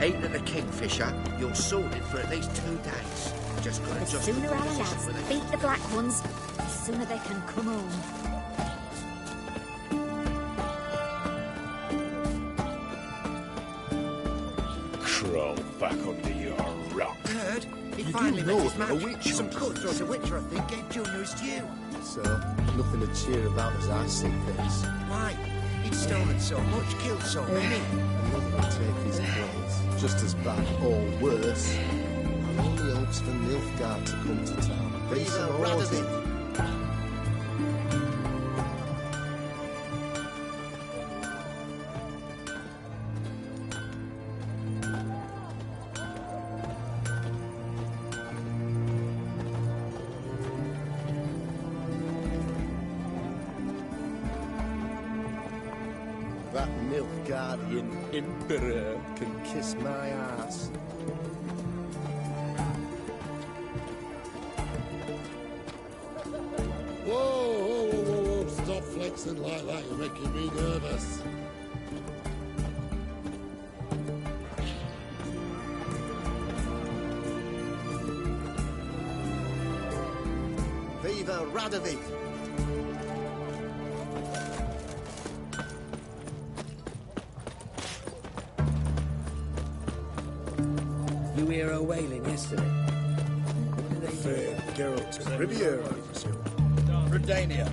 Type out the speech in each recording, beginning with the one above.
Eat at the Kingfisher, you're sorted for at least 2 days. Just gotta The just sooner our lads beat the black ones, the sooner they can come home. Crawl back under your rock. Heard? He You finally do met know his that a match. witch Some hunter cutthroat a Witcher, I think, gave Junior his due. So, nothing to cheer about as I see things. Why? He'd stolen so much, killed so many. Another will take his place, just as bad or worse. Our only hope's for Nilfgaard to come to town. Bring some orders in. That Nilfgaardian Emperor can kiss my ass. Whoa, stop flexing like that, you're making me nervous. Viva Radovid! You hear her wailing yesterday? What did they do? Geralt Riviera, I presume. Redania.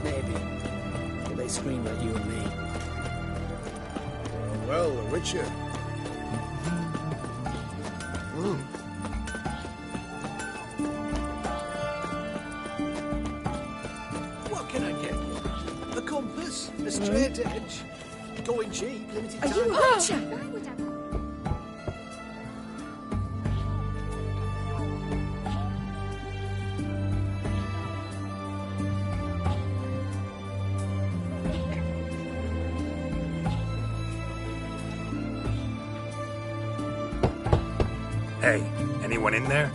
Maybe. But they scream at you and me. Well, the Witcher. What can I get you? A compass? A straight edge? Going cheap, limited Are time? you a Witcher? Hey, anyone in there?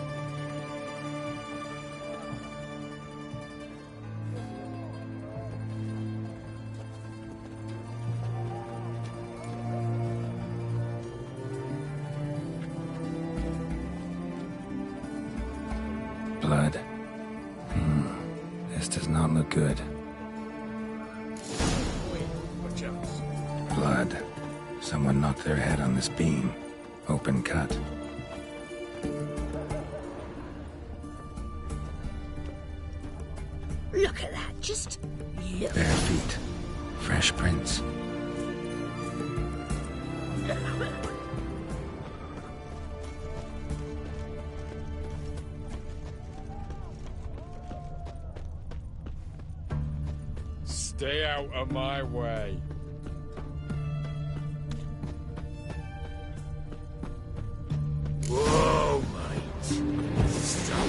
Blood. This does not look good. Blood. Someone knocked their head on this beam. Open cut. Look at that, just look. Bare feet. Fresh prints. Stay out of my way. Whoa, mate. Stop.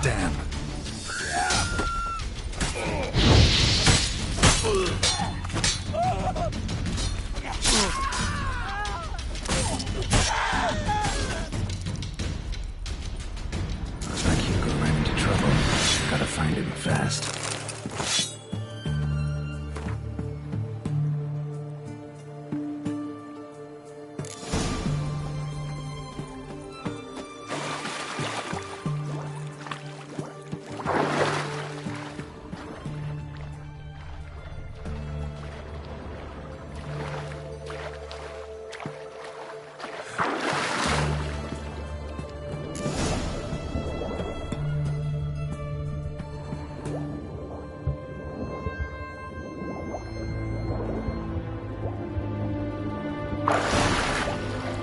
Damn. fast.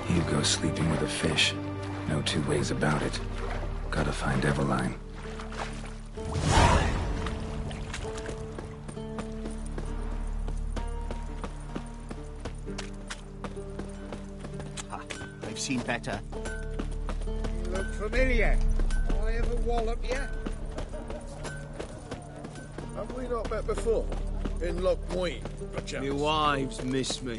Hugo's sleeping with a fish. No two ways about it. Gotta find Eveline. I've seen better. You look familiar. I ever wallop you? Have we not met before? In Lochmoyne, perchance? My wives miss me.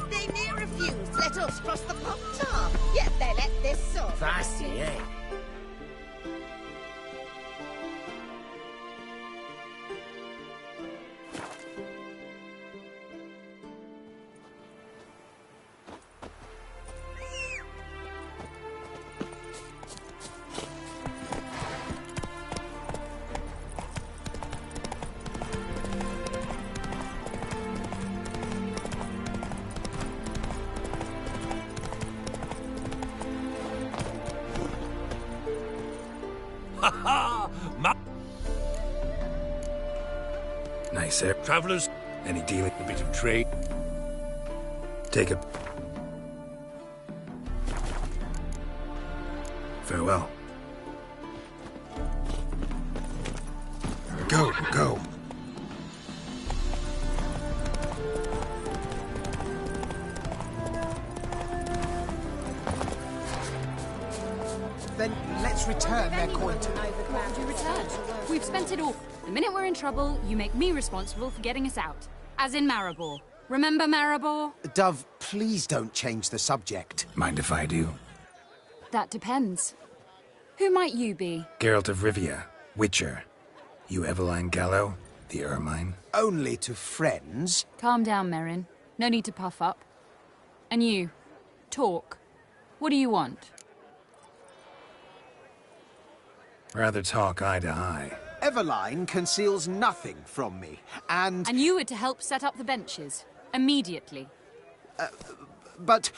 They may refuse to let us cross the Pop-Tar, yet they let this sort. Fancy, eh? Nice air. Travelers, Any dealing? a bit of trade. Take it. Farewell. Go, go. Then let's return their coin to What would you return? We've spent it all. The minute we're in trouble, you make me responsible for getting us out. As in Maribor. Remember Maribor? Dove, please don't change the subject. Mind if I do? That depends. Who might you be? Geralt of Rivia, Witcher. You Eveline Gallo, the Ermine. Only to friends. Calm down, Merrin. No need to puff up. And you, talk. What do you want? Rather talk eye to eye. Eveline conceals nothing from me, and you were to help set up the benches. Immediately. but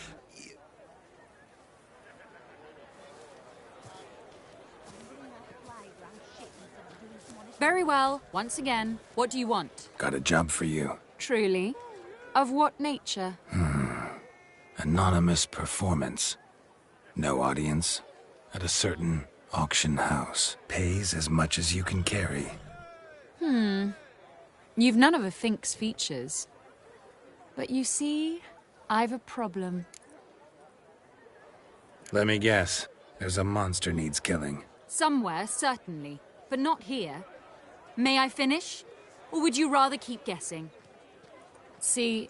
Very well. Once again, what do you want? Got a job for you. Truly? Of what nature? Anonymous performance. No audience. At a certain auction house. Pays as much as you can carry. You've none of a Fink's features. But you see, I've a problem. Let me guess. There's a monster needs killing. Somewhere, certainly. But not here. May I finish? Or would you rather keep guessing? See,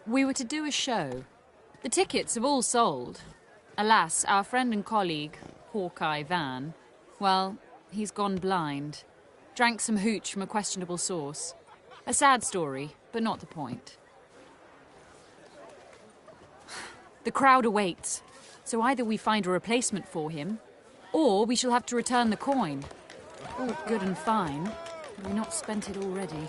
we were to do a show. The tickets have all sold. Alas, our friend and colleague, Hawkeye Van, well, he's gone blind. Drank some hooch from a questionable source. A sad story, but not the point. The crowd awaits, so either we find a replacement for him, or we shall have to return the coin. All good and fine, but we've not spent it already.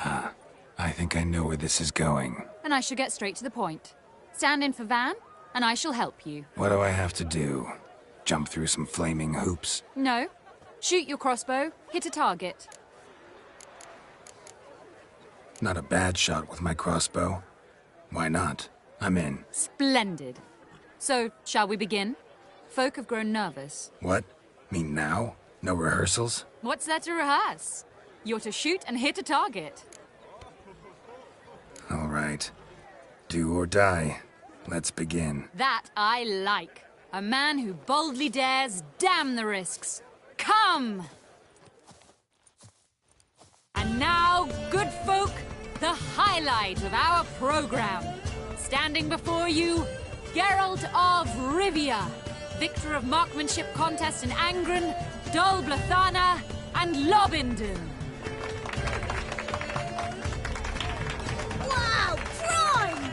I think I know where this is going. And I shall get straight to the point. Stand in for Van, and I shall help you. What do I have to do? Jump through some flaming hoops? No. Shoot your crossbow, hit a target. Not a bad shot with my crossbow. Why not? I'm in. Splendid. So, shall we begin? Folk have grown nervous. What? Mean now? No rehearsals? What's there to rehearse? You're to shoot and hit a target. All right. Do or die. Let's begin. That I like. A man who boldly dares, damn the risks. Come! And now, good folk, the highlight of our program. Standing before you, Geralt of Rivia, victor of marksmanship contest in Angren, Dol Blathana, and Lobindon. Wow, prime!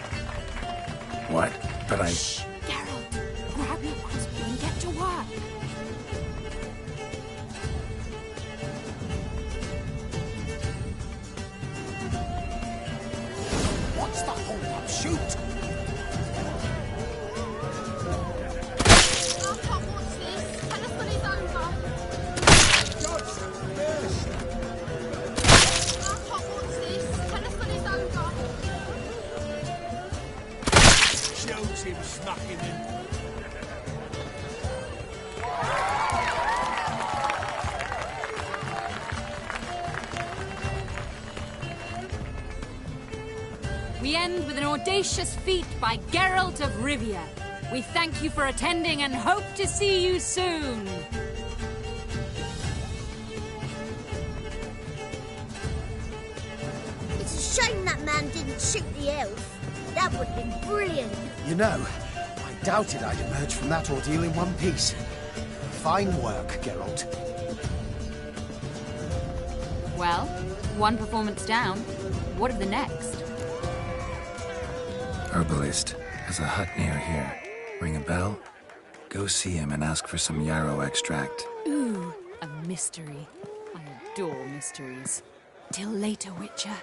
What? But I... Shh! Geralt, grab your crossbow and get to work. What's the hold up? Shoot! Our top wants this. Tell us when it's over. God's mercy! Our top wants this. Tell us when it's over. Shows him smacking him. We end with an audacious feat by Geralt of Rivia. We thank you for attending and hope to see you soon. It's a shame that man didn't shoot the elf. That would have been brilliant. You know, I doubted I'd emerge from that ordeal in one piece. Fine work, Geralt. Well, one performance down. What of the next? Herbalist has a hut near here. Ring a bell? Go see him and ask for some yarrow extract. Ooh, a mystery. I adore mysteries. Till later, Witcher.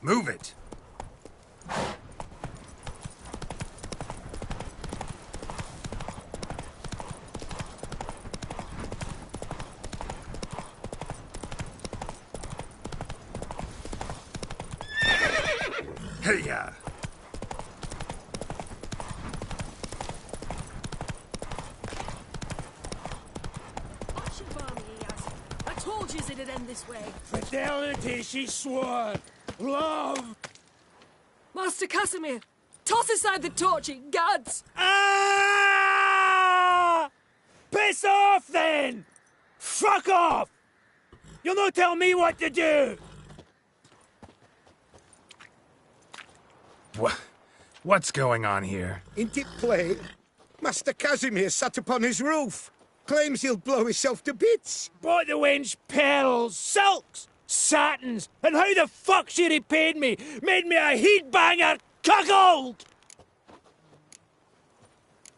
Move it! Hey-ya! I told you it'd end this way. Fidelity, she swore! Love! Master Casimir, toss aside the torching gads! Ah! Piss off, then! Fuck off! You'll not tell me what to do! What's going on here? Ain't it plain? Master Casimir sat upon his roof. Claims he'll blow himself to bits. Bought the wench pearls, silks, satins, and how the fuck she repaid me? Made me a heat-banger cuckold!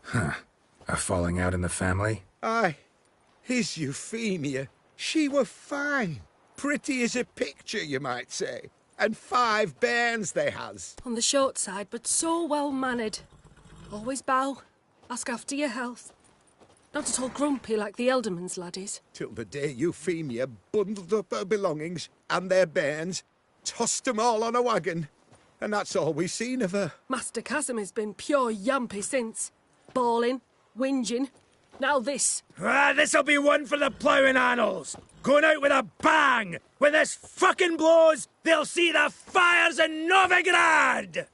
Huh. A falling out in the family? Aye. His Euphemia. She were fine. Pretty as a picture, you might say. And 5 bairns they has. On the short side, but so well-mannered. Always bow, ask after your health. Not at all grumpy like the Elderman's laddies. Till the day Euphemia bundled up her belongings and their bairns, tossed 'em all on a wagon. And that's all we've seen of her. Master Casimir's been pure yampy since. Bawling, whinging, now this. Ah, this'll be one for the ploughing annals. Going out with a bang. When this fucking blows, they'll see the fires in Novigrad!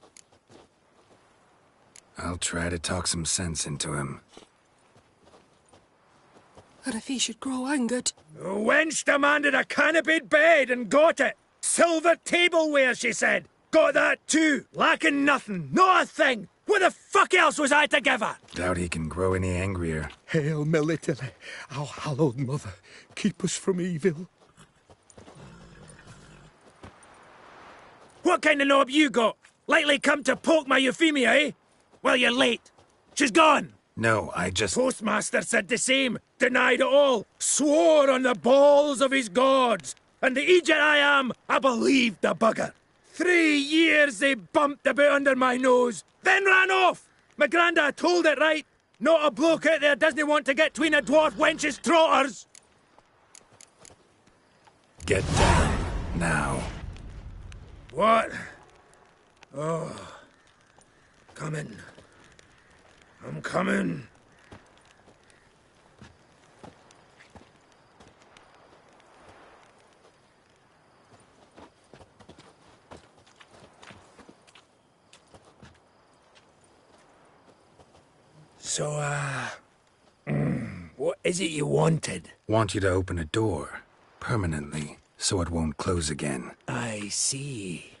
I'll try to talk some sense into him. And if he should grow angered? The wench demanded a canopied bed and got it. Silver tableware, she said. Got that too. Lacking nothing. Not a thing. What the fuck else was I to give her? Doubt he can grow any angrier. Hail Melitele, our hallowed mother, keep us from evil. What kind of knob you got? Likely come to poke my Euphemia, eh? Well, you're late. She's gone. No, I just... Postmaster said the same. Denied it all. Swore on the balls of his gods. And the Egypt I am, I believed the bugger. 3 years they bumped about under my nose, then ran off. My granda told it right. Not a bloke out there doesn't want to get tween a dwarf wench's trotters. Get down. Now. What? Oh. Coming. I'm coming. So, what is it you wanted? Want you to open a door. Permanently, so it won't close again. I see.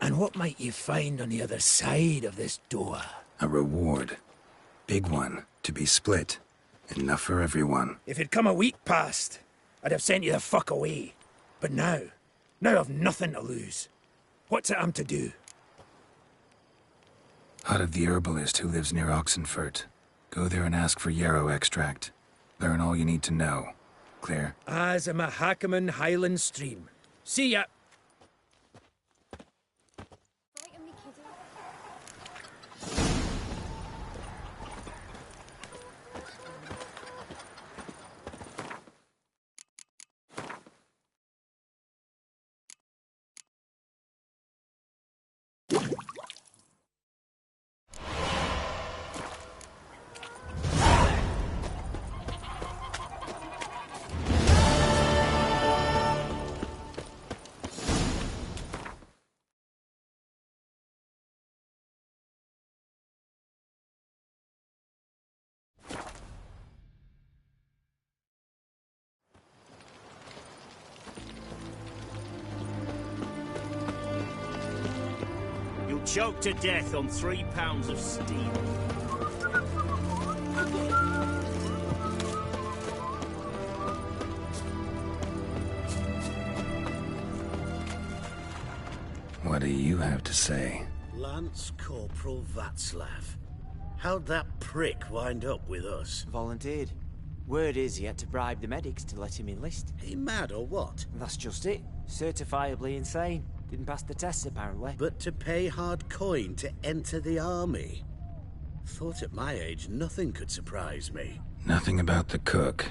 And what might you find on the other side of this door? A reward. Big one, to be split. Enough for everyone. If it'd come a week past, I'd have sent you the fuck away. But now I've nothing to lose. What's it I'm to do? Hut of the herbalist who lives near Oxenfurt. Go there and ask for yarrow extract. Learn all you need to know. Clear? As a Mahakaman Highland Stream. See ya! Choked to death on 3 pounds of steel. What do you have to say? Lance Corporal Václav. How'd that prick wind up with us? Volunteered. Word is he had to bribe the medics to let him enlist. He mad or what? That's just it. Certifiably insane. Didn't pass the tests, apparently. But to pay hard coin to enter the army? Thought at my age nothing could surprise me. Nothing about the cook.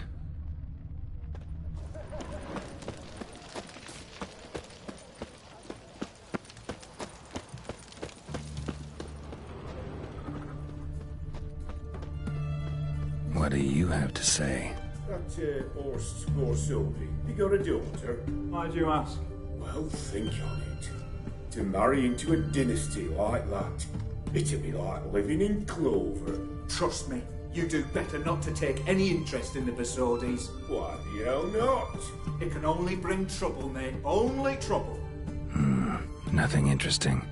What do you have to say? That Horst Scorsildi, he got a daughter. Why do you ask? Well, think on it. To marry into a dynasty like that, it'd be like living in clover. Trust me, you do better not to take any interest in the Besodis. Why the hell not? It can only bring trouble, mate. Only trouble. Nothing interesting.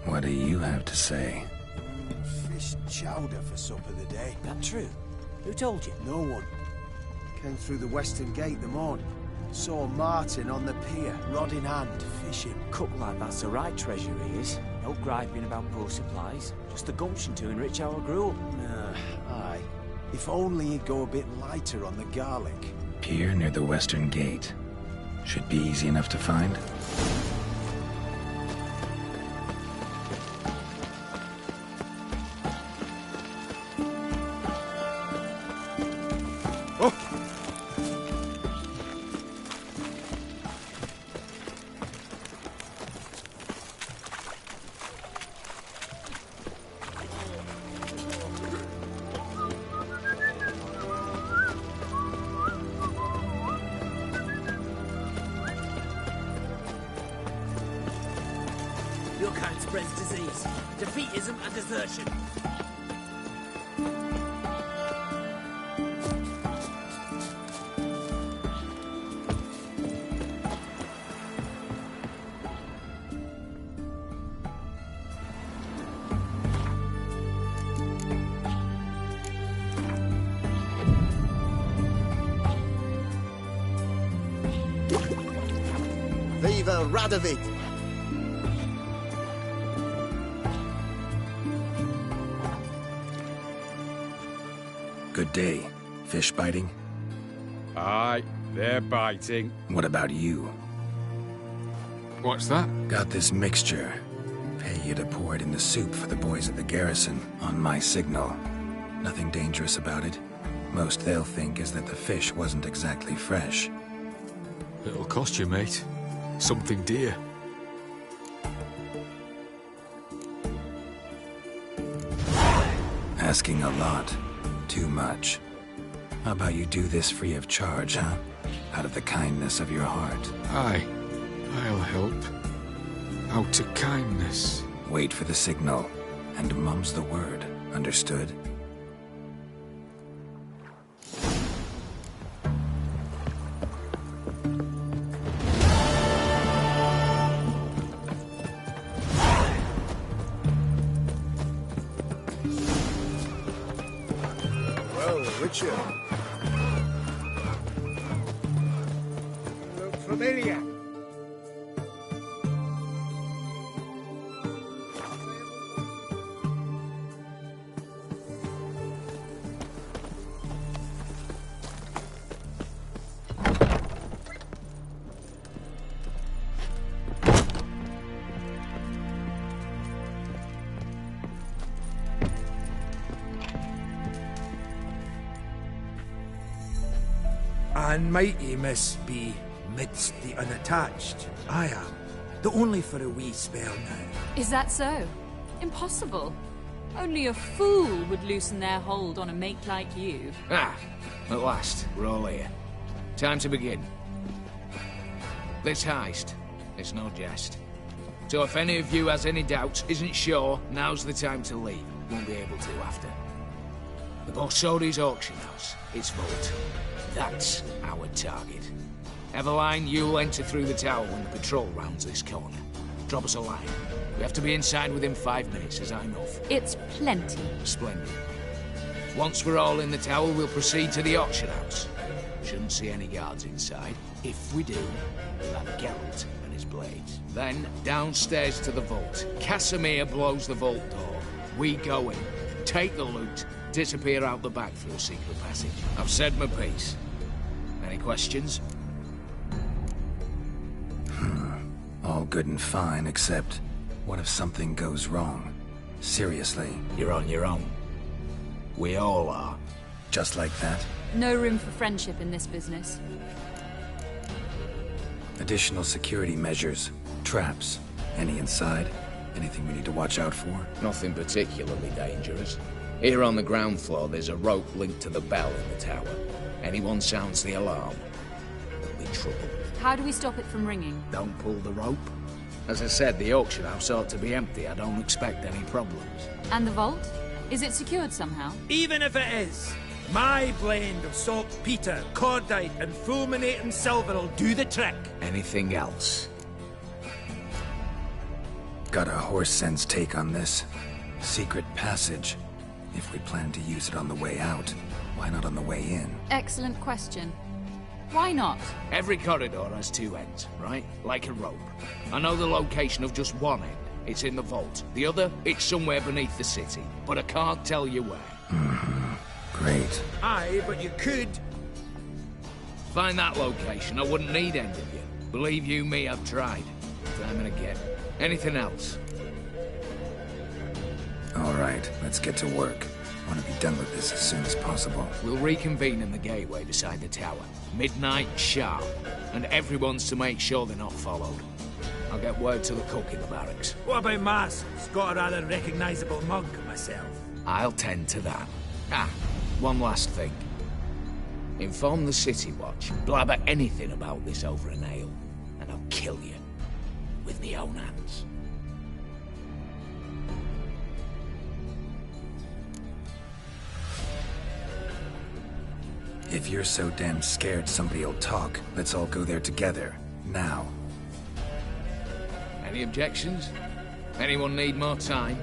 What do you have to say? Fish chowder for supper today. That true? Who told you? No one. Came through the western gate the morning. Saw Martin on the pier, rod in hand, fishing. Cook like that's the right treasure he is. No griping about poor supplies. Just the gumption to enrich our gruel. Aye. If only he'd go a bit lighter on the garlic. Pier near the western gate. Should be easy enough to find. Your kind spreads disease, defeatism and desertion. Viva Radovid! Good day. Fish biting? Aye, they're biting. What about you? What's that? Got this mixture. Pay you to pour it in the soup for the boys at the garrison, on my signal. Nothing dangerous about it. Most they'll think is that the fish wasn't exactly fresh. It'll cost you, mate. Something dear. Asking a lot. Too much. How about you do this free of charge, huh? Out of the kindness of your heart. Aye, I'll help. Out of kindness. Wait for the signal, and mum's the word. Understood? Well, Witcher. Look familiar. And mighty must be midst the unattached. I am. Though only for a wee spell now. Is that so? Impossible. Only a fool would loosen their hold on a mate like you. Ah, at last, we're all here. Time to begin. This heist, it's no jest. So if any of you has any doubts, isn't sure, now's the time to leave. Won't be able to after. The Borsodi's auction house, its vault. That's our target. Eveline, you'll enter through the tower when the patrol rounds this corner. Drop us a line. We have to be inside within 5 minutes, is that enough? It's plenty. Splendid. Once we're all in the tower, we'll proceed to the auction house. Shouldn't see any guards inside. If we do, we'll have Geralt and his blades. Then, downstairs to the vault. Casimir blows the vault door. We go in, take the loot, disappear out the back through a secret passage. I've said my piece. Any questions? All good and fine, except what if something goes wrong? Seriously. You're on your own. We all are. Just like that? No room for friendship in this business. Additional security measures, traps. Any inside? Anything we need to watch out for? Nothing particularly dangerous. Here on the ground floor, there's a rope linked to the bell in the tower. Anyone sounds the alarm, there'll be trouble. How do we stop it from ringing? Don't pull the rope. As I said, the auction house ought to be empty. I don't expect any problems. And the vault? Is it secured somehow? Even if it is, my blend of saltpeter, cordite, and fulminating silver will do the trick. Anything else? Got a horse sense take on this. Secret passage. If we plan to use it on the way out, why not on the way in? Excellent question. Why not? Every corridor has two ends, right? Like a rope. I know the location of just one end. It's in the vault. The other, it's somewhere beneath the city. But I can't tell you where. Great. Aye, but you could. Find that location. I wouldn't need any of you. Believe you me, I've tried. Time and again. Anything else? All right, let's get to work. Want to be done with this as soon as possible. We'll reconvene in the gateway beside the tower. Midnight sharp. And everyone's to make sure they're not followed. I'll get word to the cook in the barracks. What about masks? Got a rather recognisable mug myself. I'll tend to that. Ah, one last thing. Inform the City Watch. Blabber anything about this over an ale, and I'll kill you. With my own hands. If you're so damn scared somebody'll talk, let's all go there together. Now. Any objections? Anyone need more time?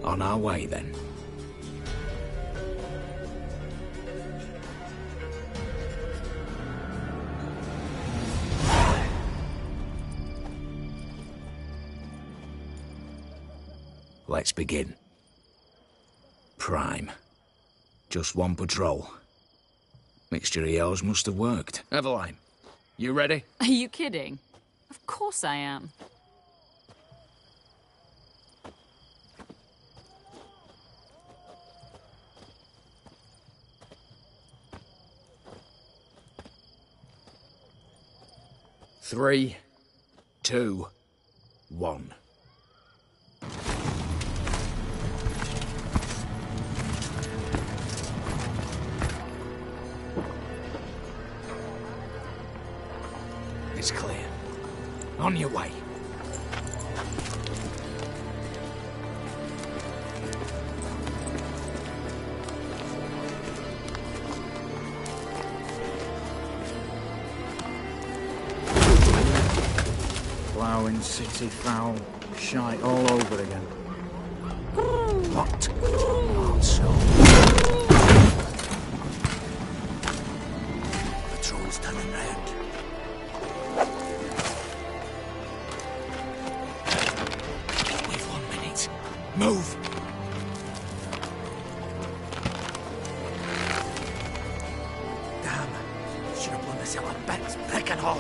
On our way, then. Let's begin. Prime. Just one patrol. Mixture of yours must have worked. Eveline, you ready? Are you kidding? Of course I am. Three, 2, 1. It's clear. On your way. Ploughing, city foul, shite all over again. What? Also. Patrol's turning round. We've 1 minute. Move! Damn. Should have blown this out of bits. Brick and all.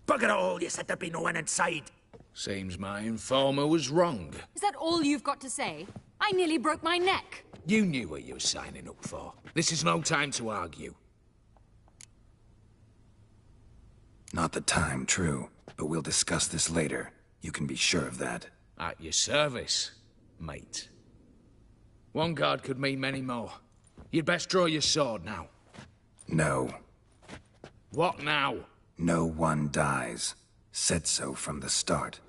Bugger it all, you said there'd be no one inside. Seems my informer was wrong. Is that all you've got to say? I nearly broke my neck. You knew what you were signing up for. This is no time to argue. Not the time, true. But we'll discuss this later. You can be sure of that. At your service, mate. One guard could mean many more. You'd best draw your sword now. No. What now? No one dies. Said so from the start.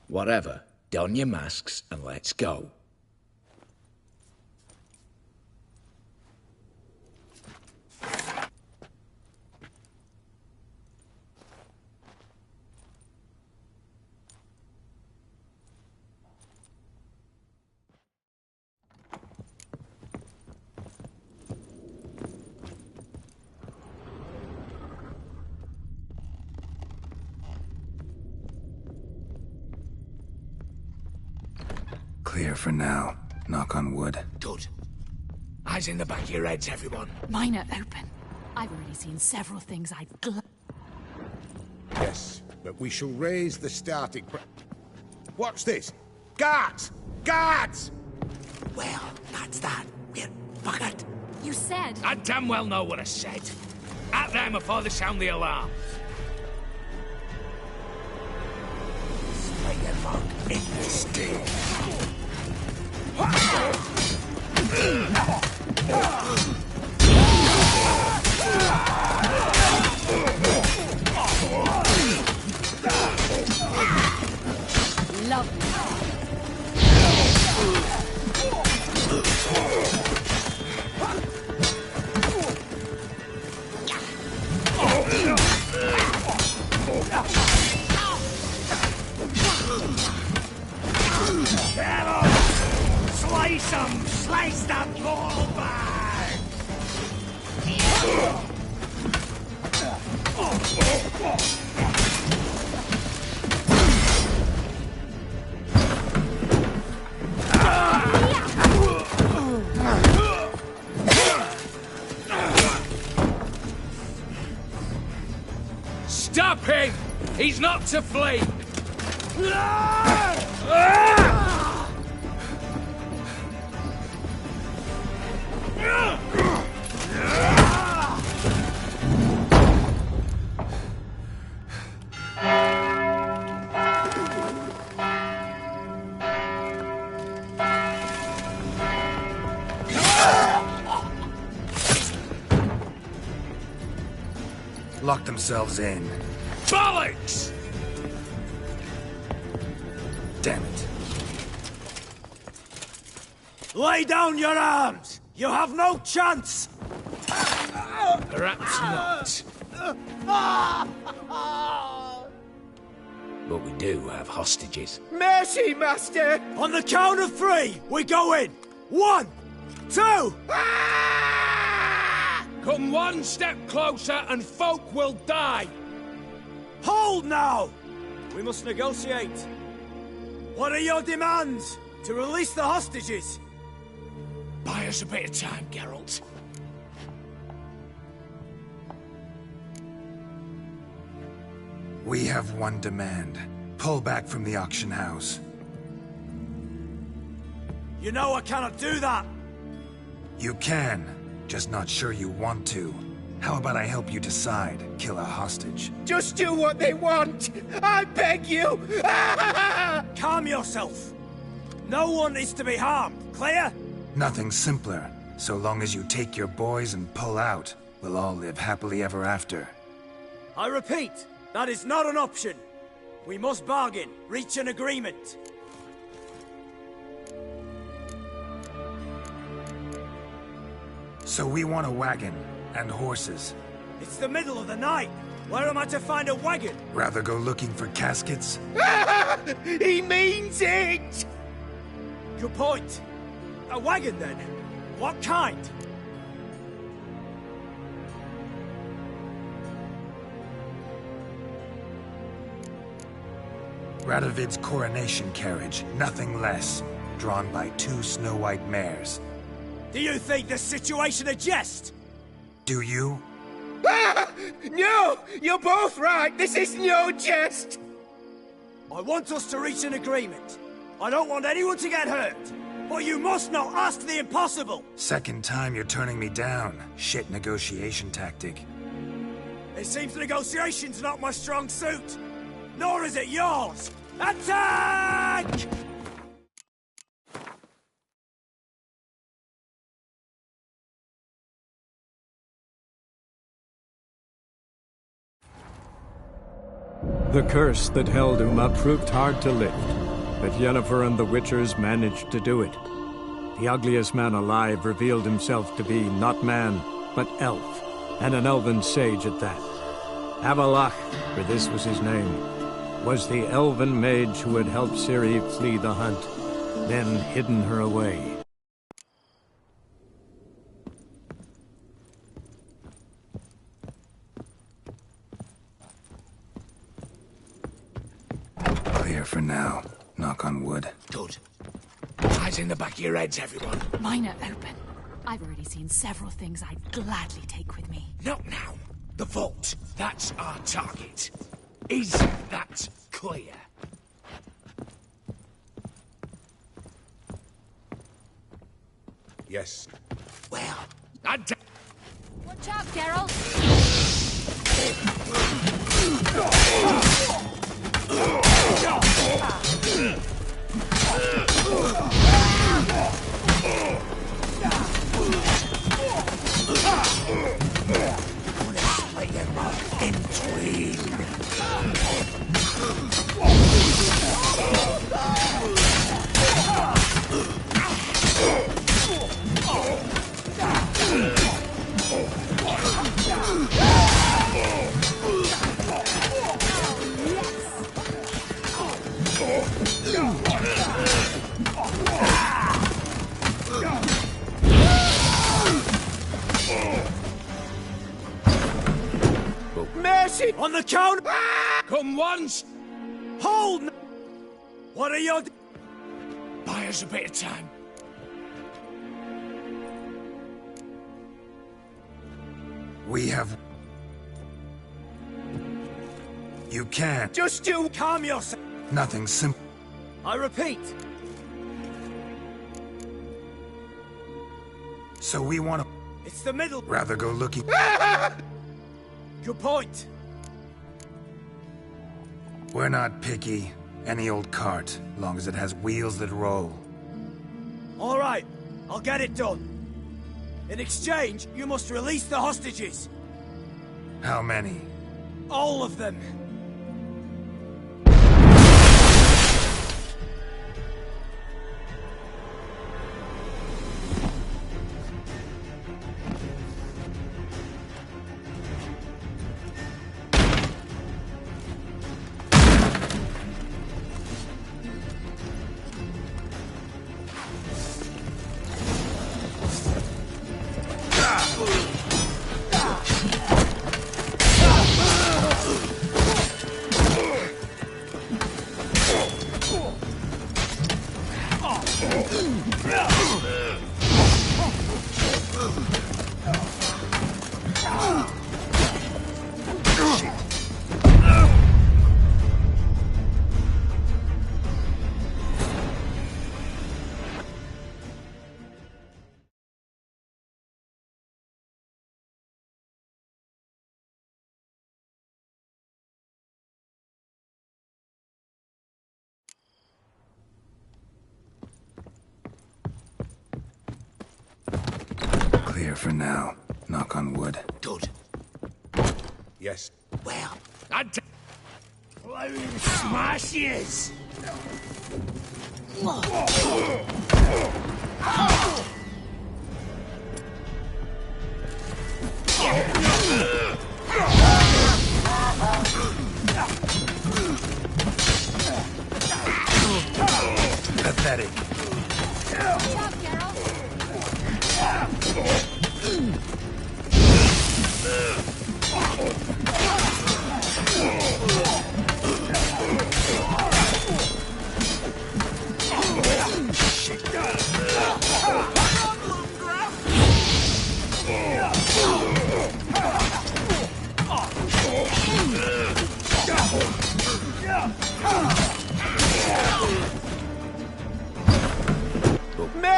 Whatever. Don your masks and let's go. Clear for now. Knock on wood. Good. Eyes in the back of your heads, everyone. Mine are open. I've already seen several things I'd Yes, but we shall raise the starting What's this? Guards! Guards! Well, that's that. We're buggered. You said... I damn well know what I said. At them before they sound the alarm. Spider-Monk in the sting. Slice 'em! Slice that ball bag! Stop him! He's not to flee! Lock themselves in. Bollocks! Damn it. Lay down your arms! You have no chance! Perhaps not. But we do have hostages. Mercy, Master! On the count of 3, we go in! 1, 2! Come one step closer and folk will die! Hold now! We must negotiate. What are your demands? To release the hostages? Buy us a bit of time, Geralt. We have one demand. Pull back from the auction house. You know I cannot do that! You can, just not sure you want to. How about I help you decide? Kill a hostage. Just do what they want! I beg you! Calm yourself! No one is to be harmed, clear? Nothing simpler. So long as you take your boys and pull out, we'll all live happily ever after. I repeat, that is not an option. We must bargain, reach an agreement. So we want a wagon, and horses. It's the middle of the night. Where am I to find a wagon? Rather go looking for caskets? He means it! Good point. A wagon, then? What kind? Radovid's coronation carriage, nothing less. Drawn by 2 snow-white mares. Do you think this situation a jest? Do you? No! You're both right! This is no jest! I want us to reach an agreement. I don't want anyone to get hurt. But you must not ask the impossible! Second time you're turning me down. Shit negotiation tactic. It seems negotiation's not my strong suit. Nor is it yours! Attack! The curse that held Uma proved hard to lift, but Yennefer and the Witchers managed to do it. The ugliest man alive revealed himself to be not man, but elf, and an elven sage at that. Avallac'h, for this was his name, was the elven mage who had helped Ciri flee the hunt, then hidden her away. Clear for now. Knock on wood. Good. Eyes in the back of your heads, everyone. Mine are open. I've already seen several things I'd gladly take with me. Not now. The vault. That's our target. Is that clear? Yes. Well, Watch out, Geralt! mercy! On the count! Come once! Hold! What are you... Buy us a bit of time. We have... You can't. Just you calm yourself. Nothing simple. I repeat. So we want to... It's the middle. Rather go looking... Good point. We're not picky. Any old cart, long as it has wheels that roll. All right, I'll get it done. In exchange, you must release the hostages. How many? All of them. Clear for now. Knock on wood. Good. Yes. Well, I'd smashes! Pathetic.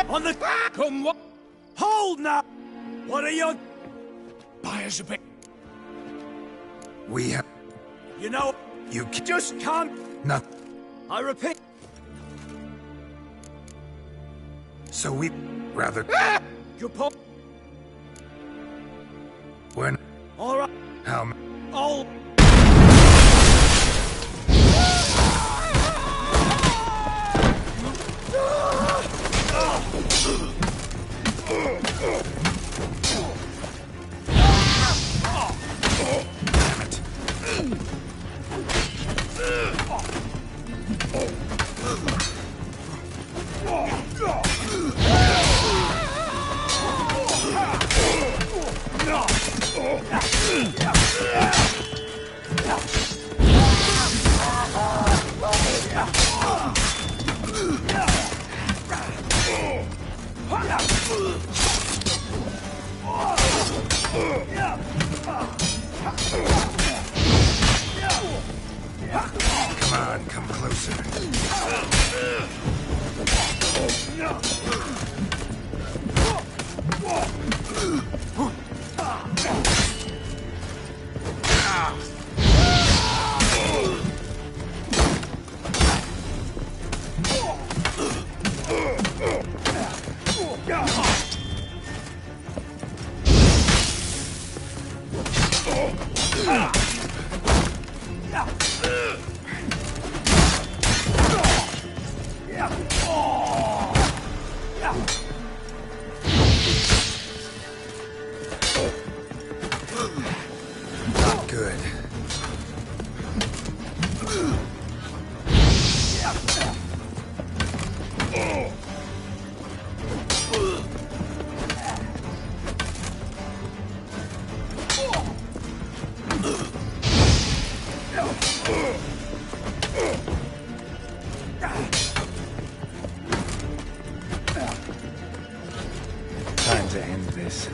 On the... Come what? Hold now! What are you... Buy us a bit. We have... You know... You just can't... Nothing. I repeat... So we... Rather... You pop... We're... All right. How... All... Come on, come closer. Not good. Time to end this.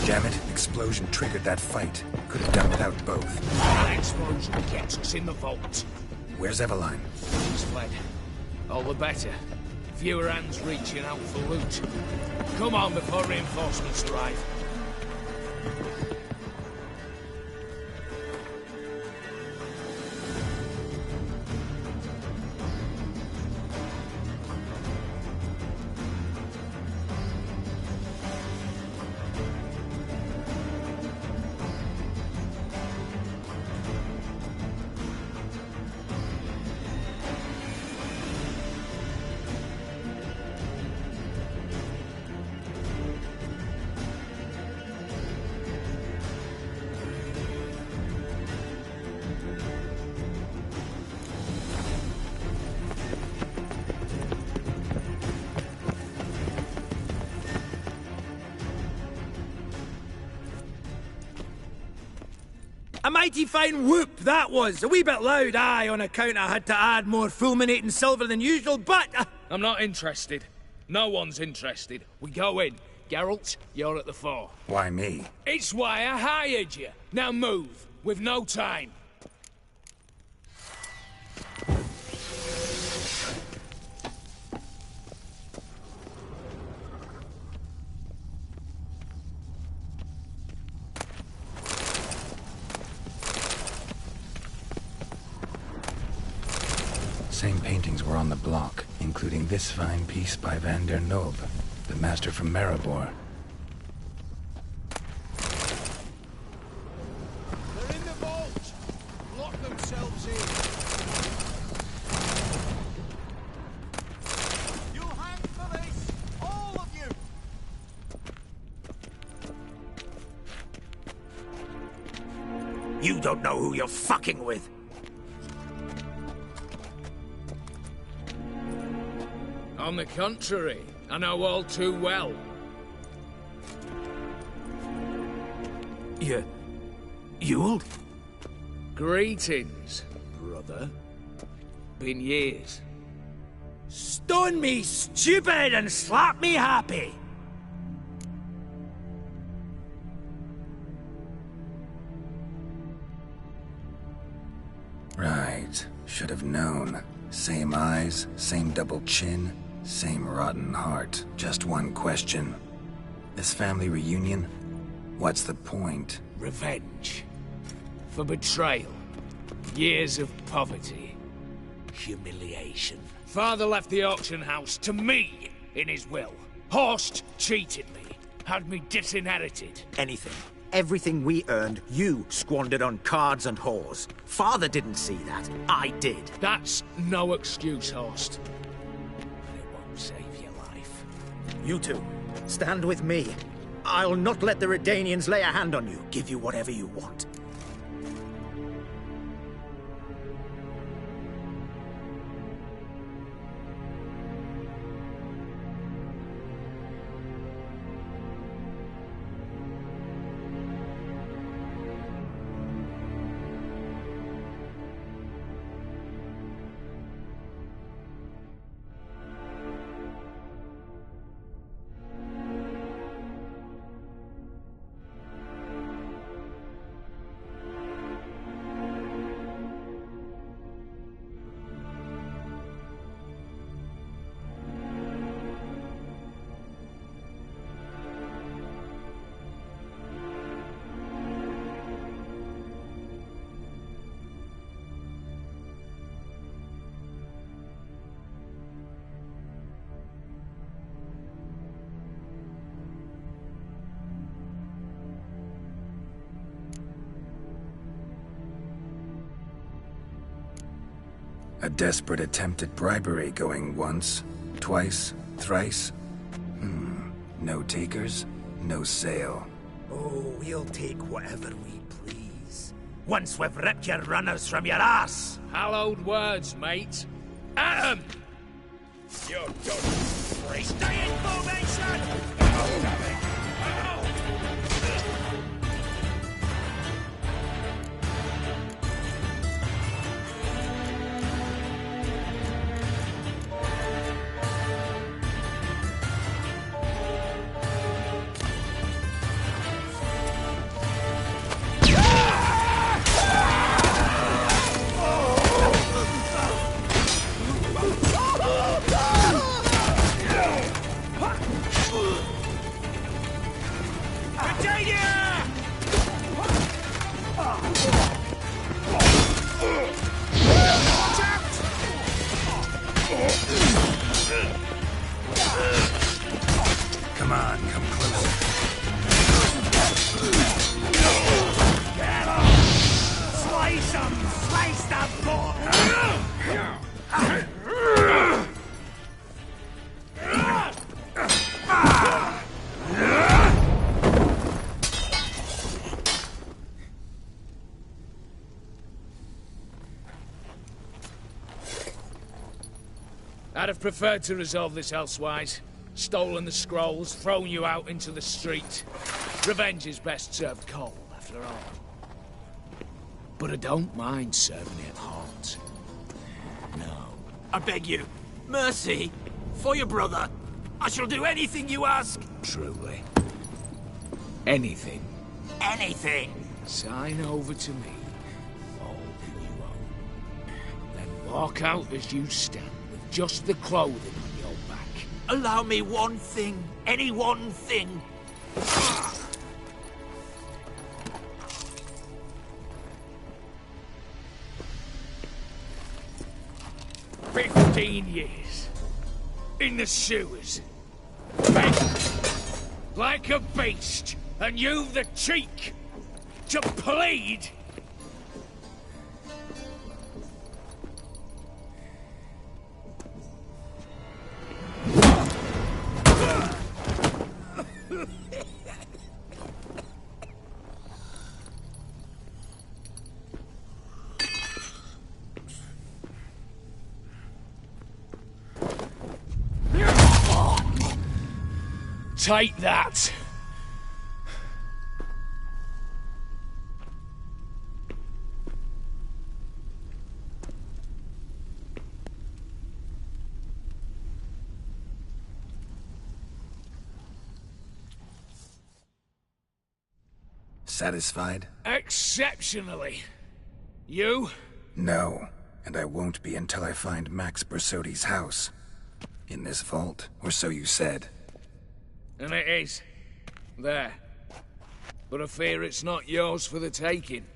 Damn it, explosion triggered that fight. Could have done without both. That explosion gets us in the vault. Where's Eveline? She's fled. All the better. Fewer hands reaching out for loot. Come on before reinforcements arrive. A mighty fine whoop, that was. A wee bit loud, aye, on account I had to add more fulminating silver than usual, but... I'm not interested. No one's interested. We go in. Geralt, you're at the fore. Why me? It's why I hired you. Now move. We've no time. Same paintings were on the block, including this fine piece by Van der Nob, the master from Maribor. They're in the vault! Lock themselves in! You'll hang for this! All of you! You don't know who you're fucking with. On the contrary, I know all too well. You'll? Greetings, brother. Been years. Stone me stupid and slap me happy! Right. Should have known. Same eyes, same double chin, same rotten heart. Just one question. This family reunion? What's the point? Revenge. For betrayal. Years of poverty. Humiliation. Father left the auction house to me in his will. Horst cheated me. Had me disinherited. Anything. Everything we earned, you squandered on cards and whores. Father didn't see that. I did. That's no excuse, Horst. It won't save your life. You two, stand with me. I'll not let the Redanians lay a hand on you. Give you whatever you want. A desperate attempt at bribery going once, twice, thrice. No takers, no sale. Oh, we'll take whatever we please. Once we've ripped your runners from your ass. Hallowed words, mate. At 'em! You're done. Stay in formation! I'd have preferred to resolve this elsewise. Stolen the scrolls, thrown you out into the street. Revenge is best served cold, after all. But I don't mind serving it hot. No. I beg you, mercy, for your brother. I shall do anything you ask. Truly. Anything. Anything. Sign over to me all you own. Then walk out as you stand, with just the clothing on your back. Allow me one thing. Any one thing. 15 years. In the sewers. Begging. Like a beast. And you've the cheek to plead. Take that. Satisfied? Exceptionally. You? No, and I won't be until I find Max Bersodi's house. In this vault, or so you said. And it is. There. But I fear it's not yours for the taking.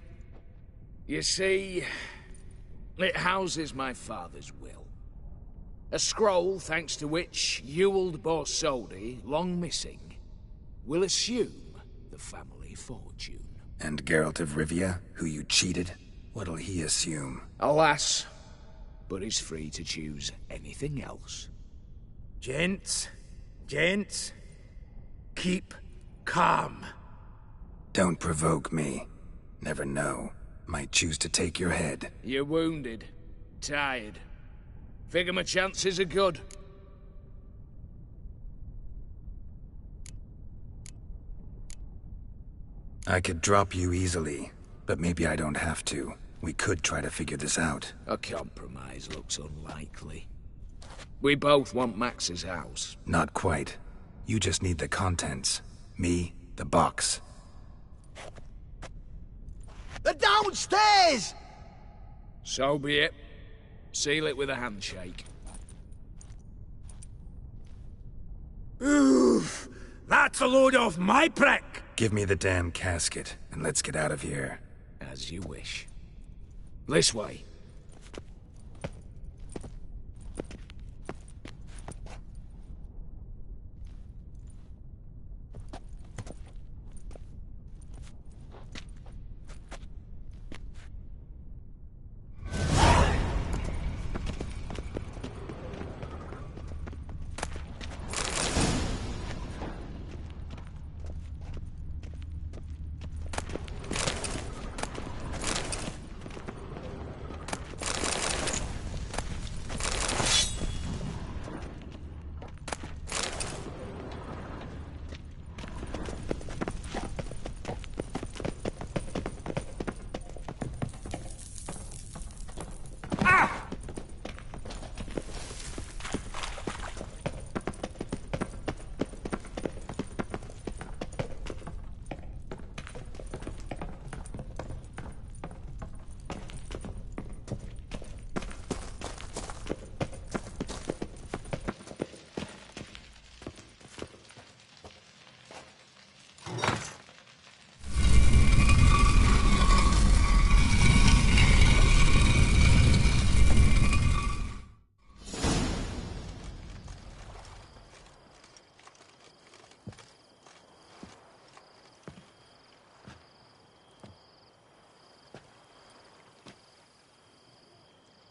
You see, it houses my father's will. A scroll thanks to which Ewald Borsodi, long missing, will assume the family fortune. And Geralt of Rivia, who you cheated, what'll he assume? Alas, but he's free to choose anything else. Gents, keep calm. Don't provoke me. Never know. Might choose to take your head. You're wounded. Tired. Figure my chances are good. I could drop you easily, but maybe I don't have to. We could try to figure this out. A compromise looks unlikely. We both want Max's house. Not quite. You just need the contents. Me, the box. They're downstairs! So be it. Seal it with a handshake. Oof! That's a load off my prick! Give me the damn casket, and let's get out of here. As you wish. This way.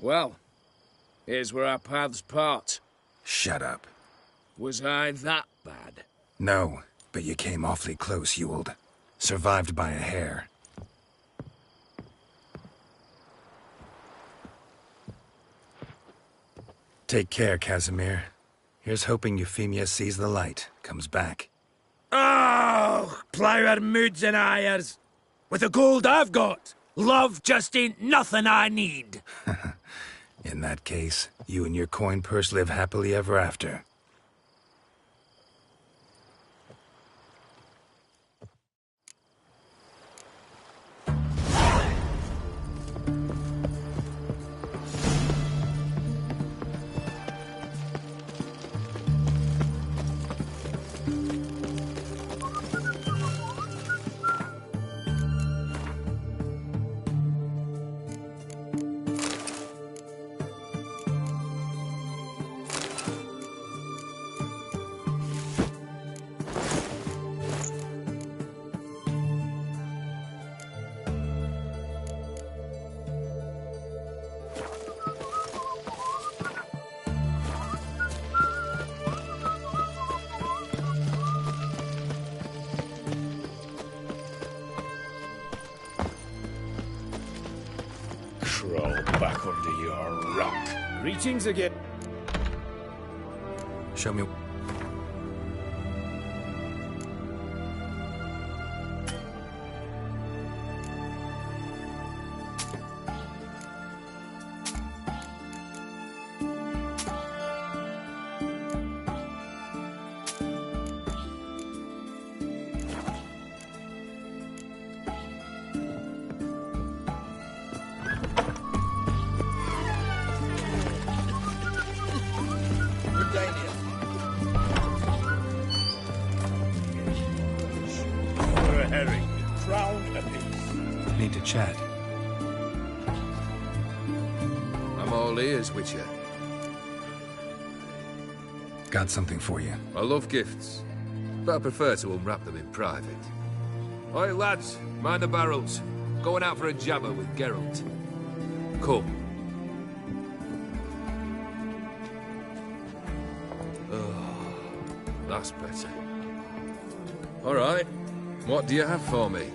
Well, here's where our paths part. Shut up. Was I that bad? No, but you came awfully close, Ewald. Survived by a hair. Take care, Casimir. Here's hoping Euphemia sees the light, comes back. Oh, plough her moods and ires. With the gold I've got, love just ain't nothing I need. In that case, you and your coin purse live happily ever after. Crawl back under your rock. Greetings again. Show me. Need to chat. I'm all ears, Witcher. Got something for you. I love gifts, but I prefer to unwrap them in private. Oi, lads, mind the barrels. Going out for a jabber with Geralt. Come. Oh, that's better. All right, what do you have for me?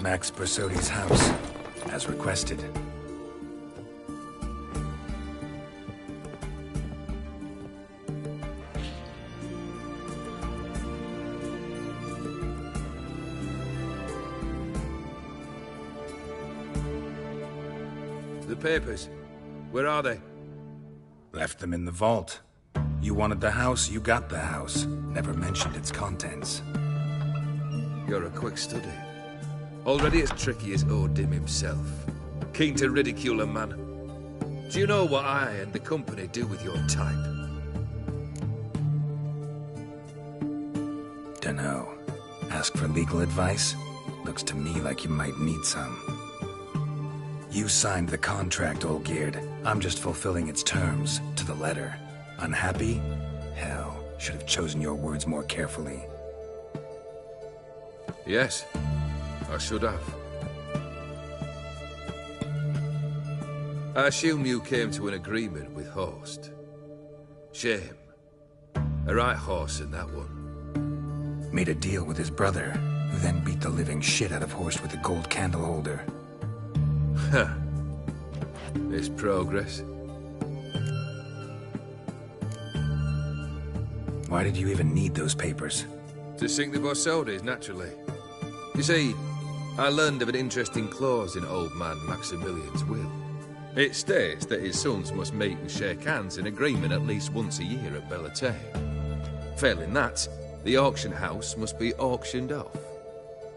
Max Bersodi's house, as requested. The papers, where are they? Left them in the vault. You wanted the house, you got the house. Never mentioned its contents. You're a quick study. Already as tricky as Odin himself. Keen to ridicule a man. Do you know what I and the company do with your type? Dunno. Ask for legal advice? Looks to me like you might need some. You signed the contract, Olgierd. I'm just fulfilling its terms, to the letter. Unhappy? Hell, should have chosen your words more carefully. Yes. I should have. I assume you came to an agreement with Horst. Shame. A right horse in that one. Made a deal with his brother, who then beat the living shit out of Horst with a gold candle holder. Huh. It's progress. Why did you even need those papers? To sink the Borsodis, naturally. You see, I learned of an interesting clause in old man Maximilian's will. It states that his sons must meet and shake hands in agreement at least once a year at Bellatane. Failing that, the auction house must be auctioned off.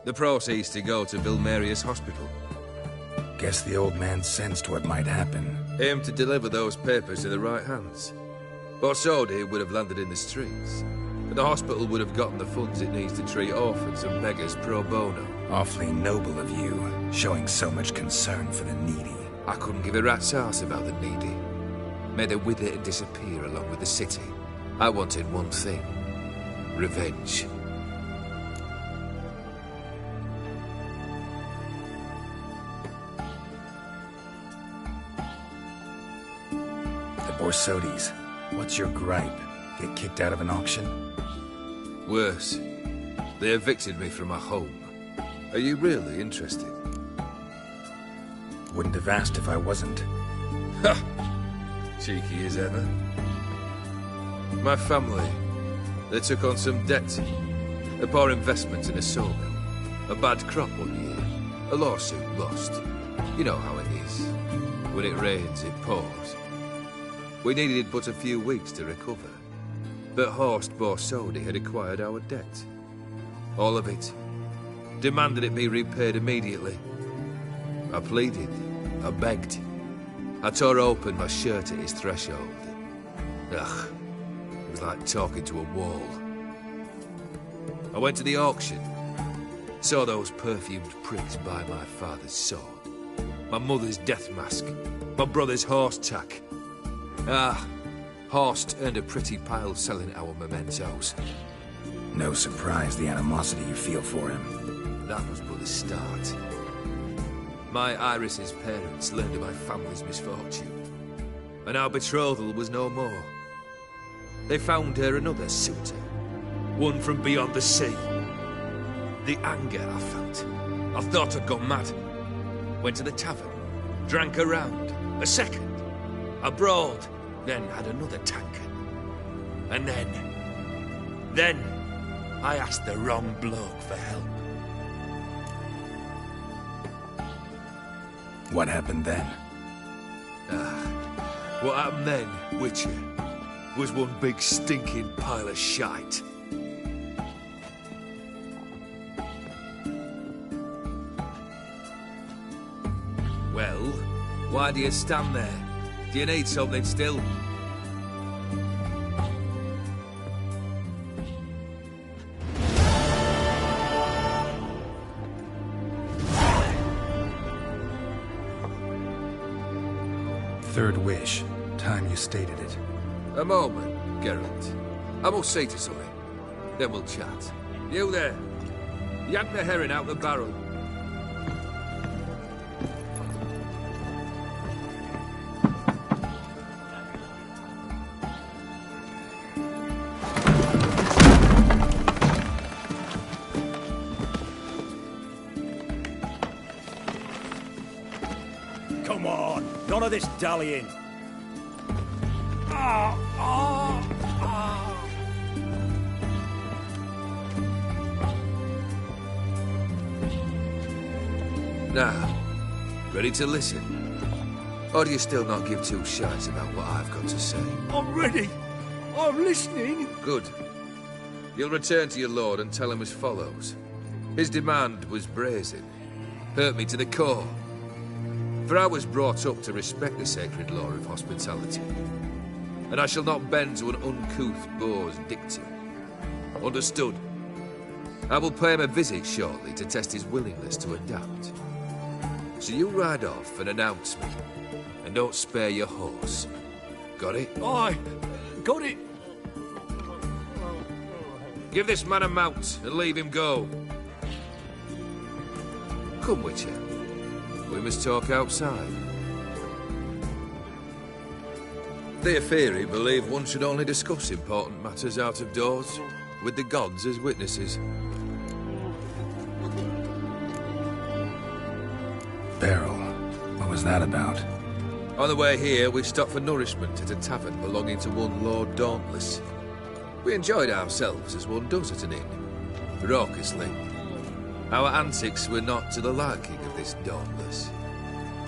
The proceeds to go to Vilmerius Hospital. Guess the old man sensed what might happen. Aimed to deliver those papers in the right hands. Borsodi would have landed in the streets. The hospital would have gotten the funds it needs to treat orphans and beggars pro bono. Awfully noble of you, showing so much concern for the needy. I couldn't give a rat's ass about the needy. May they wither and disappear along with the city. I wanted one thing. Revenge. The Borsodis. What's your gripe? Get kicked out of an auction? Worse. They evicted me from my home. Are you really interested? Wouldn't have asked if I wasn't. Ha! Cheeky as ever. My family, they took on some debt. A poor investment in a sawmill. A bad crop one year. A lawsuit lost. You know how it is. When it rains, it pours. We needed but a few weeks to recover. But Horst Borsodi had acquired our debt. All of it. Demanded it be repaid immediately. I pleaded. I begged. I tore open my shirt at his threshold. Ugh. It was like talking to a wall. I went to the auction. Saw those perfumed pricks buy my father's sword. My mother's death mask. My brother's horse tack. Ah, Horst earned a pretty pile selling our mementos. No surprise the animosity you feel for him. That was but the start. My Iris's parents learned of my family's misfortune, and our betrothal was no more. They found her another suitor, one from beyond the sea. The anger I felt, I thought I'd gone mad. Went to the tavern, drank a round, a second, I brawled, then had another tankard. And then, I asked the wrong bloke for help. What happened then? What happened then, Witcher, was one big stinking pile of shite. Well, why do you stand there? Do you need something still? Third wish. Time you stated it. A moment, Geralt. I must say to something. Then we'll chat. You there. Yank the herring out the barrel. Come on, none of this dallying. Now, ready to listen? Or do you still not give two shites about what I've got to say? I'm ready. I'm listening. Good. You'll return to your lord and tell him as follows. His demand was brazen. Hurt me to the core. For I was brought up to respect the sacred law of hospitality. And I shall not bend to an uncouth boor's dictum. Understood? I will pay him a visit shortly to test his willingness to adapt. So you ride off and announce me. And don't spare your horse. Got it? Aye, got it. Give this man a mount and leave him go. Come, Witcher. We must talk outside. Theopheri believed one should only discuss important matters out of doors, with the gods as witnesses. Beryl, what was that about? On the way here, we stopped for nourishment at a tavern belonging to one Lord Dauntless. We enjoyed ourselves as one does at an inn, raucously. Our antics were not to the liking of this Dauntless.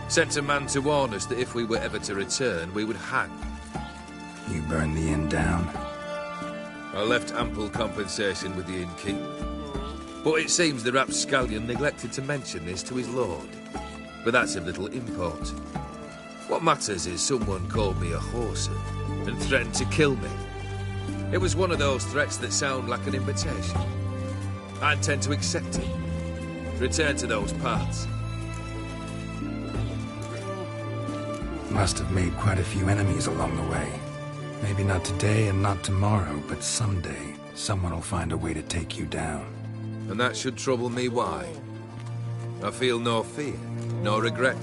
Sent a man to warn us that if we were ever to return, we would hang. You burned the inn down? I left ample compensation with the innkeep. But it seems the rapscallion neglected to mention this to his lord. But that's of little import. What matters is someone called me a whoreson and threatened to kill me. It was one of those threats that sound like an invitation. I intend to accept it. Return to those parts. Must have made quite a few enemies along the way. Maybe not today and not tomorrow, but someday someone will find a way to take you down. And that should trouble me why? I feel no fear, no regret.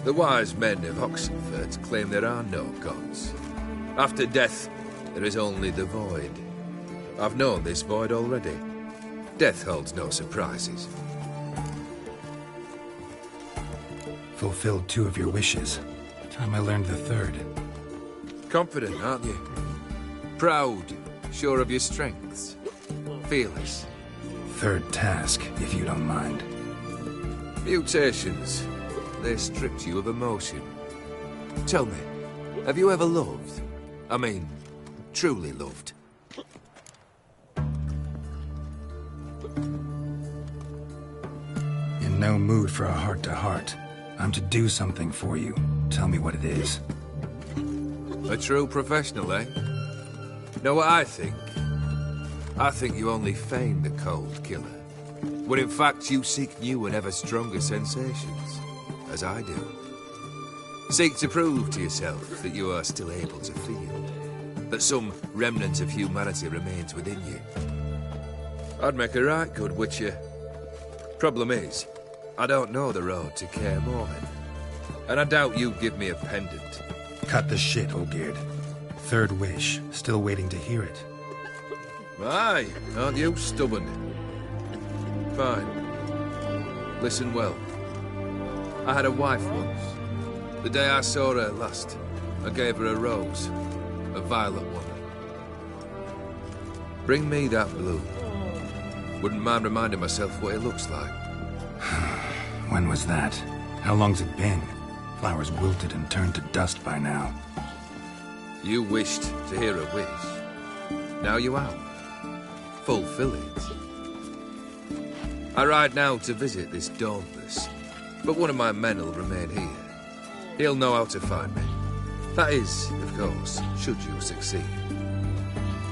The wise men of Oxenfurt claim there are no gods. After death, there is only the void. I've known this void already. Death holds no surprises. Fulfilled two of your wishes. time I learned the third. Confident, aren't you? Proud, sure of your strengths. Fearless. Third task, if you don't mind. Mutations. They stripped you of emotion. Tell me, have you ever loved? I mean, truly loved? In no mood for a heart-to-heart. I'm to do something for you. Tell me what it is. A true professional, eh? Know what I think? I think you only feign the cold killer. When in fact you seek new and ever stronger sensations, as I do. Seek to prove to yourself that you are still able to feel. That some remnant of humanity remains within you. I'd make a right good witcher. Problem is, I don't know the road to Kaer Morhen. And I doubt you'd give me a pendant. Cut the shit, Olgierd. Third wish. Still waiting to hear it. Aye, aren't you stubborn? Fine. Listen well. I had a wife once. The day I saw her last, I gave her a rose. A violet one. Bring me that blue. Wouldn't mind reminding myself what it looks like. When was that? How long's it been? Flowers wilted and turned to dust by now. You wished to hear a wish. Now you have. Fulfill it. I ride now to visit this Dauntless, but one of my men will remain here. He'll know how to find me. That is, of course, should you succeed.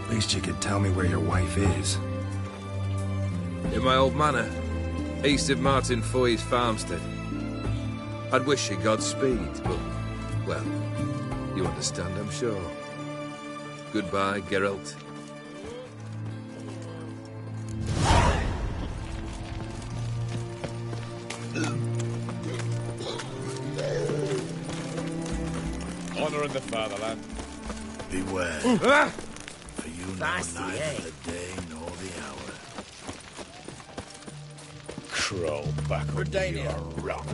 At least you could tell me where your wife is. In my old manor, east of Martin Foy's farmstead. I'd wish you Godspeed, but, well, you understand, I'm sure. Goodbye, Geralt. Honor in the fatherland. Beware. Ah! For you know Feisty, neither the day nor the hour. Crawl back under your rock.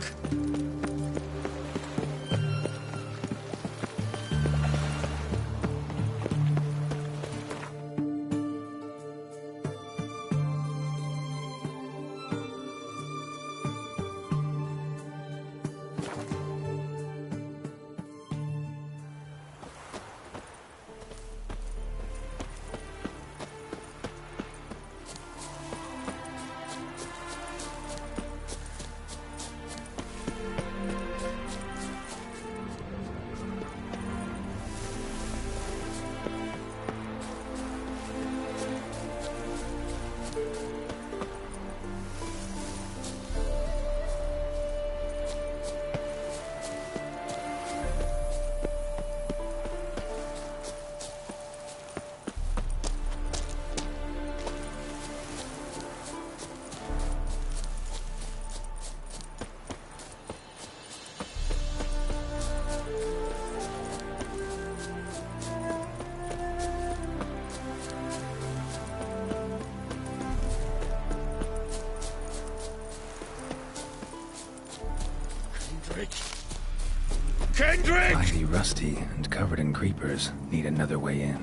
Kendrick! Mighty rusty and covered in creepers. Need another way in.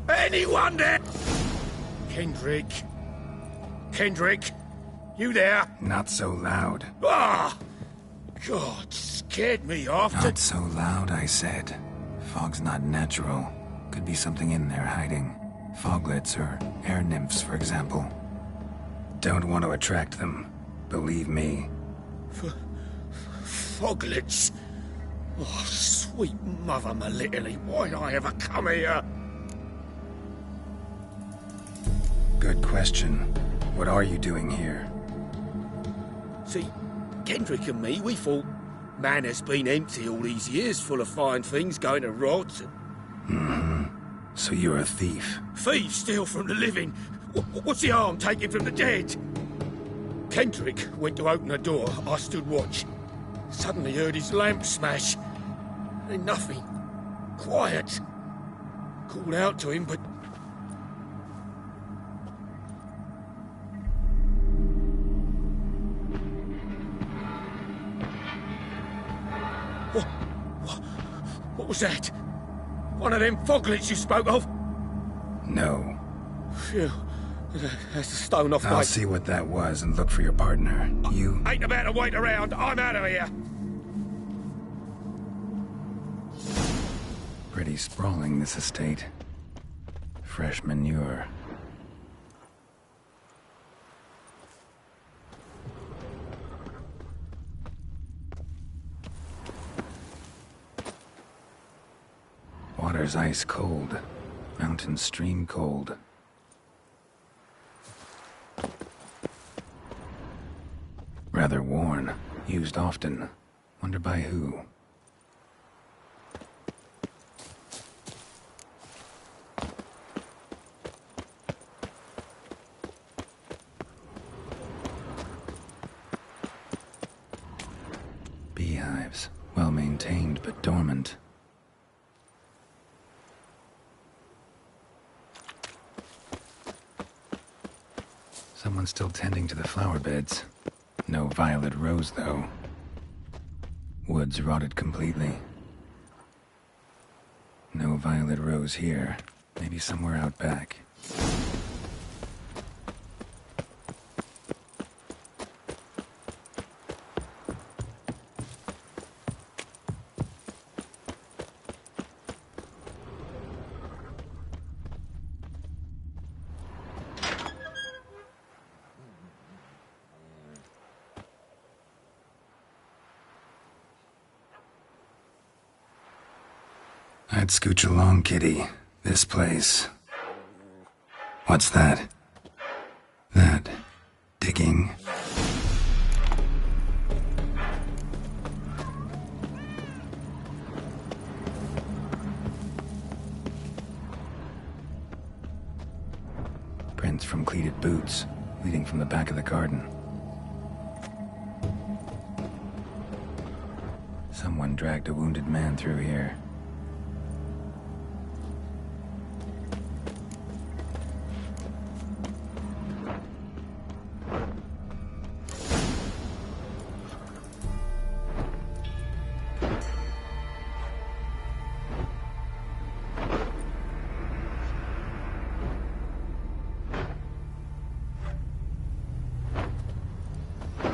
Anyone there? Kendrick? Kendrick? You there? Not so loud. Ah! God, scared me off. Not so loud, I said. Fog's not natural. Could be something in there hiding. Foglets or air nymphs, for example. Don't want to attract them. Believe me. Foglets? Oh, sweet mother Melitele, why'd I ever come here? Good question. What are you doing here? See, Kendrick and me, we thought Manor's been empty all these years, full of fine things going to rot. Mm-hmm. So you're a thief? Thieves steal from the living. What's the harm taking from the dead? Kendrick went to open the door. I stood watch. Suddenly heard his lamp smash. Then nothing. Quiet. Called out to him, but... What was that? One of them foglets you spoke of? No. Phew. That's the stone off I'll my... see what that was and look for your partner. You... Ain't about to wait around. I'm out of here. Pretty sprawling, this estate. Fresh manure. Water's ice cold. Mountain stream cold. Rather worn. Used often. Wonder by who? Beehives. Well maintained, but dormant. Someone's still tending to the flower beds. No violet rose, though. Woods rotted completely. No violet rose here. Maybe somewhere out back. I'd scooch along, kitty. This place. What's that? That. Digging. Prints from cleated boots, leading from the back of the garden. Someone dragged a wounded man through here.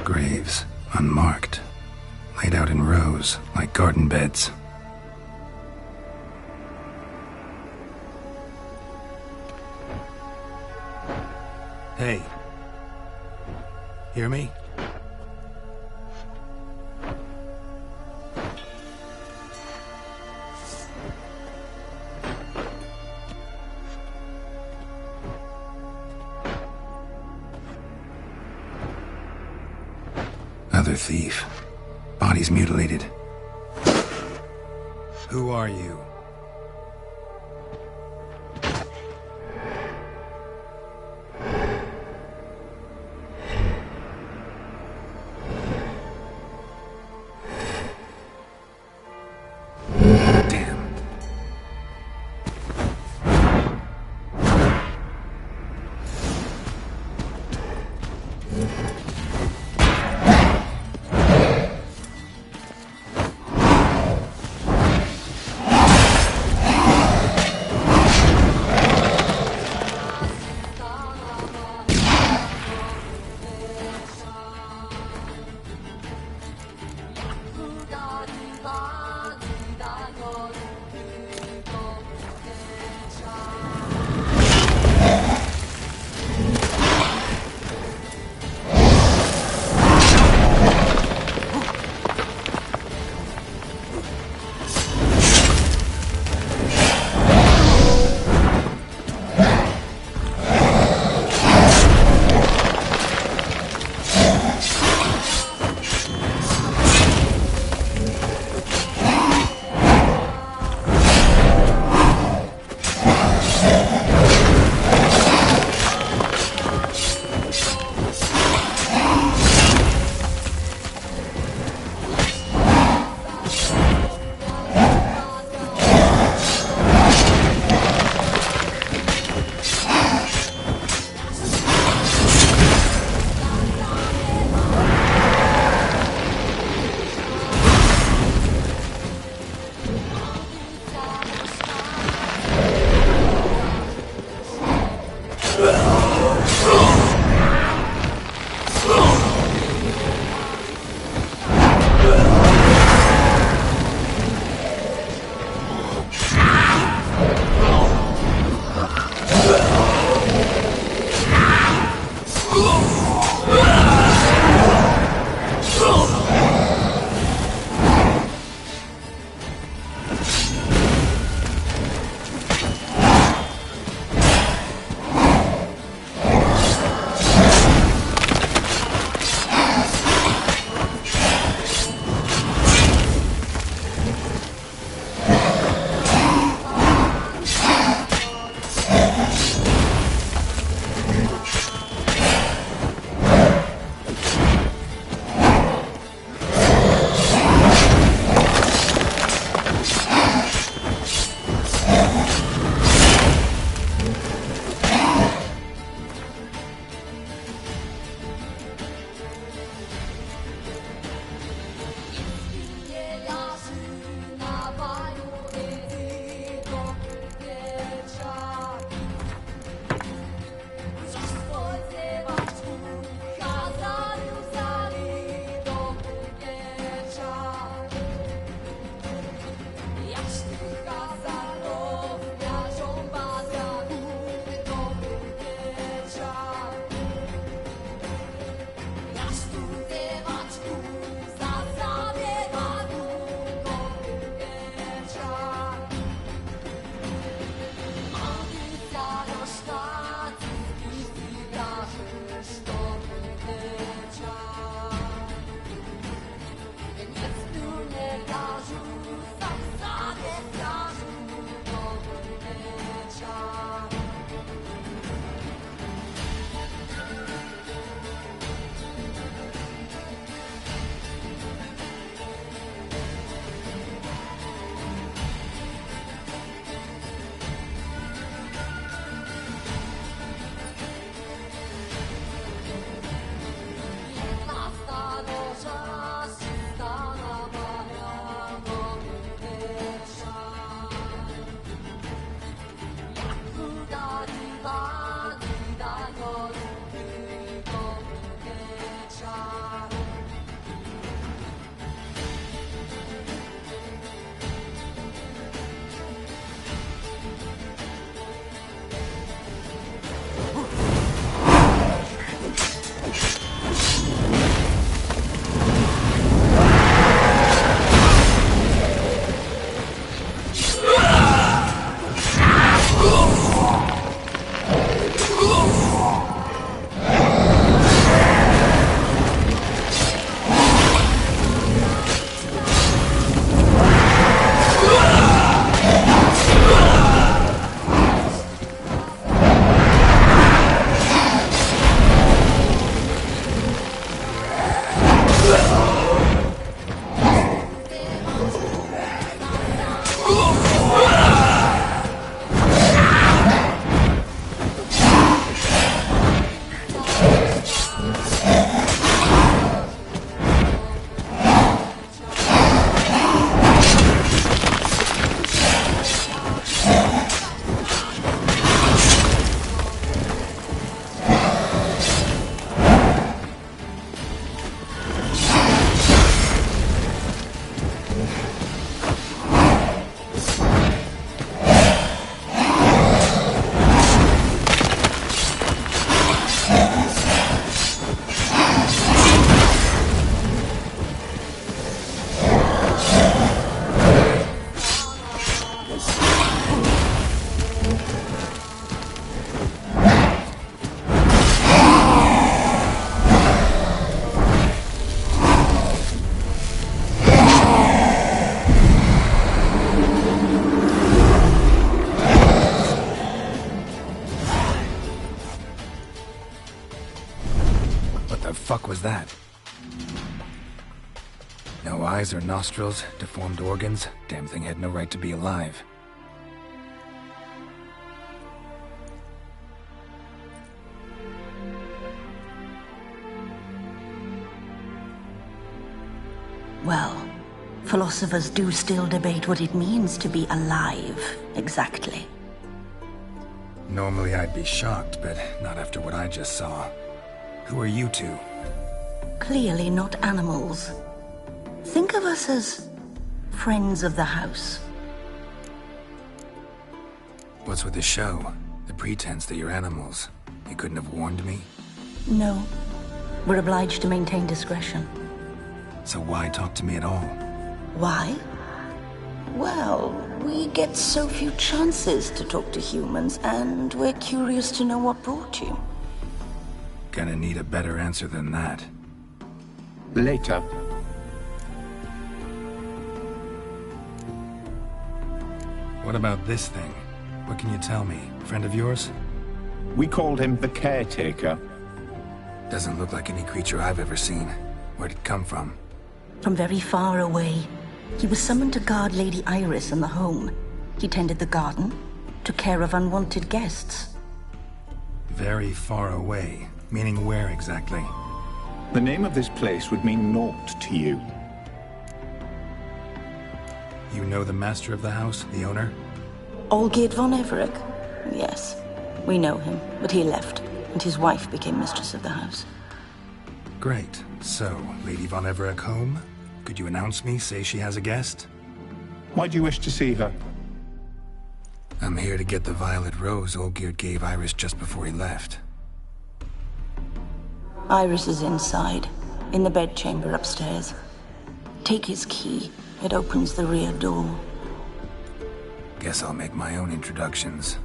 Graves, unmarked, laid out in rows like garden beds. Hey. Hear me? Other thief. Bodies mutilated. Who are you? the fuck was that? No eyes or nostrils, deformed organs. Damn thing had no right to be alive. Well, philosophers do still debate what it means to be alive, exactly. Normally I'd be shocked, but not after what I just saw. Who are you two? Clearly not animals. Think of us as friends of the house. What's with the show? The pretense that you're animals. You couldn't have warned me? No. We're obliged to maintain discretion. So why talk to me at all? Why? Well, we get so few chances to talk to humans, and we're curious to know what brought you. Gonna need a better answer than that. Later. What about this thing? What can you tell me? Friend of yours? We called him the Caretaker. Doesn't look like any creature I've ever seen. Where'd it come from? From very far away. He was summoned to guard Lady Iris and the home. He tended the garden, took care of unwanted guests. Very far away. Meaning where exactly? The name of this place would mean naught to you. You know the master of the house, the owner? Olgierd von Everec? Yes. We know him, but he left, and his wife became mistress of the house. Great. So, Lady von Everec home? Could you announce me, say she has a guest? Why do you wish to see her? I'm here to get the violet rose Olgierd gave Iris just before he left. Iris is inside, in the bedchamber upstairs. Take his key. It opens the rear door. Guess I'll make my own introductions.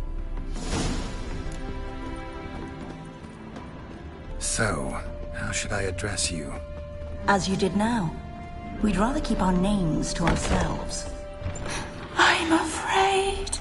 So, how should I address you? As you did now. We'd rather keep our names to ourselves. I'm afraid.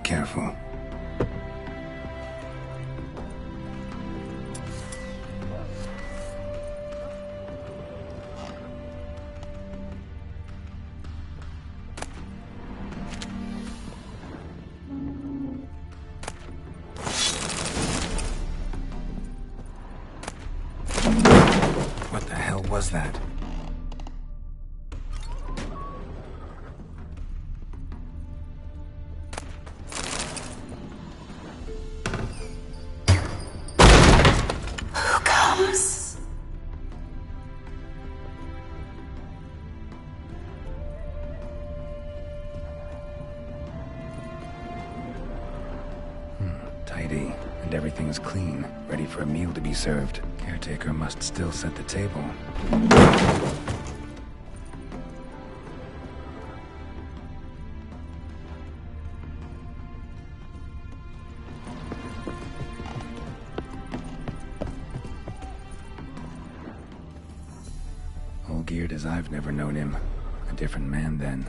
Careful. What the hell was that? and everything's clean, ready for a meal to be served. Caretaker must still set the table. All geared as I've never known him. A different man then.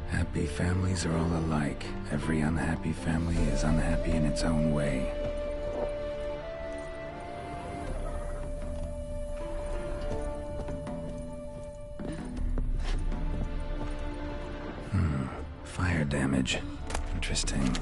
Happy families are all alike. Every unhappy family is unhappy in its own way. Fire damage. Interesting.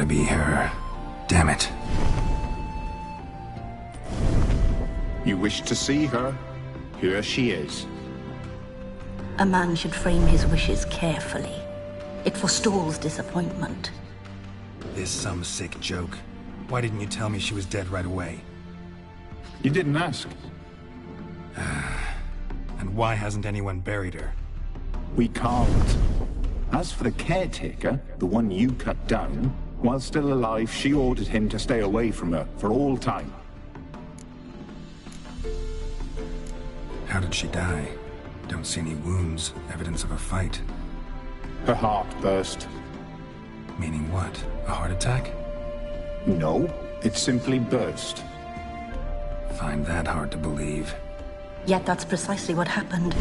be her. Damn it. You wish to see her? Here she is. A man should frame his wishes carefully. It forestalls disappointment. This some sick joke. Why didn't you tell me she was dead right away? You didn't ask. And why hasn't anyone buried her? We can't. As for the caretaker, the one you cut down, while still alive, she ordered him to stay away from her for all time. How did she die? Don't see any wounds, evidence of a fight. Her heart burst. Meaning what? A heart attack? No, it simply burst. Find that hard to believe. Yet that's precisely what happened.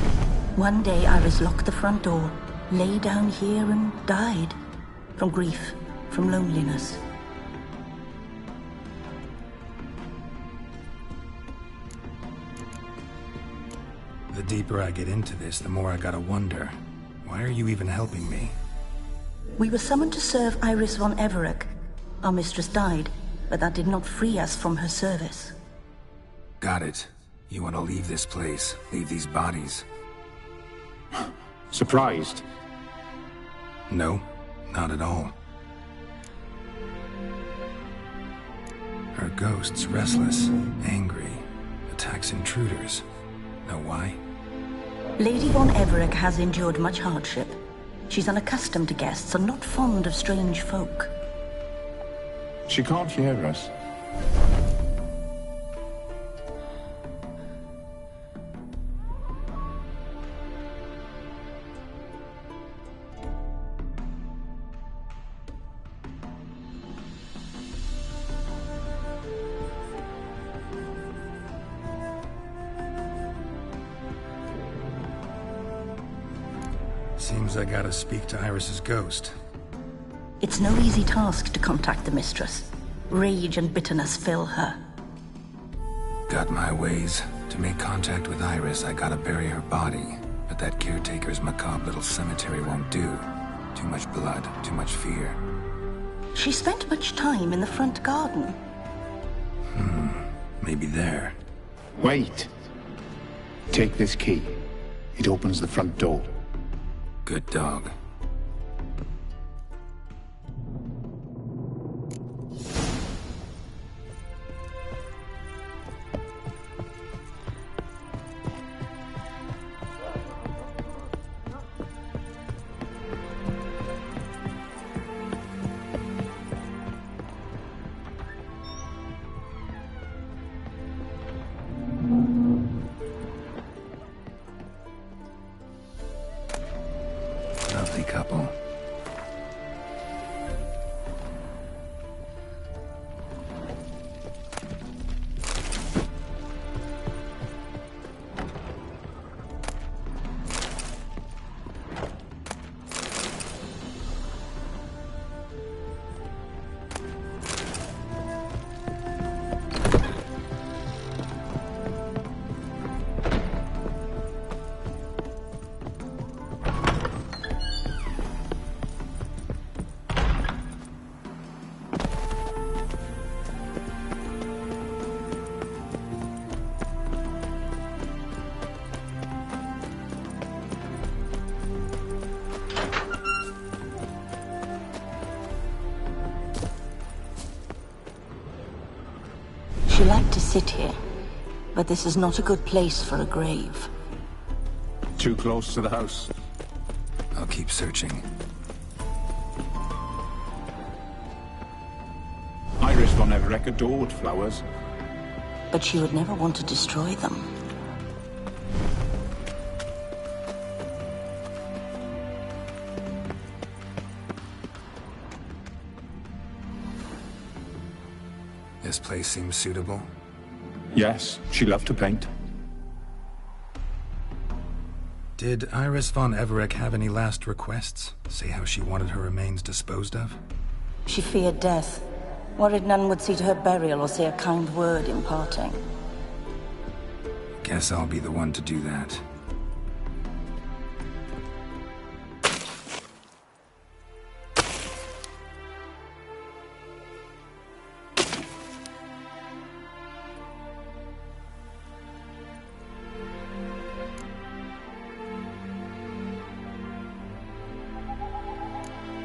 One day Iris locked the front door, lay down here and died. From grief, from loneliness. The deeper I get into this, the more I gotta wonder. Why are you even helping me? We were summoned to serve Iris von Everec. Our mistress died, but that did not free us from her service. Got it. You want to leave this place, leave these bodies. Surprised? No, not at all. Her ghost's restless, angry, attacks intruders. Know why? Lady von Everec has endured much hardship. She's unaccustomed to guests and not fond of strange folk. She can't hear us. Seems I gotta speak to Iris's ghost. It's no easy task to contact the mistress. Rage and bitterness fill her. Got my ways. To make contact with Iris, I gotta bury her body. But that caretaker's macabre little cemetery won't do. Too much blood, too much fear. She spent much time in the front garden. Maybe there. Wait. Take this key. It opens the front door. Good dog. Lovely couple. She liked to sit here, but this is not a good place for a grave. Too close to the house. I'll keep searching. Iris von Everec adored flowers. But she would never want to destroy them. This place seems suitable. Yes, she loved to paint. Did Iris von Everec have any last requests? Say how she wanted her remains disposed of? She feared death, worried none would see to her burial or say a kind word in parting. Guess I'll be the one to do that.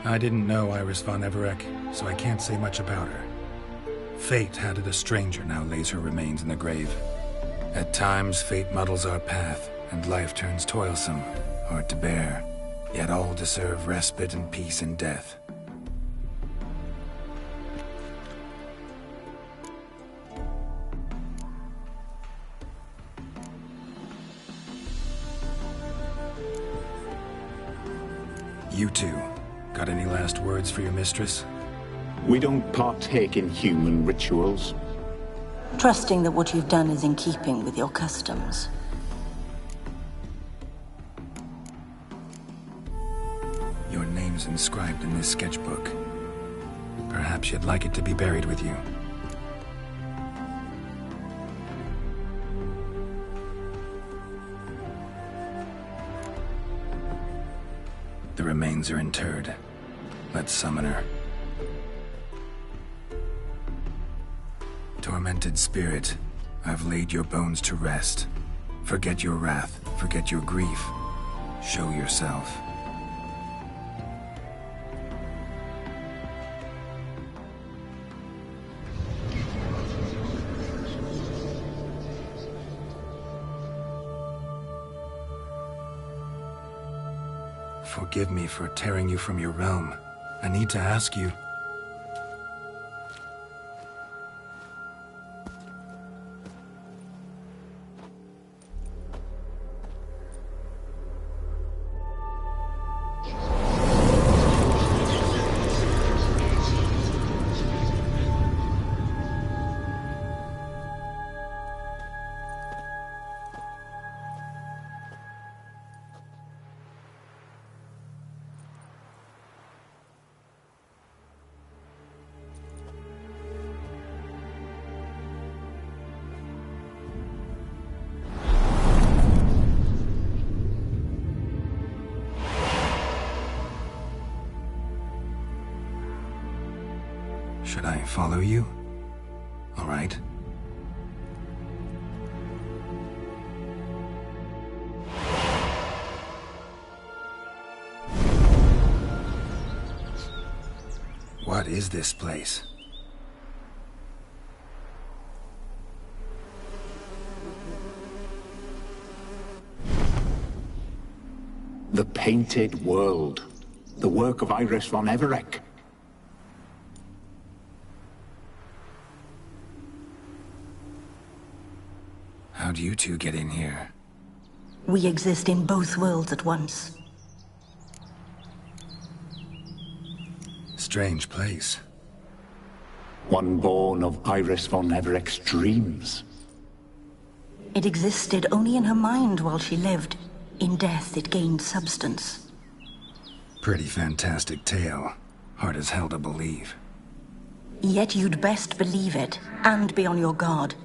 I didn't know Iris von Everec, so I can't say much about her. Fate had it a stranger now lays her remains in the grave. At times, fate muddles our path, and life turns toilsome, hard to bear. Yet all deserve respite and peace in death. You two, got any last words for your mistress? We don't partake in human rituals. Trusting that what you've done is in keeping with your customs. Your name's inscribed in this sketchbook. Perhaps you'd like it to be buried with you. The remains are interred. Let's summon her. Tormented spirit, I've laid your bones to rest. Forget your wrath, forget your grief. Show yourself. Forgive me for tearing you from your realm. I need to ask you. Should I follow you? All right. What is this place? The Painted World. The work of Iris von Everec. How'd you two get in here? We exist in both worlds at once. Strange place. One born of Iris von Everec's dreams. It existed only in her mind while she lived. In death, it gained substance. Pretty fantastic tale. Hard as hell to believe. Yet you'd best believe it, and be on your guard.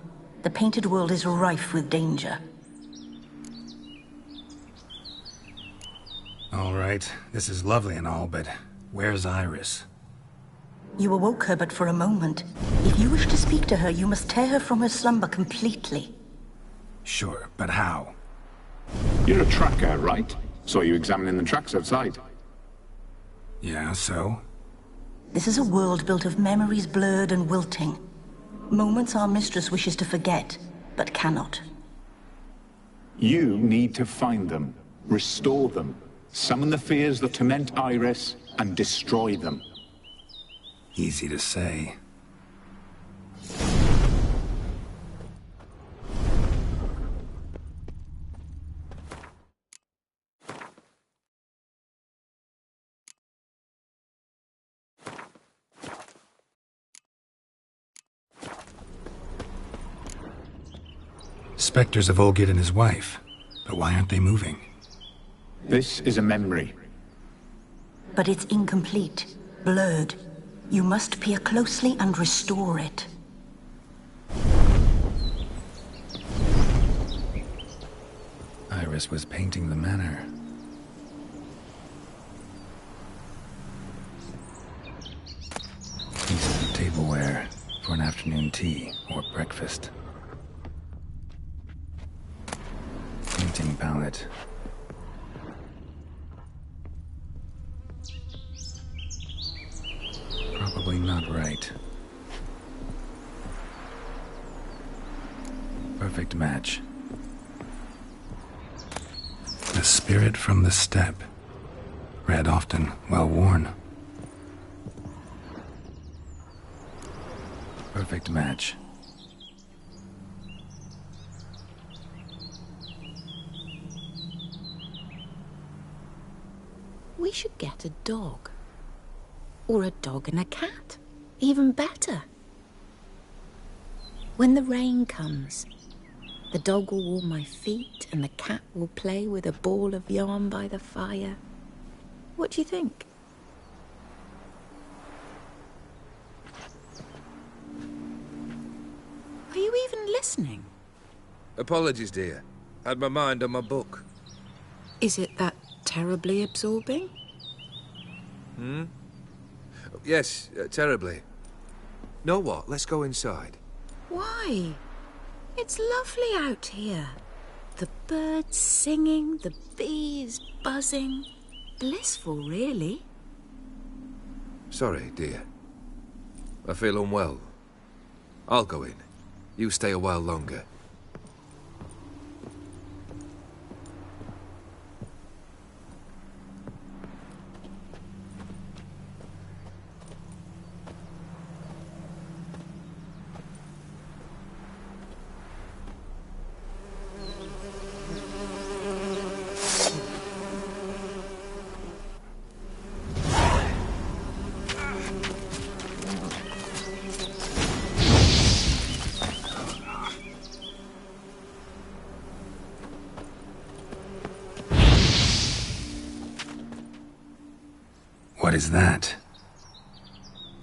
The Painted World is rife with danger. All right, this is lovely and all, but where's Iris? You awoke her but for a moment. If you wish to speak to her, you must tear her from her slumber completely. Sure, but how? You're a tracker, right? Saw you examining the tracks outside. Yeah, so? This is a world built of memories blurred and wilting. Moments our mistress wishes to forget, but cannot. You need to find them, restore them, summon the fears that torment Iris, and destroy them. Easy to say. Spectres of Olgierd and his wife. But why aren't they moving? This is a memory. But it's incomplete, blurred. You must peer closely and restore it. Iris was painting the manor. Pieces of tableware for an afternoon tea or breakfast. Painting palette. not right. Perfect match. The spirit from the steppe. Read often, well worn. Perfect match. We should get a dog. Or a dog and a cat. Even better. When the rain comes, the dog will warm my feet and the cat will play with a ball of yarn by the fire. What do you think? Are you even listening? Apologies, dear. Had my mind on my book. Is it that terribly absorbing? Yes, terribly. Know what? Let's go inside. Why? It's lovely out here. The birds singing, the bees buzzing. Blissful, really. Sorry, dear. I feel unwell. I'll go in. You stay a while longer. What is that?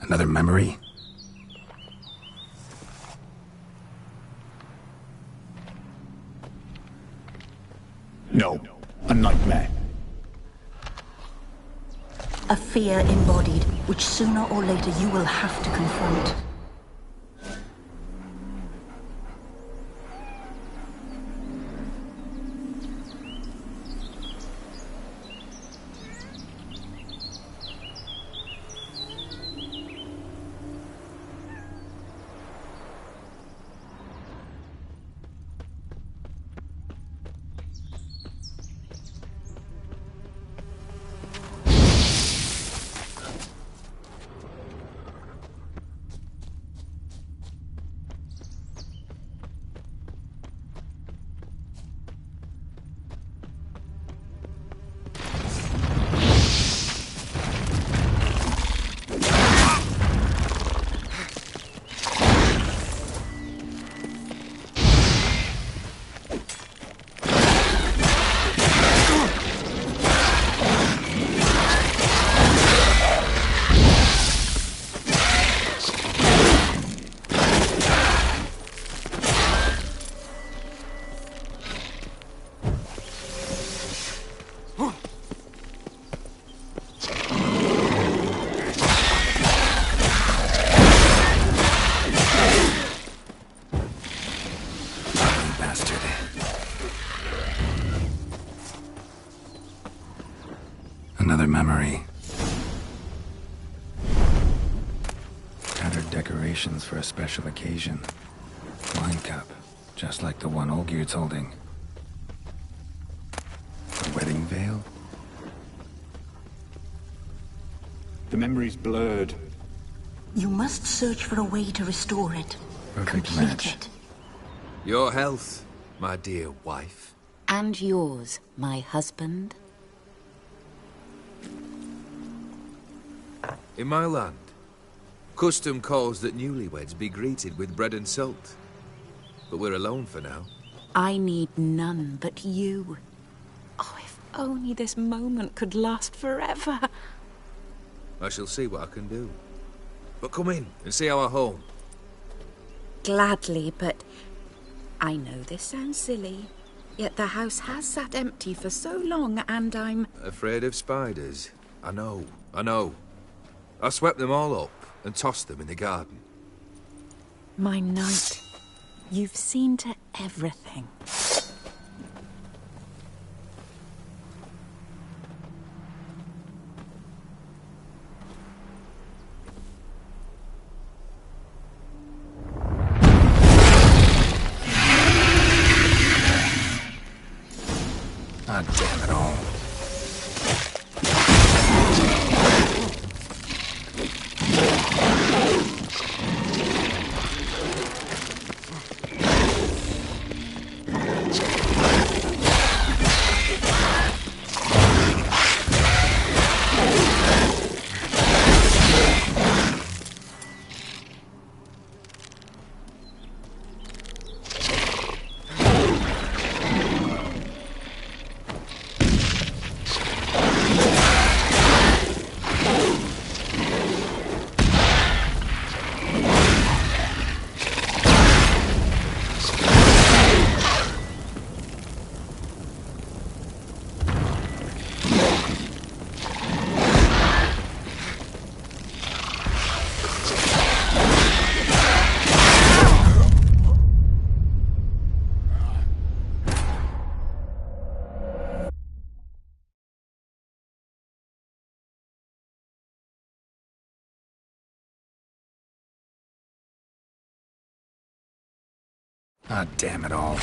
Another memory? No, a nightmare. A fear embodied, which sooner or later you will have to confront. Another memory. Tattered decorations for a special occasion. Wine cup, just like the one Olgierd's holding. A wedding veil? The memory's blurred. You must search for a way to restore it. Perfect Complete match. it. Your health, my dear wife. And yours, my husband. In my land, custom calls that newlyweds be greeted with bread and salt. But we're alone for now. I need none but you. Oh, if only this moment could last forever. I shall see what I can do. But come in and see our home. Gladly, but I know this sounds silly, yet the house has sat empty for so long and I'm... Afraid of spiders? I know. I swept them all up and tossed them in the garden. My knight, you've seen to everything. Ah, damn it all.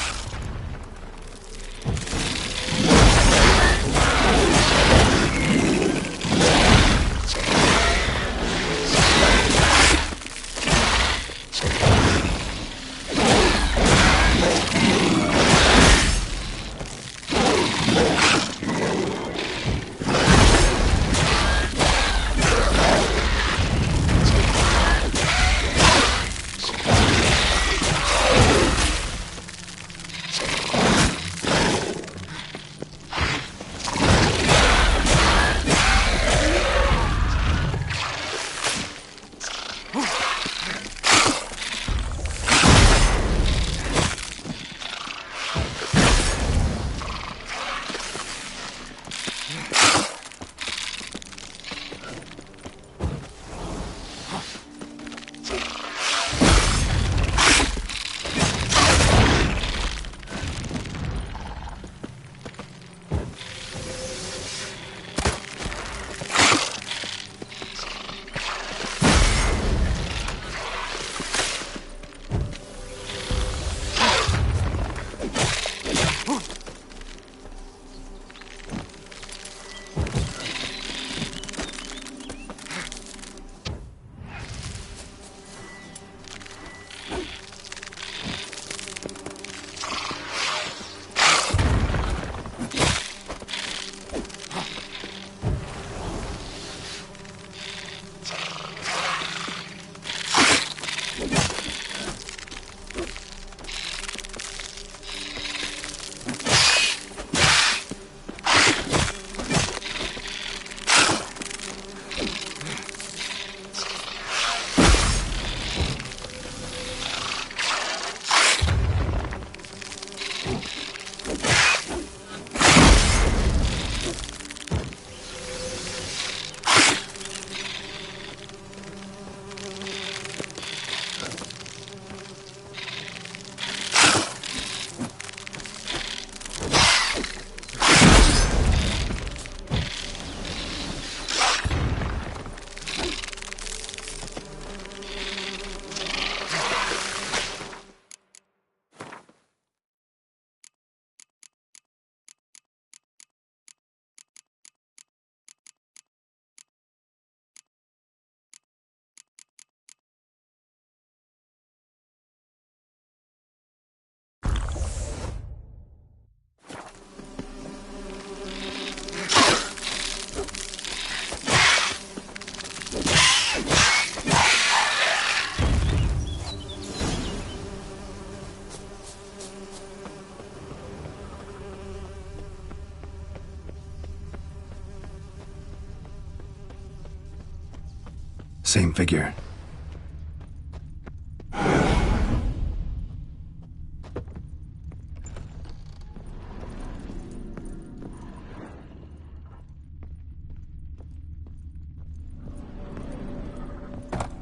Same figure.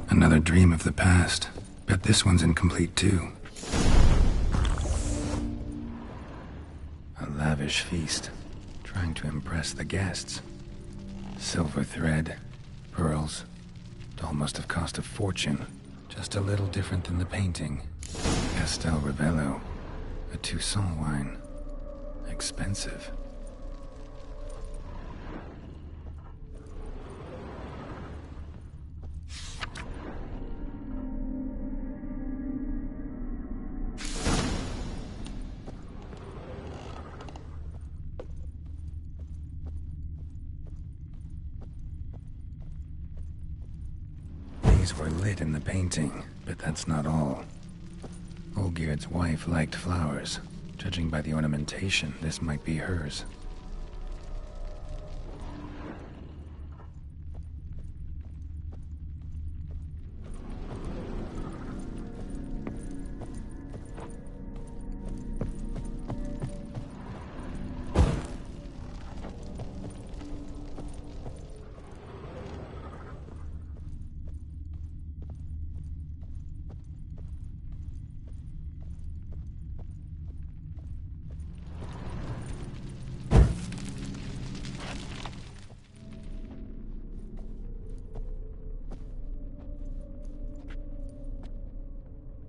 Another dream of the past. Bet this one's incomplete too. A lavish feast, trying to impress the guests. Silver thread, pearls. Doll must have cost a fortune. Just a little different than the painting. Castel Ravello, a Toussaint wine. Expensive. These were lit in the painting, but that's not all. Olgierd's wife liked flowers. Judging by the ornamentation, this might be hers.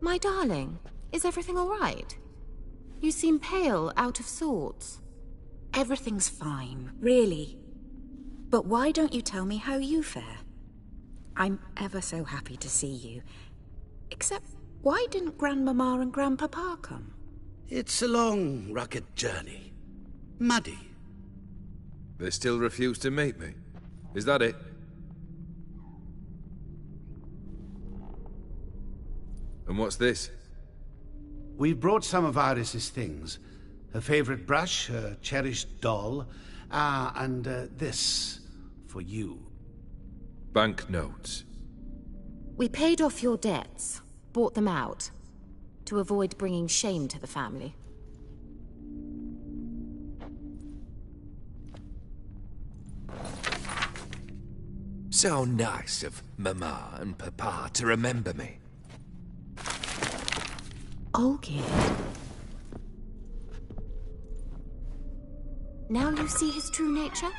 My darling, Is everything all right? You seem pale, out of sorts. Everything's fine, really. But why don't you tell me how you fare? I'm ever so happy to see you. Except, why didn't Grandmama and Grandpapa come? It's a long, rugged journey. Muddy. They still refuse to meet me. Is that it? And what's this? We brought some of Iris's things. Her favorite brush, her cherished doll, and this for you. Banknotes. We paid off your debts, bought them out, to avoid bringing shame to the family. So nice of Mama and Papa to remember me. Olgierd. Now you see his true nature?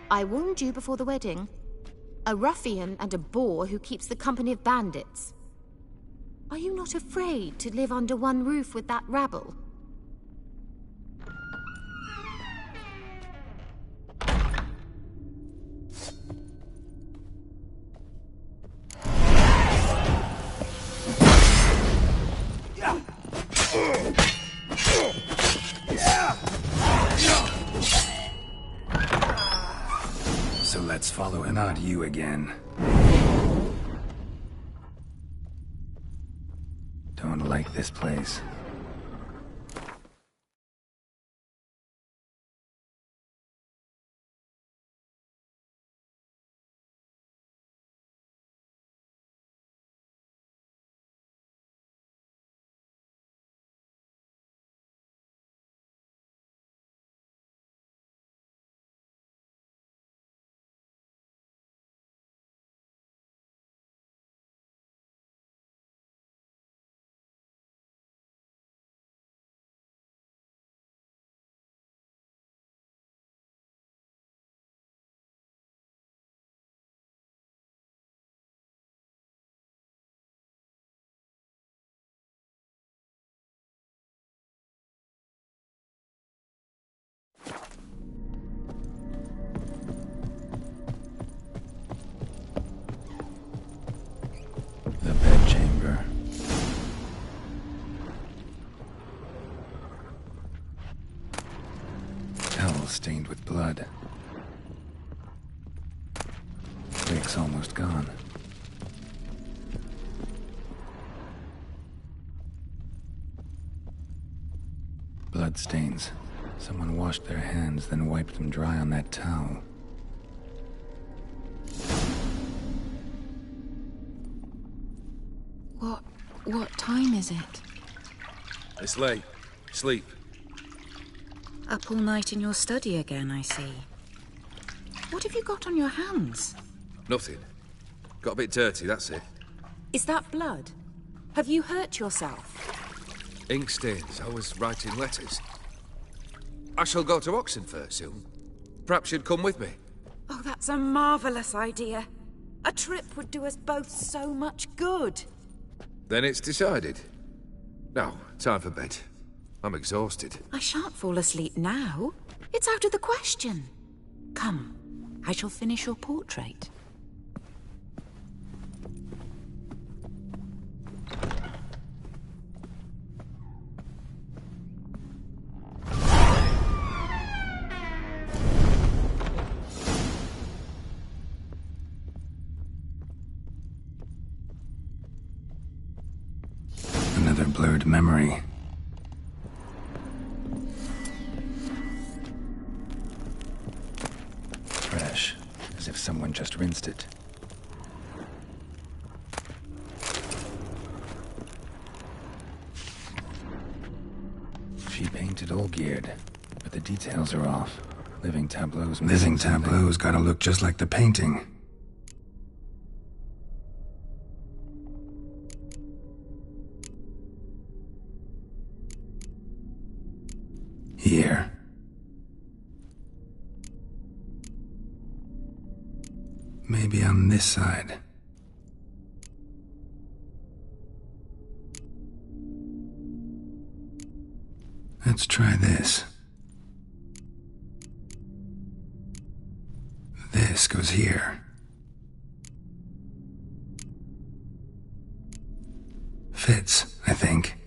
I warned you before the wedding. A ruffian and a boor who keeps the company of bandits. Are you not afraid to live under one roof with that rabble? So let's follow him. Not you again. Don't like this place. The bedchamber. Towel stained with blood. Wick's almost gone. Blood stains. Someone washed their hands, then wiped them dry on that towel. What time is it? It's late. Sleep. Up all night in your study again, I see. What have you got on your hands? Nothing. Got a bit dirty, that's it. Is that blood? Have you hurt yourself? Ink stains. I was writing letters. I shall go to Oxenfurt soon. Perhaps you'd come with me. Oh, that's a marvelous idea. A trip would do us both so much good. Then it's decided. Now, time for bed. I'm exhausted. I shan't fall asleep now. It's out of the question. Come, I shall finish your portrait. Another blurred memory. Fresh, as if someone just rinsed it. She painted Olgierd, but the details are off. Living tableaus gotta look just like the painting. Here. Maybe on this side. Let's try this. This goes here. Fits, I think.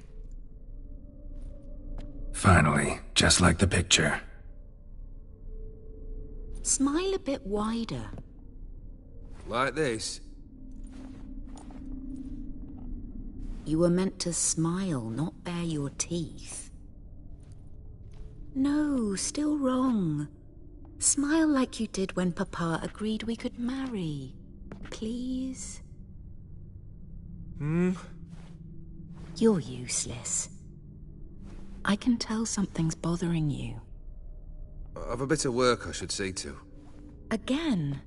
Finally, just like the picture. Smile a bit wider. Like this? You were meant to smile, not bare your teeth. No, still wrong. Smile like you did when Papa agreed we could marry. Please? You're useless. I can tell something's bothering you. I've a bit of work I should see to. Again?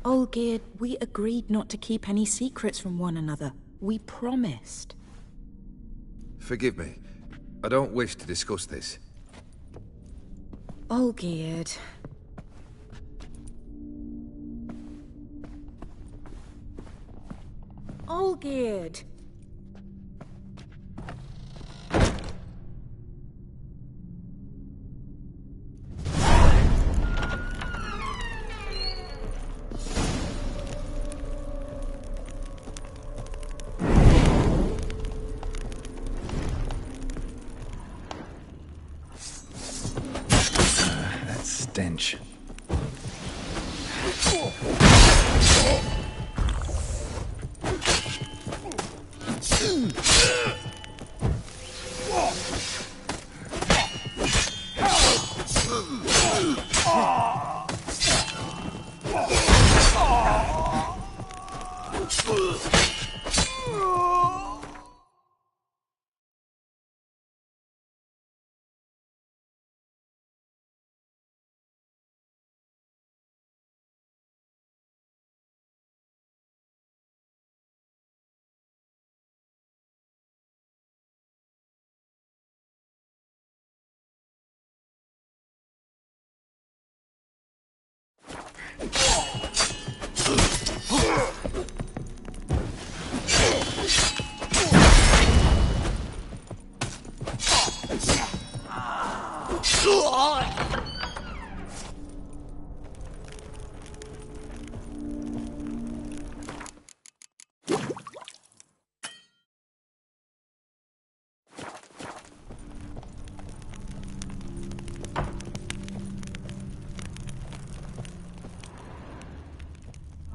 Olgierd, we agreed not to keep any secrets from one another. We promised. Forgive me. I don't wish to discuss this. Olgierd. Olgierd. Stench.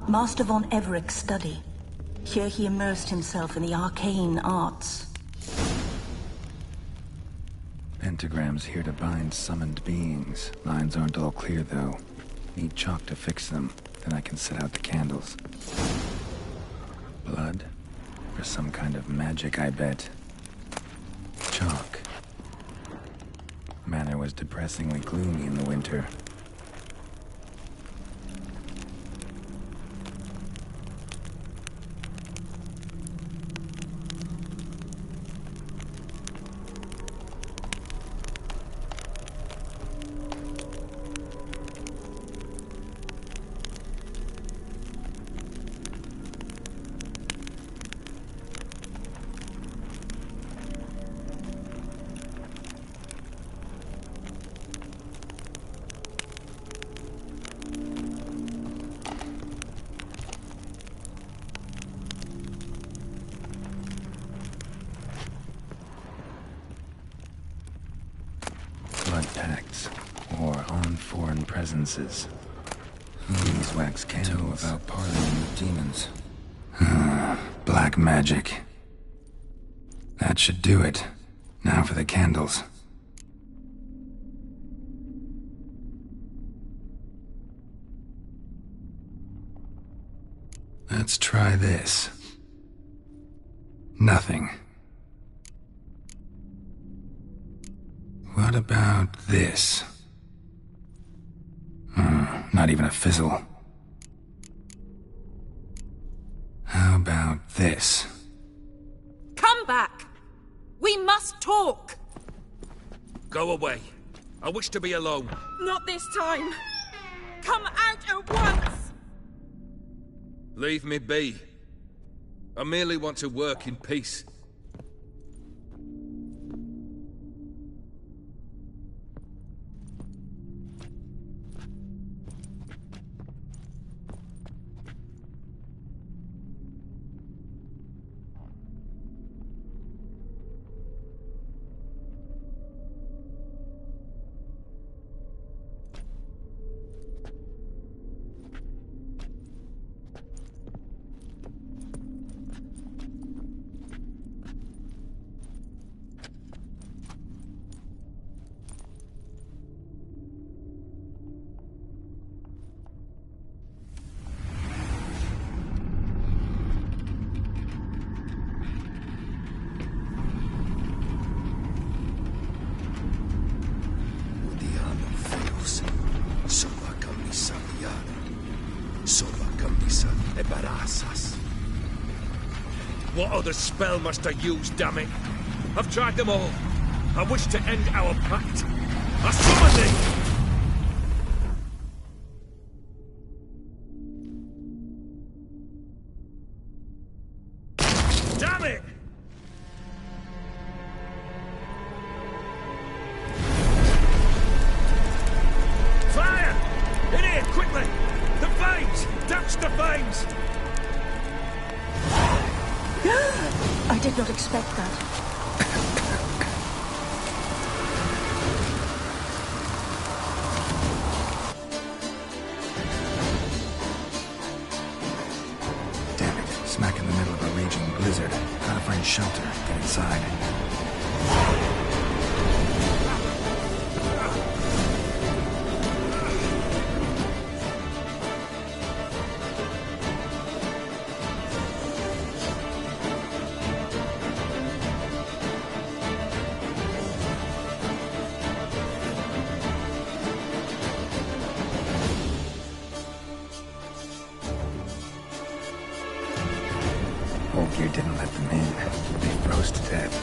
Master von Everek's study. Here he immersed himself in the arcane arts. Pentagrams here to bind summoned beings. Lines aren't all clear, though. Need chalk to fix them, then I can set out the candles. Blood? For some kind of magic, I bet. Chalk. Manor was depressingly gloomy in the winter. Blood pacts, or on foreign presences. Beeswax candles about parlaying with demons. Black magic. That should do it. Now for the candles. Let's try this. Nothing. What about this? Not even a fizzle. How about this? Come back! We must talk! Go away. I wish to be alone. Not this time! Come out at once! Leave me be. I merely want to work in peace. embarazas. What other spell must I use, damn it? I've tried them all. I wish to end our pact. I summon thee! Damn it! Fire! In here, quickly! The flames! Douse the flames! I did not expect that. Damn it. Smack in the middle of a raging blizzard. Gotta find shelter. Get inside. Olgierd didn't let them in. They froze to death.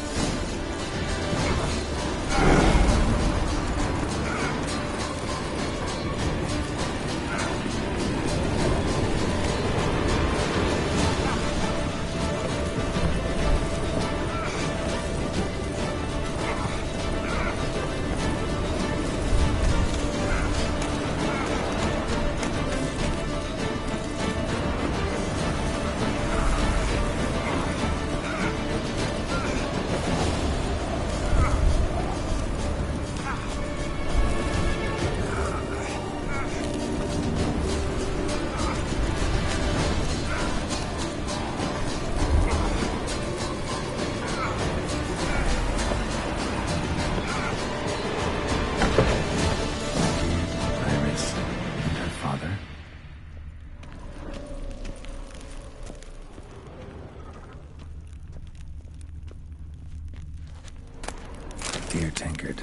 Dear tankard,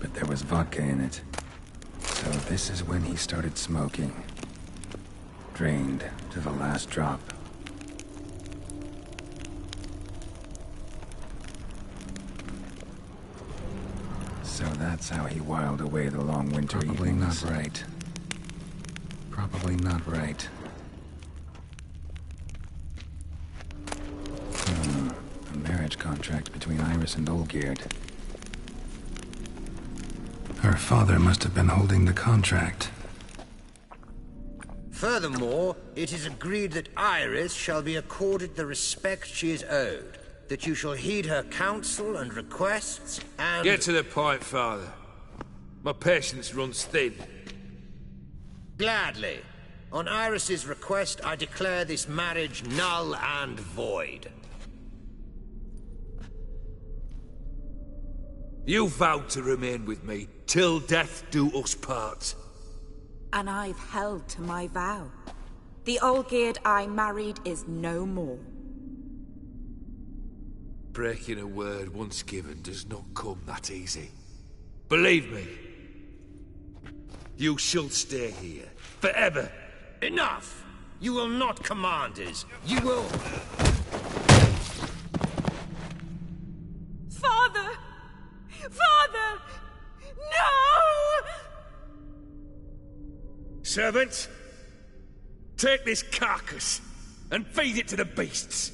but there was vodka in it. So this is when he started smoking. Drained to the last drop. So that's how he whiled away the long winter evenings. Probably not right. Probably not right. A marriage contract between Iris and Olgierd. Her father must have been holding the contract. Furthermore, it is agreed that Iris shall be accorded the respect she is owed, that you shall heed her counsel and requests, and... Get to the point, Father. My patience runs thin. Gladly. On Iris's request, I declare this marriage null and void. You vowed to remain with me till death do us part. And I've held to my vow. The Olgierd I married is no more. Breaking a word once given does not come that easy. Believe me. You shall stay here. Forever. Enough! You will not command us. You will... Father! Father! No! Servant, take this carcass and feed it to the beasts.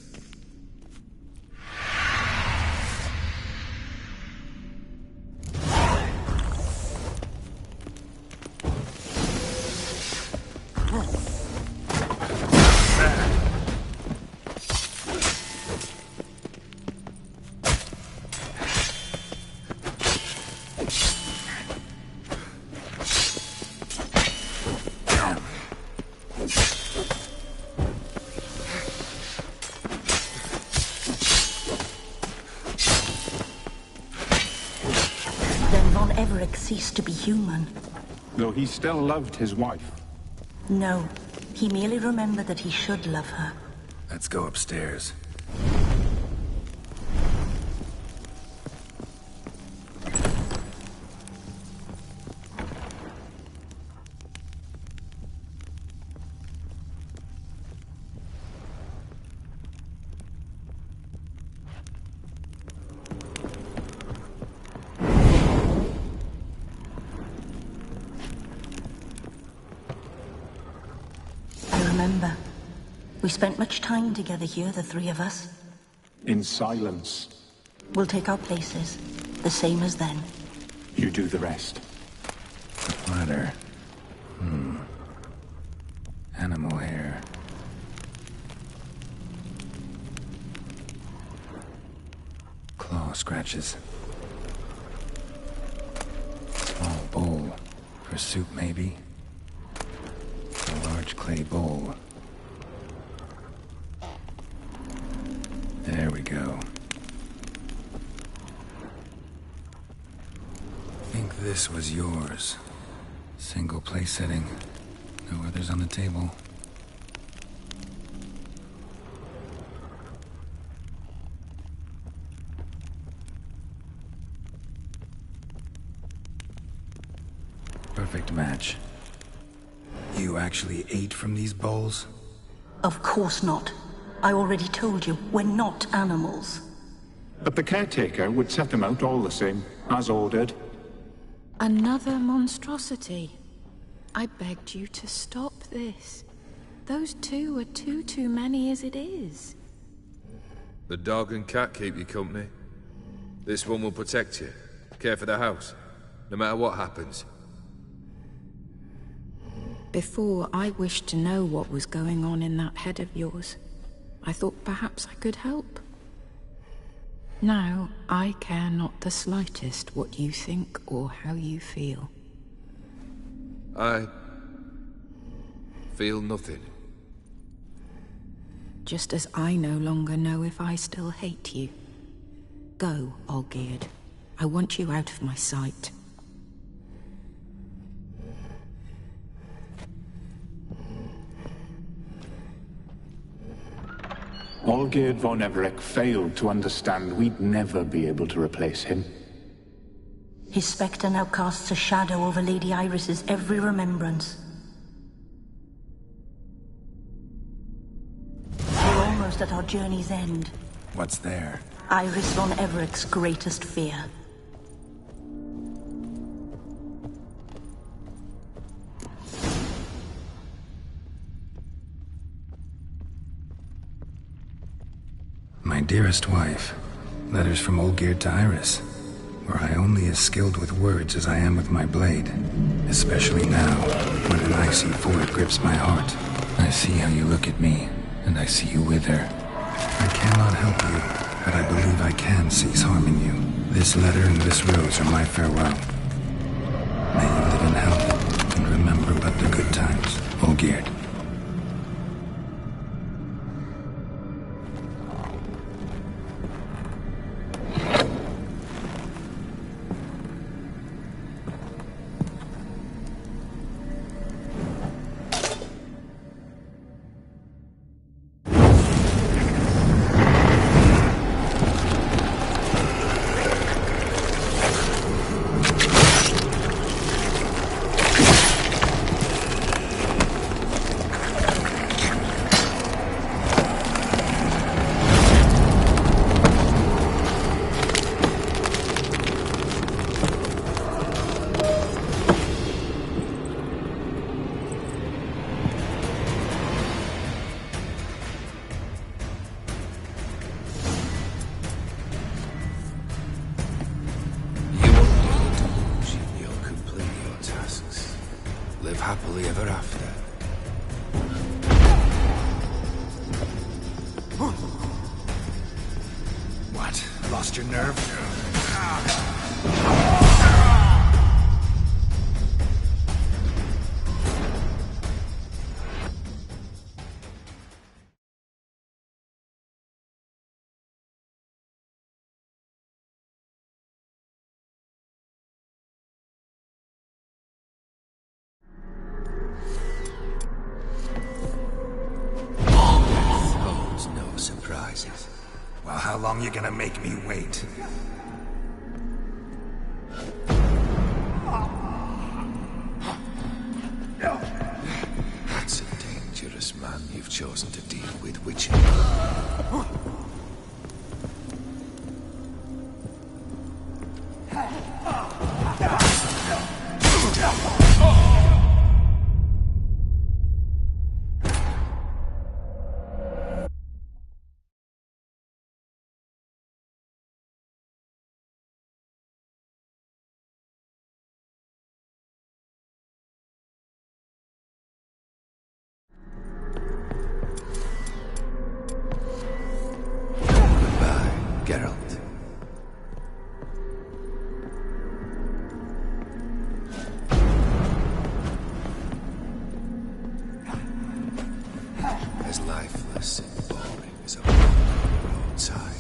Ceased to be human. Though he still loved his wife. No, he merely remembered that he should love her. Let's go upstairs. We spent much time together here, the three of us. In silence. We'll take our places, the same as then. You do the rest. The ladder. Animal hair. Claw scratches. Small bowl. For soup, maybe? A large clay bowl. There we go. Think this was yours. Single place setting. No others on the table. Perfect match. You actually ate from these bowls? Of course not. I already told you, we're not animals. But the caretaker would set them out all the same, as ordered. Another monstrosity. I begged you to stop this. Those two are too many as it is. The dog and cat keep you company. This one will protect you, care for the house, no matter what happens. Before, I wished to know what was going on in that head of yours. I thought perhaps I could help. Now, I care not the slightest what you think or how you feel. I feel nothing. Just as I no longer know if I still hate you. Go, Olgierd. I want you out of my sight. Olgierd von Everec failed to understand we'd never be able to replace him. His spectre now casts a shadow over Lady Iris's every remembrance. We're almost at our journey's end. What's there? Iris von Everec's greatest fear. My dearest wife, letters from Olgierd to Iris. Were I only as skilled with words as I am with my blade, especially now, when an icy void grips my heart. I see how you look at me, and I see you wither. I cannot help you, but I believe I can cease harming you. This letter and this rose are my farewell. May you live in health, and remember but the good times, Olgierd. Happily ever after. What? Lost your nerve? Surprises. Well, how long you gonna make me wait? That's a dangerous man you've chosen to deal with, Witcher. lifeless and boring as a boat on the roadside.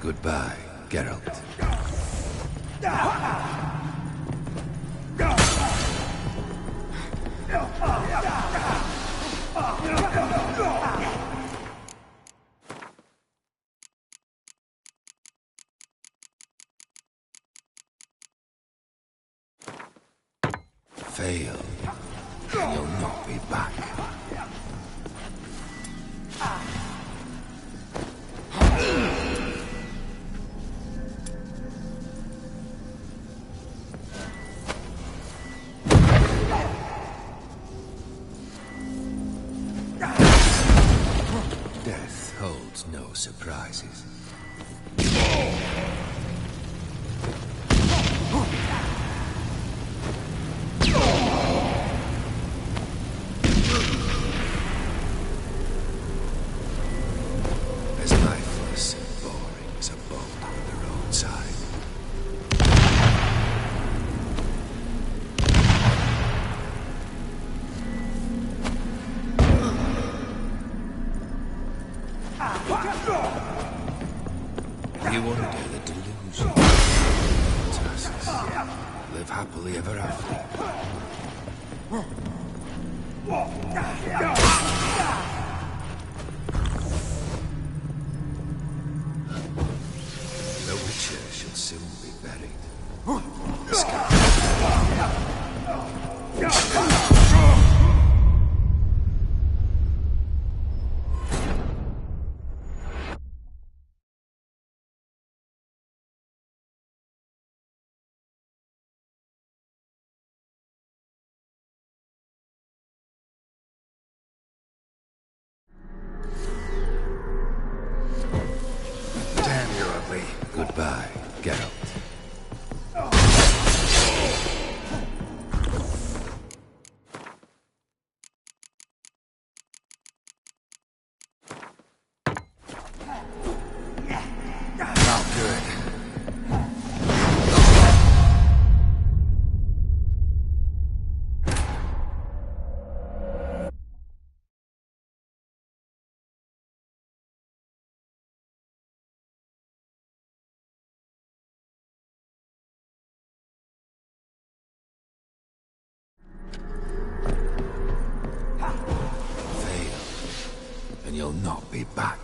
Goodbye, Geralt. Fail, and you'll not be back. Death holds no surprises. As lifeless and boring as a boat on the roadside. You wonder the delusion of tasks. Live happily ever after. The Witcher shall soon be buried. Damn, you're ugly. Goodbye, Geralt. Not good. Fail, and you'll not be back.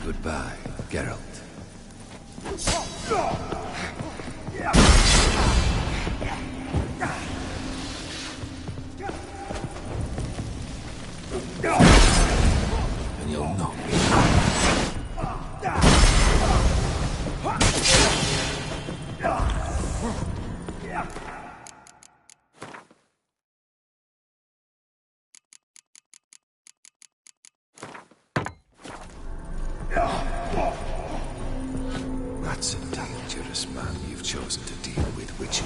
Goodbye, Geralt. And you'll not be That's a dangerous man you've chosen to deal with, Witcher.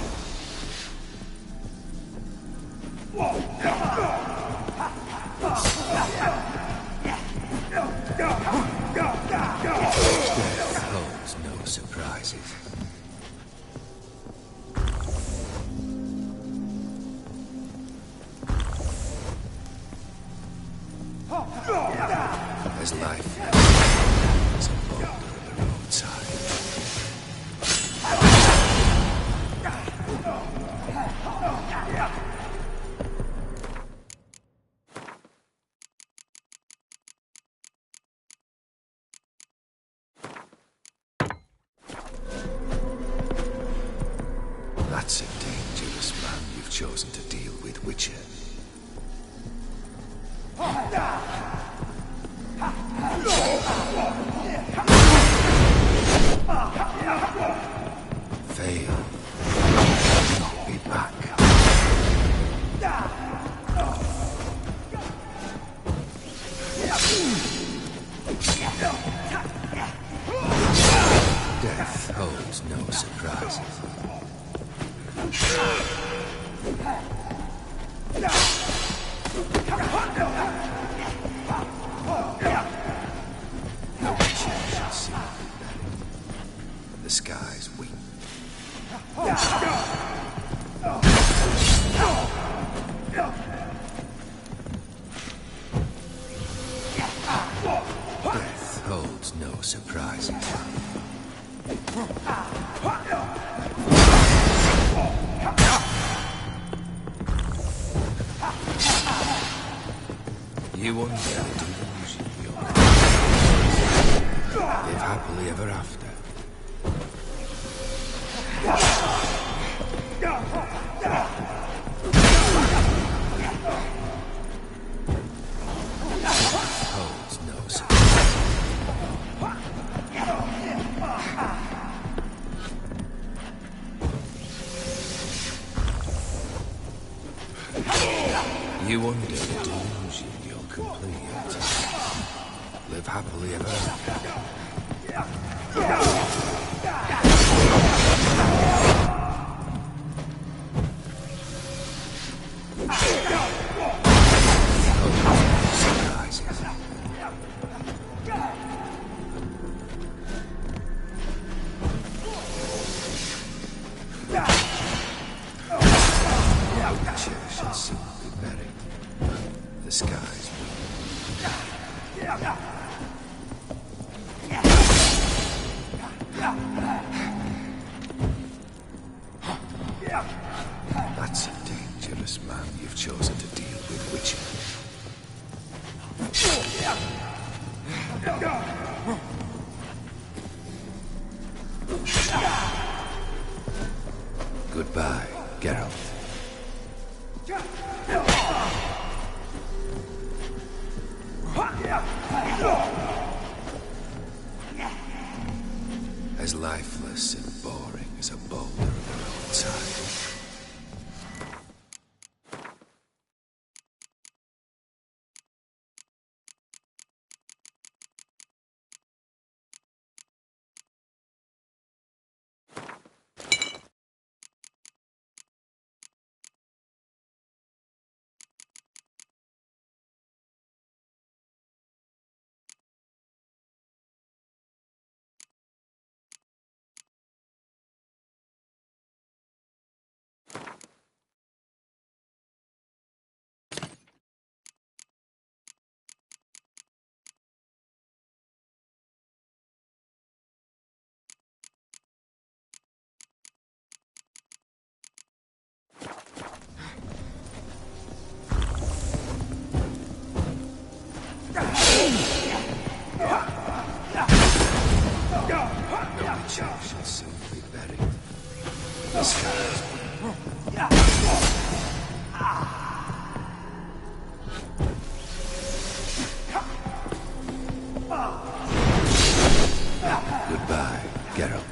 Death holds no surprises. As life is a boulder on the roadside. That's a dangerous man you've chosen to deal with, Witcher. You wonder the delusion you're live happily ever after. Holds no secrets. You wonder the delusion you'll complete your task. Live happily ever after. Surprises. The church shall soon be buried. The skies That's a dangerous man you've chosen to deal with, Witcher. Goodbye, Geralt. As lifeless and boring as a boulder of the roadside. The witcher shall soon be buried. The skies Goodbye, Geralt.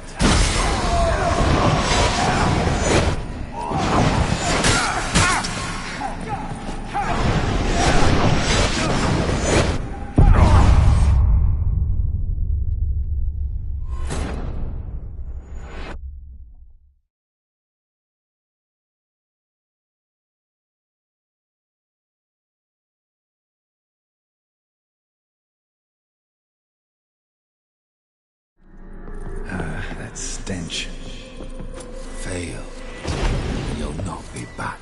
That stench. Fail, and you'll not be back.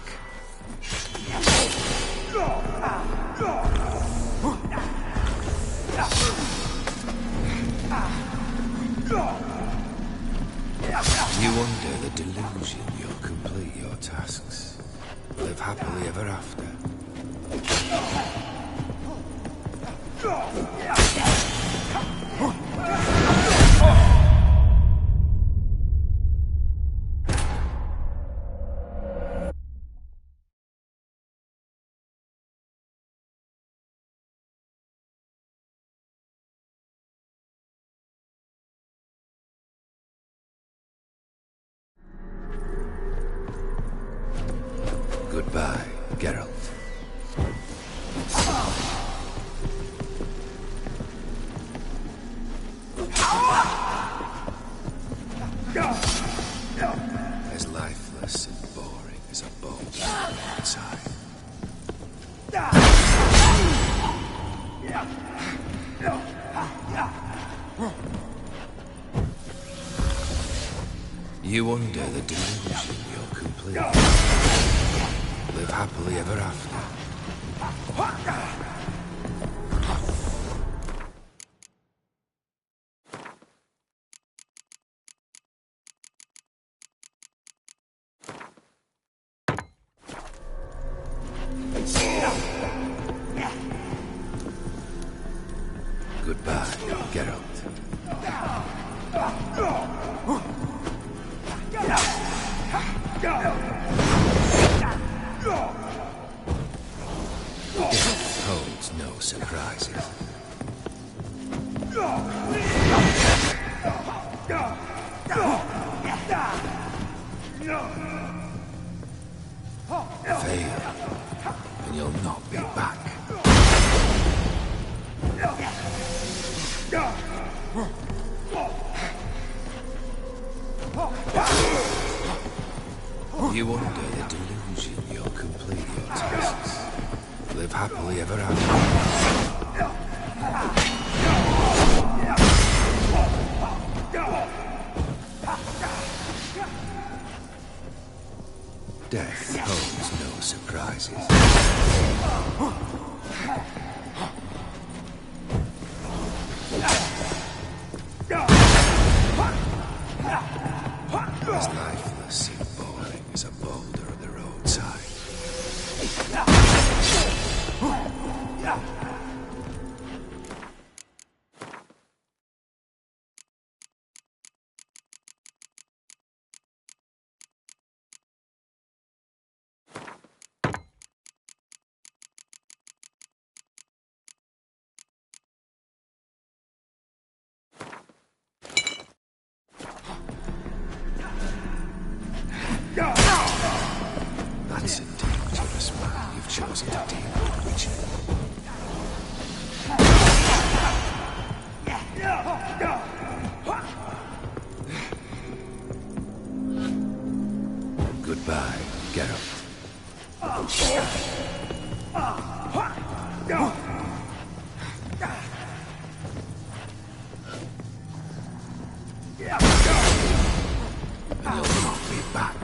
You wonder the delusion you'll complete your tasks. Live happily ever after. Goodbye, Geralt. As lifeless and boring as a boulder outside. You wonder the delusion you'll complete. Live happily ever after. Goodbye, Geralt. Death holds no surprises. Fail, and you'll not be back. You under the delusion you'll complete your tasks. Live happily ever after. Death holds no surprises. As lifeless and boring as a boulder on the roadside. That's a dangerous man you've chosen to deal with, Witcher. Goodbye, Geralt. And you'll not be back.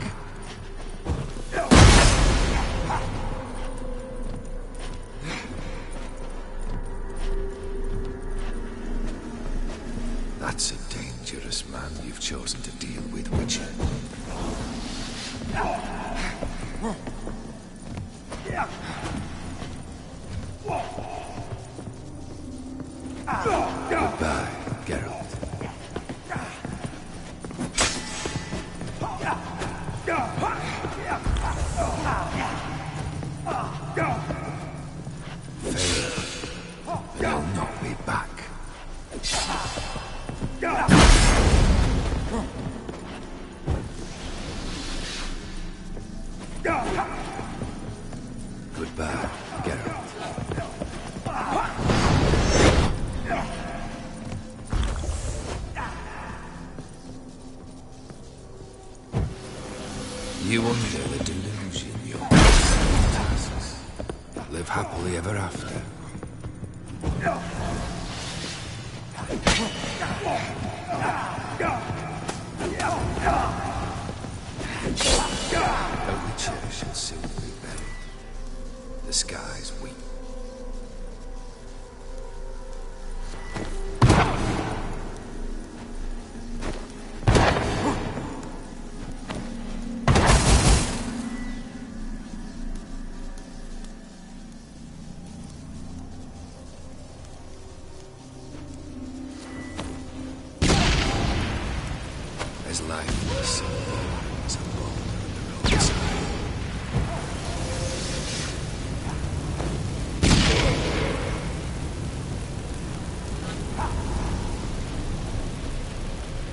That's a dangerous man you've chosen to deal with, Witcher. Goodbye, Geralt. Fail, and you'll not be back. Goodbye, Geralt. You under the delusion you're tasks. Live happily ever after. A witcher shall soon be buried. The skies weep. As lifeless and boring as a boulder on the roadside.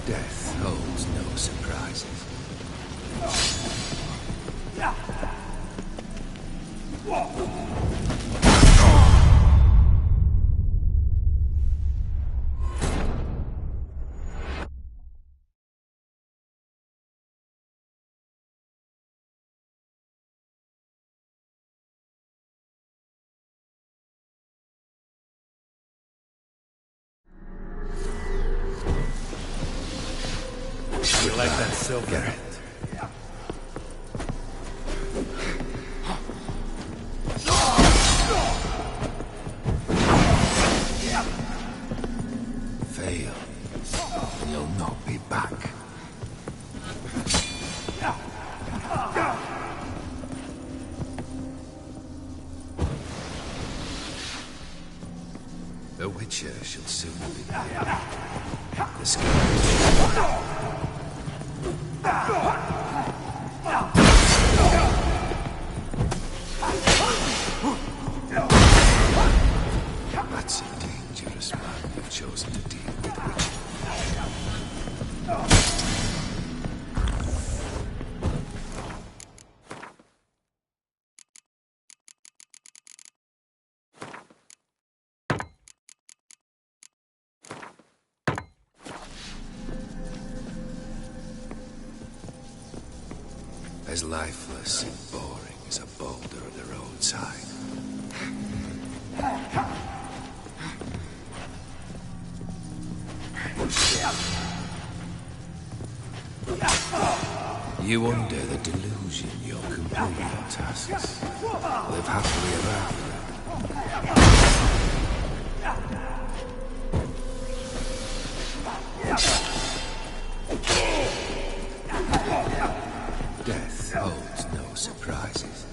Death holds no surprises. You like that silver? Geralt. Fail, and you'll not be back. A witcher shall soon be here. The sky. That's a dangerous man you've chosen to deal with, witcher. As lifeless and boring as a boulder at the roadside. You under the delusion you'll complete your tasks. Live happily ever after. Death holds no surprises.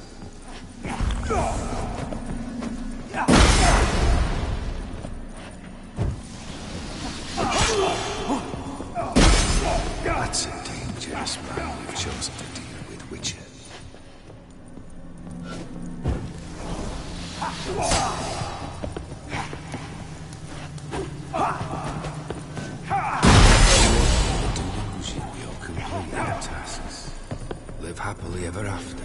That's a dangerous man you've chosen to deal with, witcher. The delusion you'll complete your tasks. Live happily ever after.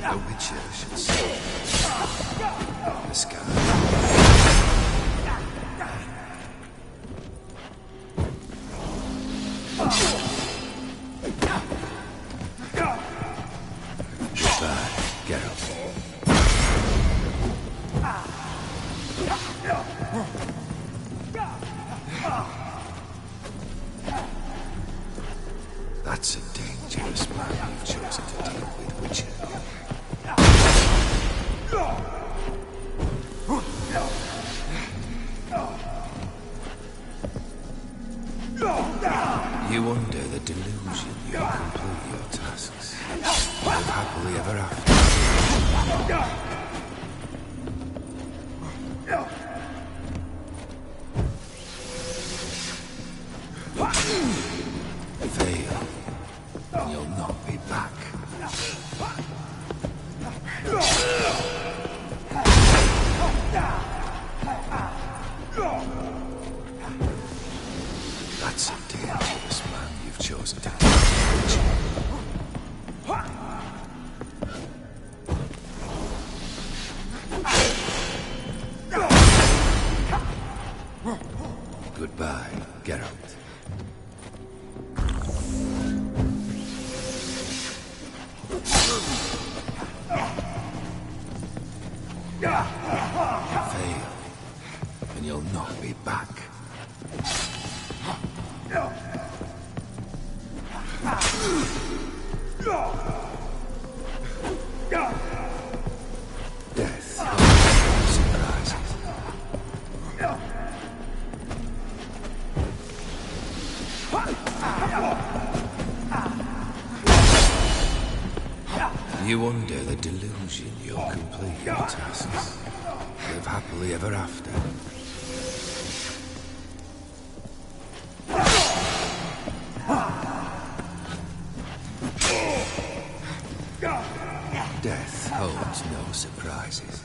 A witcher should see the sky. Goodbye, Geralt. That's a dangerous man you've chosen to deal with, witcher. You under the delusion you'll complete your tasks. Live happily ever after. Fail, and you'll not be back. That's a dangerous man you've chosen to kill. Goodbye, Geralt. Fail, and you'll not be back. Death holds surprises. You under the delusion you'll complete your tasks. Live happily ever after. Death holds no surprises.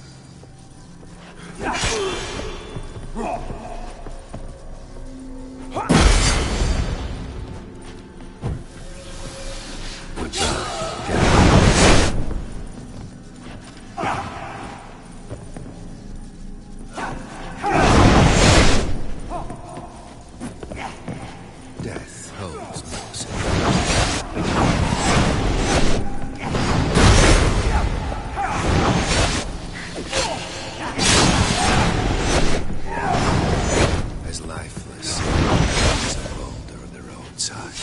Death holds no surprises. As lifeless as a boulder on the roadside.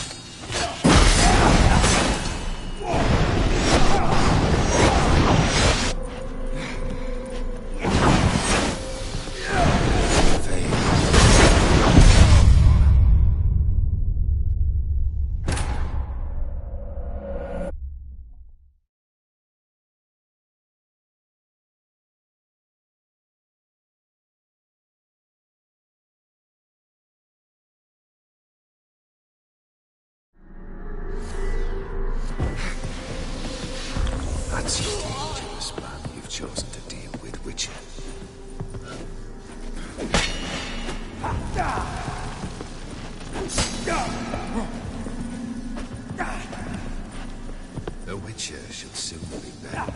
Witcher shall soon be buried.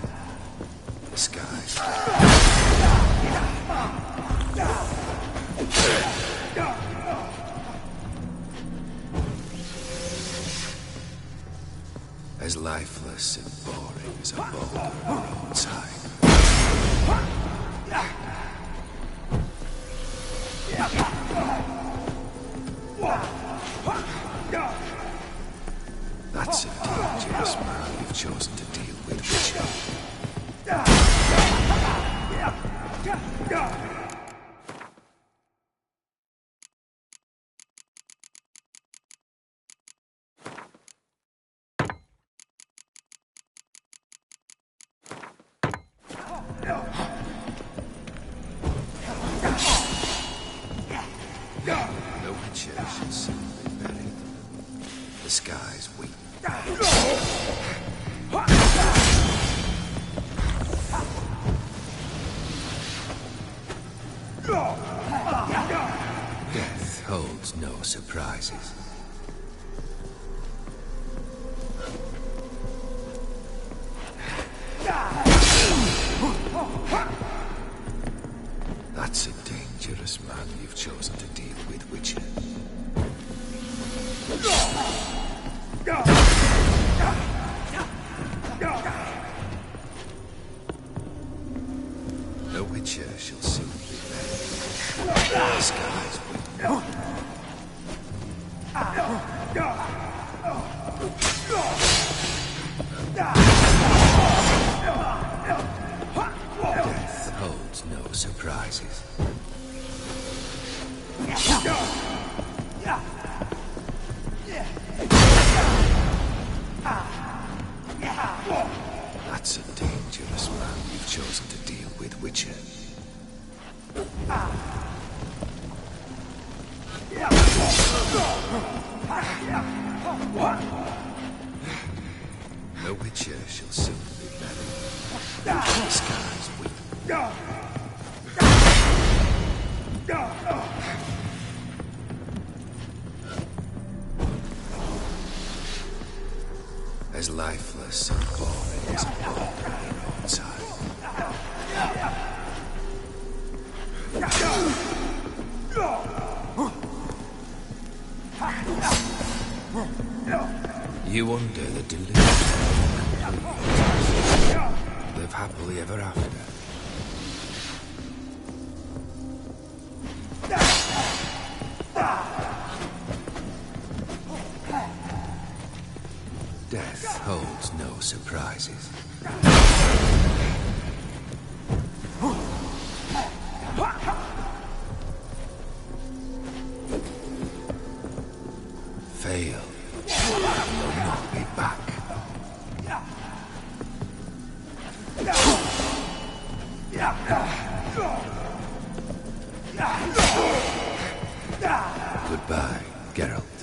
The skies. As lifeless and boring as a boulder roadside. That's a dangerous man you've chosen to deal with, Witcher. The Witcher shall soon be buried. The skies weep. Death holds no surprises. That's a dangerous man you've chosen to deal with, Witcher. The Witcher shall soon be buried. The skies will. Death holds no surprises. That's a dangerous man you've chosen to deal with, Witcher. The Witcher shall soon be buried. The skies weep. As lifeless and boring as a boulder on the roadside. You under the delusion. Live happily ever after. Death holds no surprises. Fail. Will not be back. Goodbye, Geralt.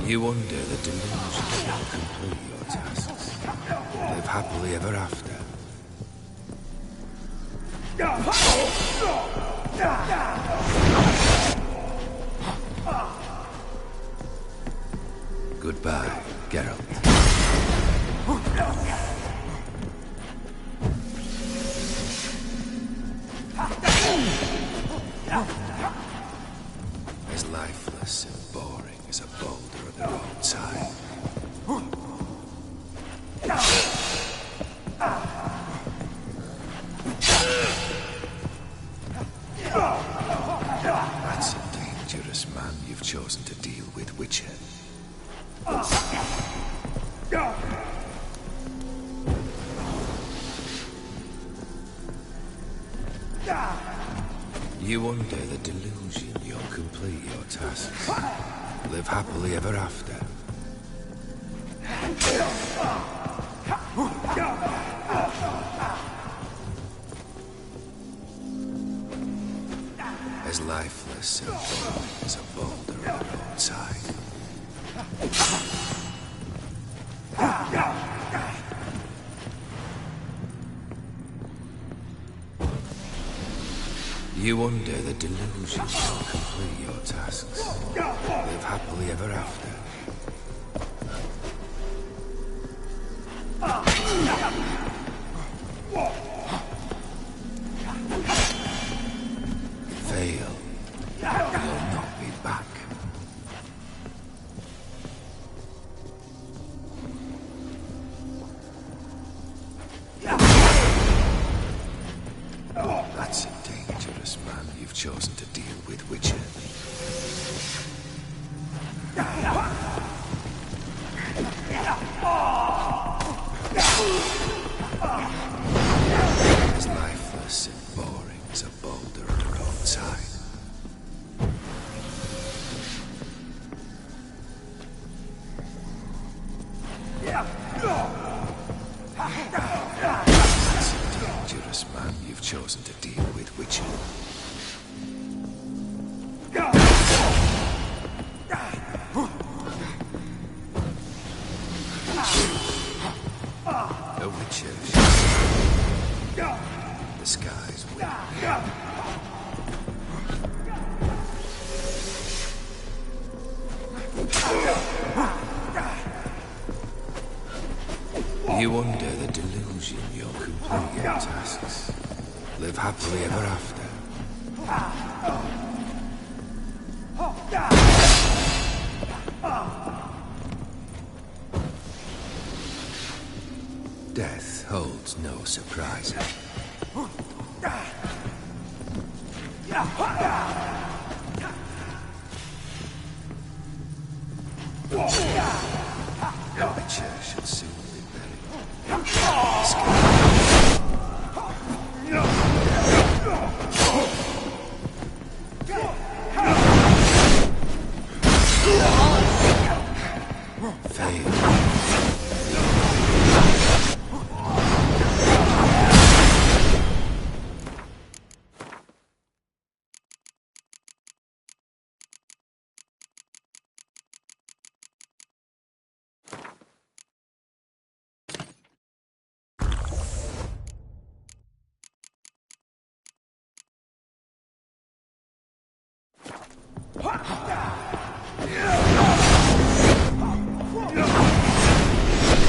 You under the delusion will complete your tasks. Live happily ever after. Goodbye, Geralt. As lifeless and boring as a boulder at the roadside. That's a dangerous man you've chosen to deal with, Witcher. You under the delusion you'll complete your tasks. Live happily ever after. As lifeless and boring as a boulder on the roadside. You under the delusion you'll complete your tasks. Live happily ever after. Fail. You'll not be back. That's a dangerous man you've chosen to deal with, Witcher. As lifeless and boring as a boulder on a roadside. That's a dangerous man you've chosen to deal with, Witcher. A Witcher should see the skies win. You under the delusion you'll complete your tasks. Live happily ever after. Death holds no surprises. The Witcher should soon be buried. Fail.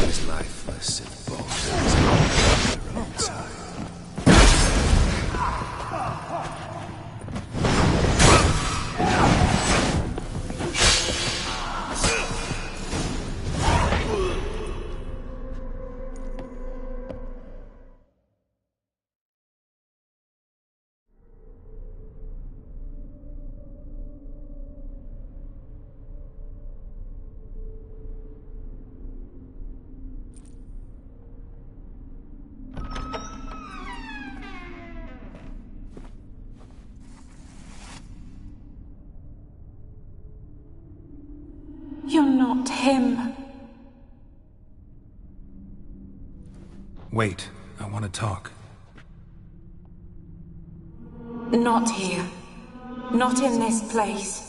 As lifeless and bold as a roadside. You're not him. Wait, I want to talk. Not here. Not in this place.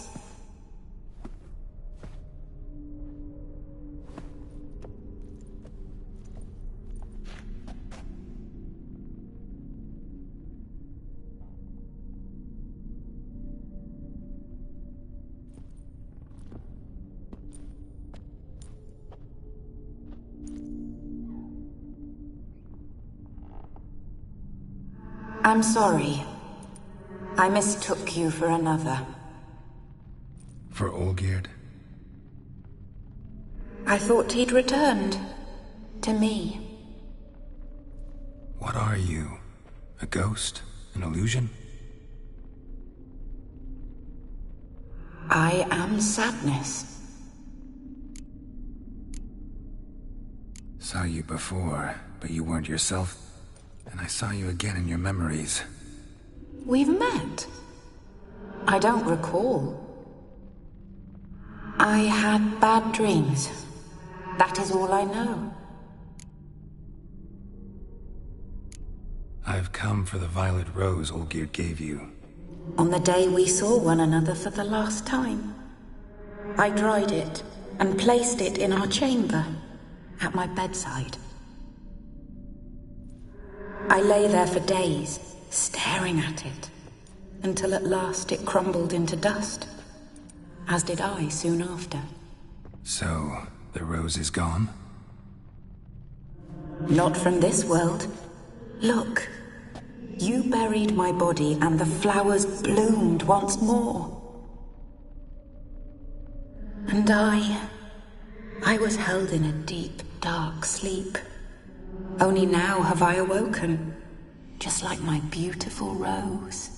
I'm sorry. I mistook you for another. For Olgierd? I thought he'd returned. To me. What are you? A ghost? An illusion? I am sadness. Saw you before, but you weren't yourself. And I saw you again in your memories. We've met? I don't recall. I had bad dreams. That is all I know. I've come for the violet rose Olgierd gave you. On the day we saw one another for the last time. I dried it and placed it in our chamber, at my bedside. I lay there for days, staring at it, until at last it crumbled into dust, as did I soon after. So, the rose is gone? Not from this world. Look, you buried my body and the flowers bloomed once more. And I was held in a deep, dark sleep. Only now have I awoken, just like my beautiful rose.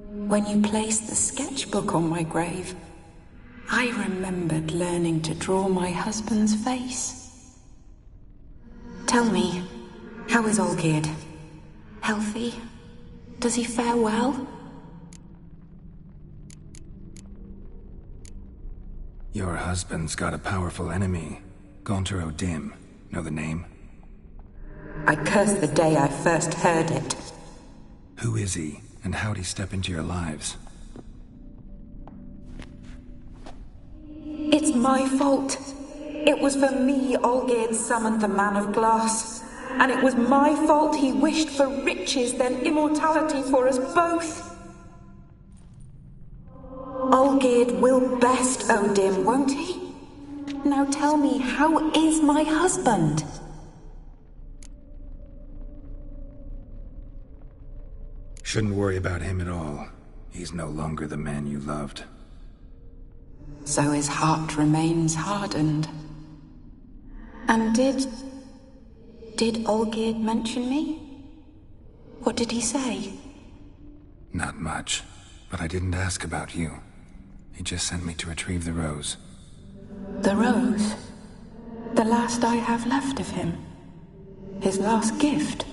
When you placed the sketchbook on my grave, I remembered learning to draw my husband's face. Tell me, how is Olgierd? Healthy? Does he fare well? Your husband's got a powerful enemy. Gaunter O'Dim. Know the name? I curse the day I first heard it. Who is he, and how'd he step into your lives? It's my fault. It was for me Olgierd summoned the Man of Glass. And it was my fault he wished for riches, then immortality for us both. Olgierd will best O'Dim, won't he? Now tell me, how is my husband? Shouldn't worry about him at all. He's no longer the man you loved. So his heart remains hardened. And did Olgierd mention me? What did he say? Not much, but I didn't ask about you. He just sent me to retrieve the rose. The rose? The last I have left of him? His last gift?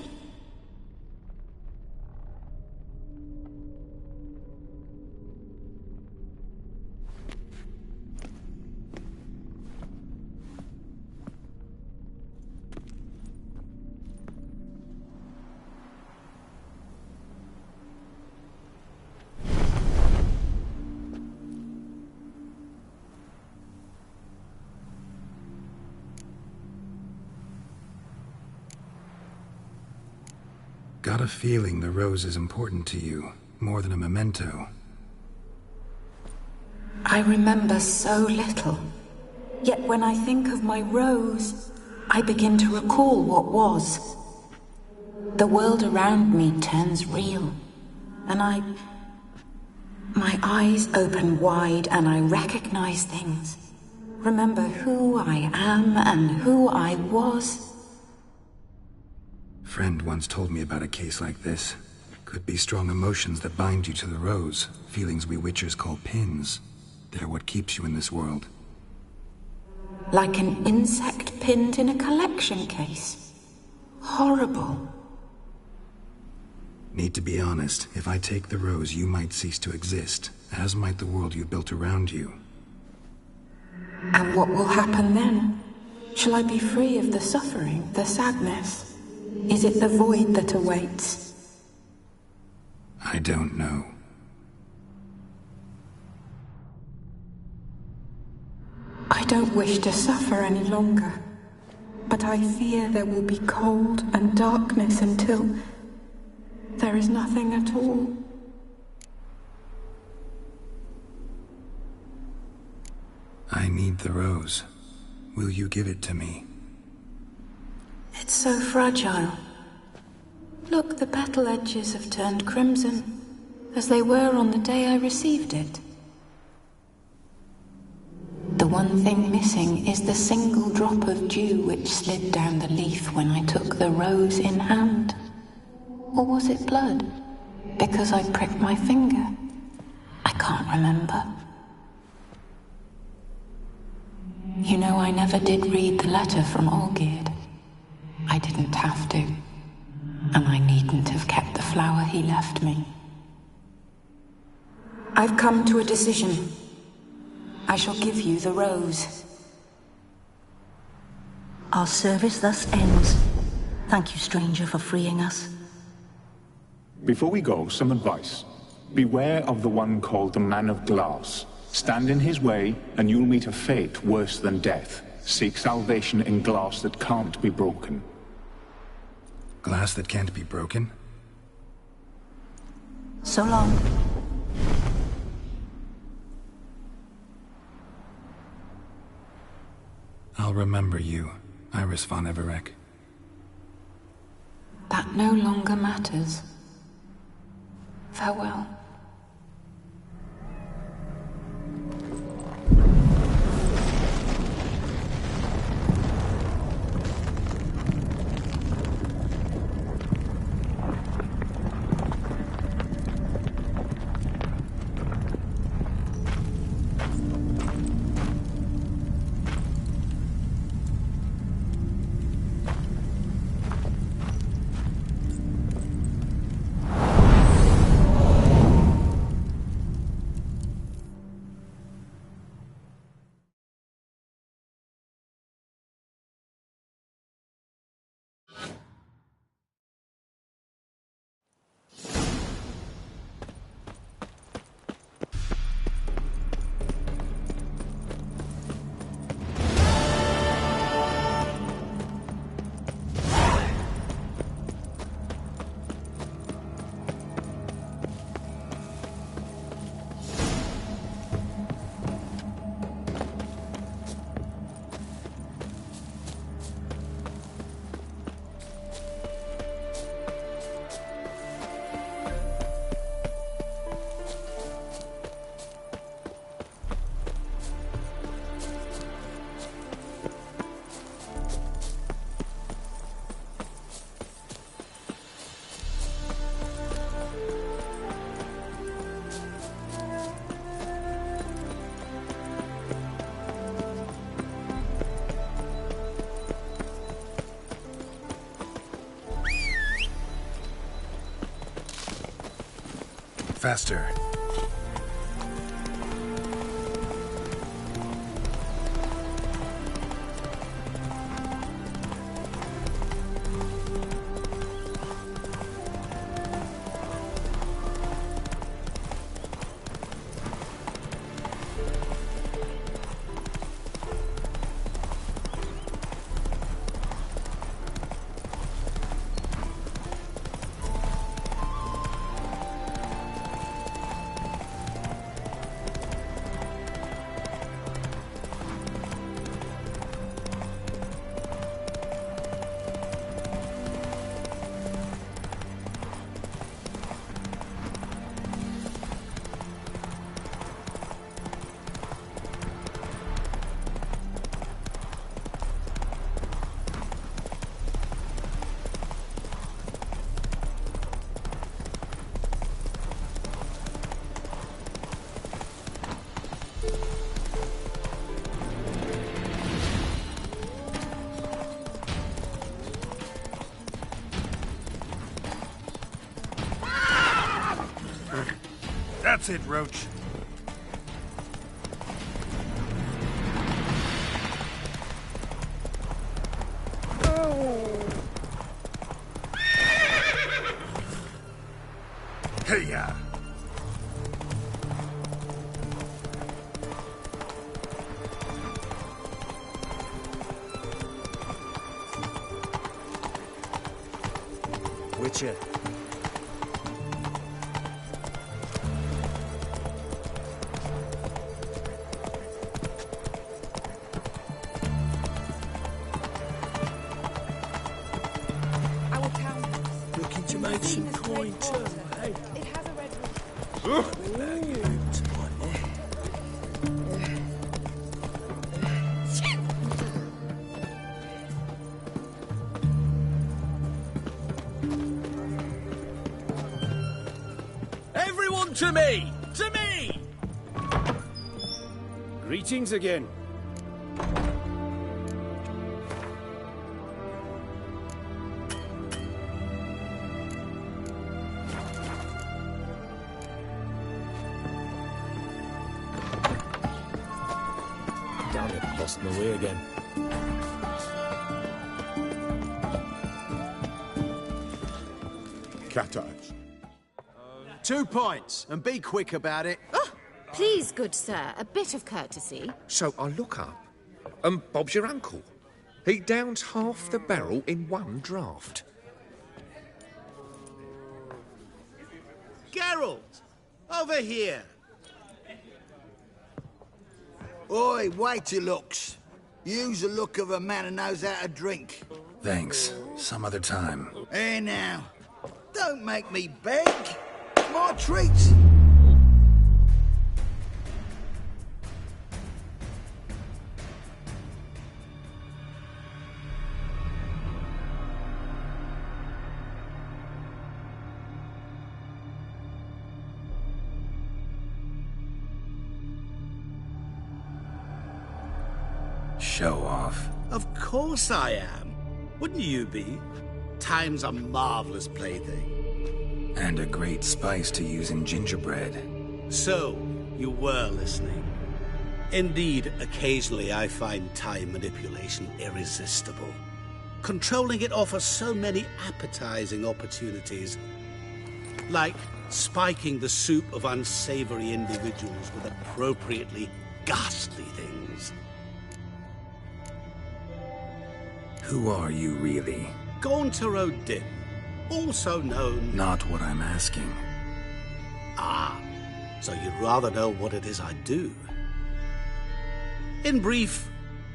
Got a feeling the rose is important to you, more than a memento. I remember so little. Yet when I think of my rose, I begin to recall what was. The world around me turns real, and my eyes open wide and I recognize things. Remember who I am and who I was. Friend once told me about a case like this. Could be strong emotions that bind you to the rose, feelings we witchers call pins. They're what keeps you in this world. Like an insect pinned in a collection case. Horrible. Need to be honest, if I take the rose, you might cease to exist, as might the world you built around you. And what will happen then? Shall I be free of the suffering, the sadness? Is it the void that awaits? I don't know. I don't wish to suffer any longer, but I fear there will be cold and darkness until there is nothing at all. I need the rose. Will you give it to me? It's so fragile. Look, the petal edges have turned crimson, as they were on the day I received it. The one thing missing is the single drop of dew which slid down the leaf when I took the rose in hand. Or was it blood? Because I pricked my finger? I can't remember. You know, I never did read the letter from Olgierd. I didn't have to. And I needn't have kept the flower he left me. I've come to a decision. I shall give you the rose. Our service thus ends. Thank you, stranger, for freeing us. Before we go, some advice. Beware of the one called the Man of Glass. Stand in his way, and you'll meet a fate worse than death. Seek salvation in glass that can't be broken. Glass that can't be broken? So long. I'll remember you, Iris von Everec. That no longer matters. Farewell. Faster. That's it, Roach. Hey-ya! Witcher. Looking to make some coin, too, eh? It has a red Everyone to me! To me! Greetings again. Damn it, lost my way again. Cat eyes. 2 points, and be quick about it. Please, good sir, a bit of courtesy. So I look up, and Bob's your uncle. He downs half the barrel in one draught. Geralt! Over here! Oi, wait your looks. Use the look of a man who knows how to drink. Thanks. Some other time. Here now. Don't make me beg. My treat. Show off. Of course I am. Wouldn't you be? Time's a marvelous plaything. And a great spice to use in gingerbread. So, you were listening. Indeed, occasionally I find time manipulation irresistible. Controlling it offers so many appetizing opportunities. Like spiking the soup of unsavory individuals with appropriately ghastly things. Who are you, really? Gaunter O'Dinn, also known... Not what I'm asking. Ah, so you'd rather know what it is I do. In brief,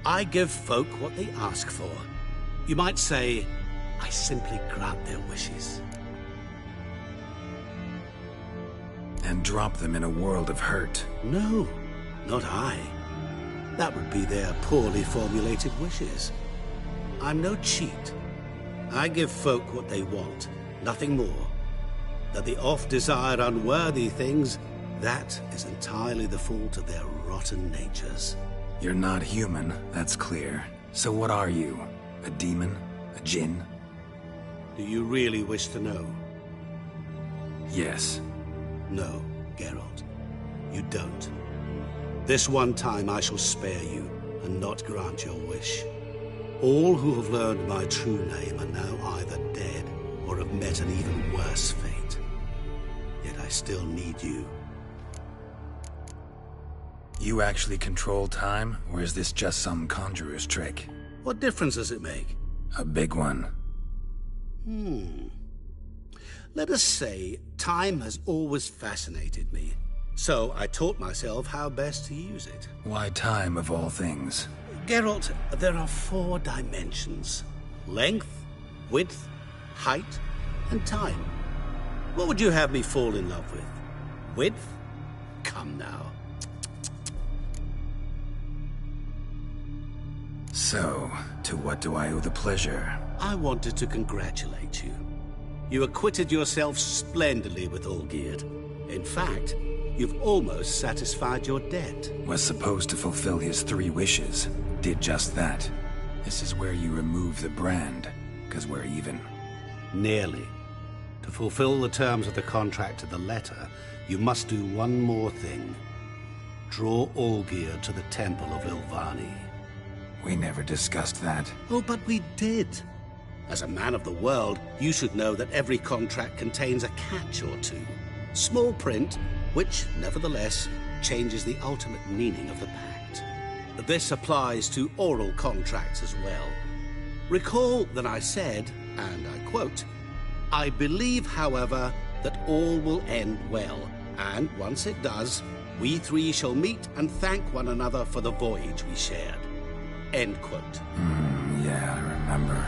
I give folk what they ask for. You might say, I simply grant their wishes. And drop them in a world of hurt. No, not I. That would be their poorly formulated wishes. I'm no cheat. I give folk what they want, nothing more. That they oft desire unworthy things, that is entirely the fault of their rotten natures. You're not human, that's clear. So what are you? A demon? A djinn? Do you really wish to know? Yes. No, Geralt. You don't. This one time I shall spare you, and not grant your wish. All who have learned my true name are now either dead or have met an even worse fate. Yet I still need you. You actually control time, or is this just some conjurer's trick? What difference does it make? A big one. Let us say, time has always fascinated me. So I taught myself how best to use it. Why time, of all things? Geralt, there are 4 dimensions. Length, width, height, and time. What would you have me fall in love with? Width? Come now. So, to what do I owe the pleasure? I wanted to congratulate you. You acquitted yourself splendidly with Olgierd. In fact, you've almost satisfied your debt. Was supposed to fulfill his 3 wishes. Did just that. This is where you remove the brand, because we're even. Nearly. To fulfill the terms of the contract to the letter, you must do one more thing. Draw Olgierd to the Temple of Lilvani. We never discussed that. Oh, but we did. As a man of the world, you should know that every contract contains a catch or two. Small print, which, nevertheless, changes the ultimate meaning of the pact. This applies to oral contracts as well. Recall that I said, and I quote, "I believe, however, that all will end well, and once it does, we 3 shall meet and thank one another for the voyage we shared." End quote. Yeah, I remember.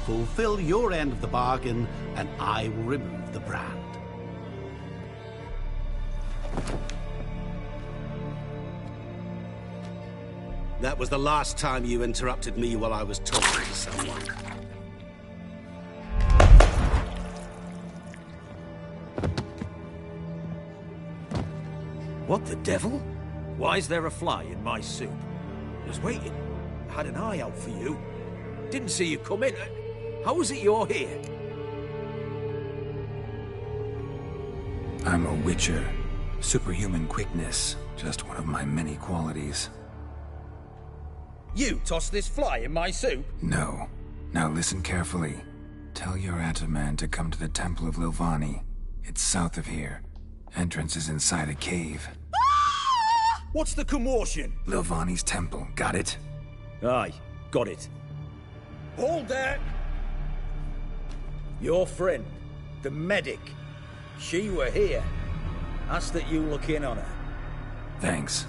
Fulfill your end of the bargain, and I will remove the brand. That was the last time you interrupted me while I was talking to someone. What the devil? Why is there a fly in my soup? I was waiting. I had an eye out for you. Didn't see you come in. How is it you're here? I'm a witcher. Superhuman quickness. Just one of my many qualities. You tossed this fly in my soup? No. Now listen carefully. Tell your Ataman to come to the Temple of Lilvani. It's south of here. Entrance is inside a cave. What's the commotion? Lilvani's temple, got it? Aye, got it. Hold there! Your friend, the medic, She were here. Ask that you look in on her. Thanks.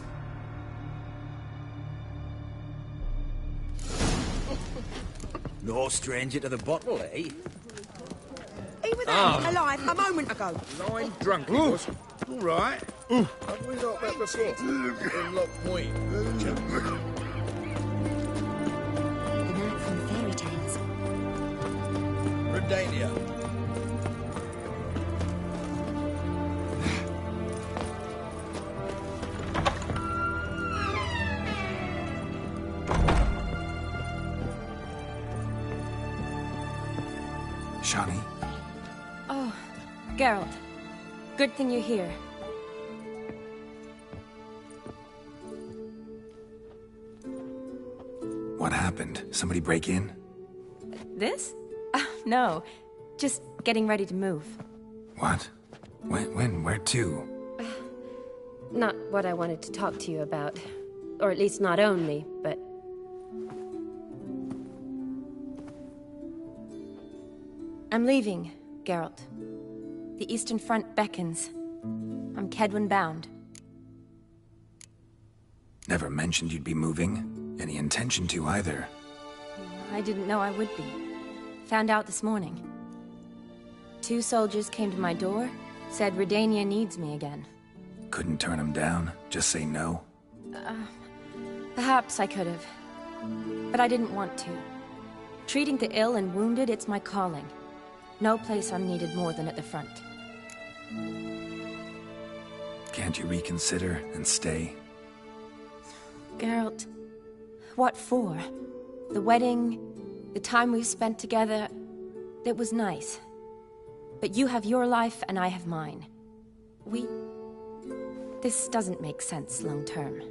No stranger to the bottle, eh? He was out alive a moment ago. Lying drunk, he was. All right. Have we not met before? In Lock Point. The knight from the fairy tales. Redania. Shani? Oh, Geralt. Good thing you're here. What happened? Somebody break in? This? No. Just getting ready to move. What? When? Where to? Not what I wanted to talk to you about. Or at least not only, but... I'm leaving, Geralt. The Eastern Front beckons. I'm Kedwin bound. Never mentioned you'd be moving. Any intention to either. I didn't know I would be. Found out this morning. 2 soldiers came to my door, said Redania needs me again. Couldn't turn him down? Just say no? Perhaps I could have. But I didn't want to. Treating the ill and wounded, it's my calling. No place I'm needed more than at the front. Can't you reconsider and stay? Geralt, what for? The wedding, the time we've spent together, it was nice. But you have your life and I have mine. This doesn't make sense long term.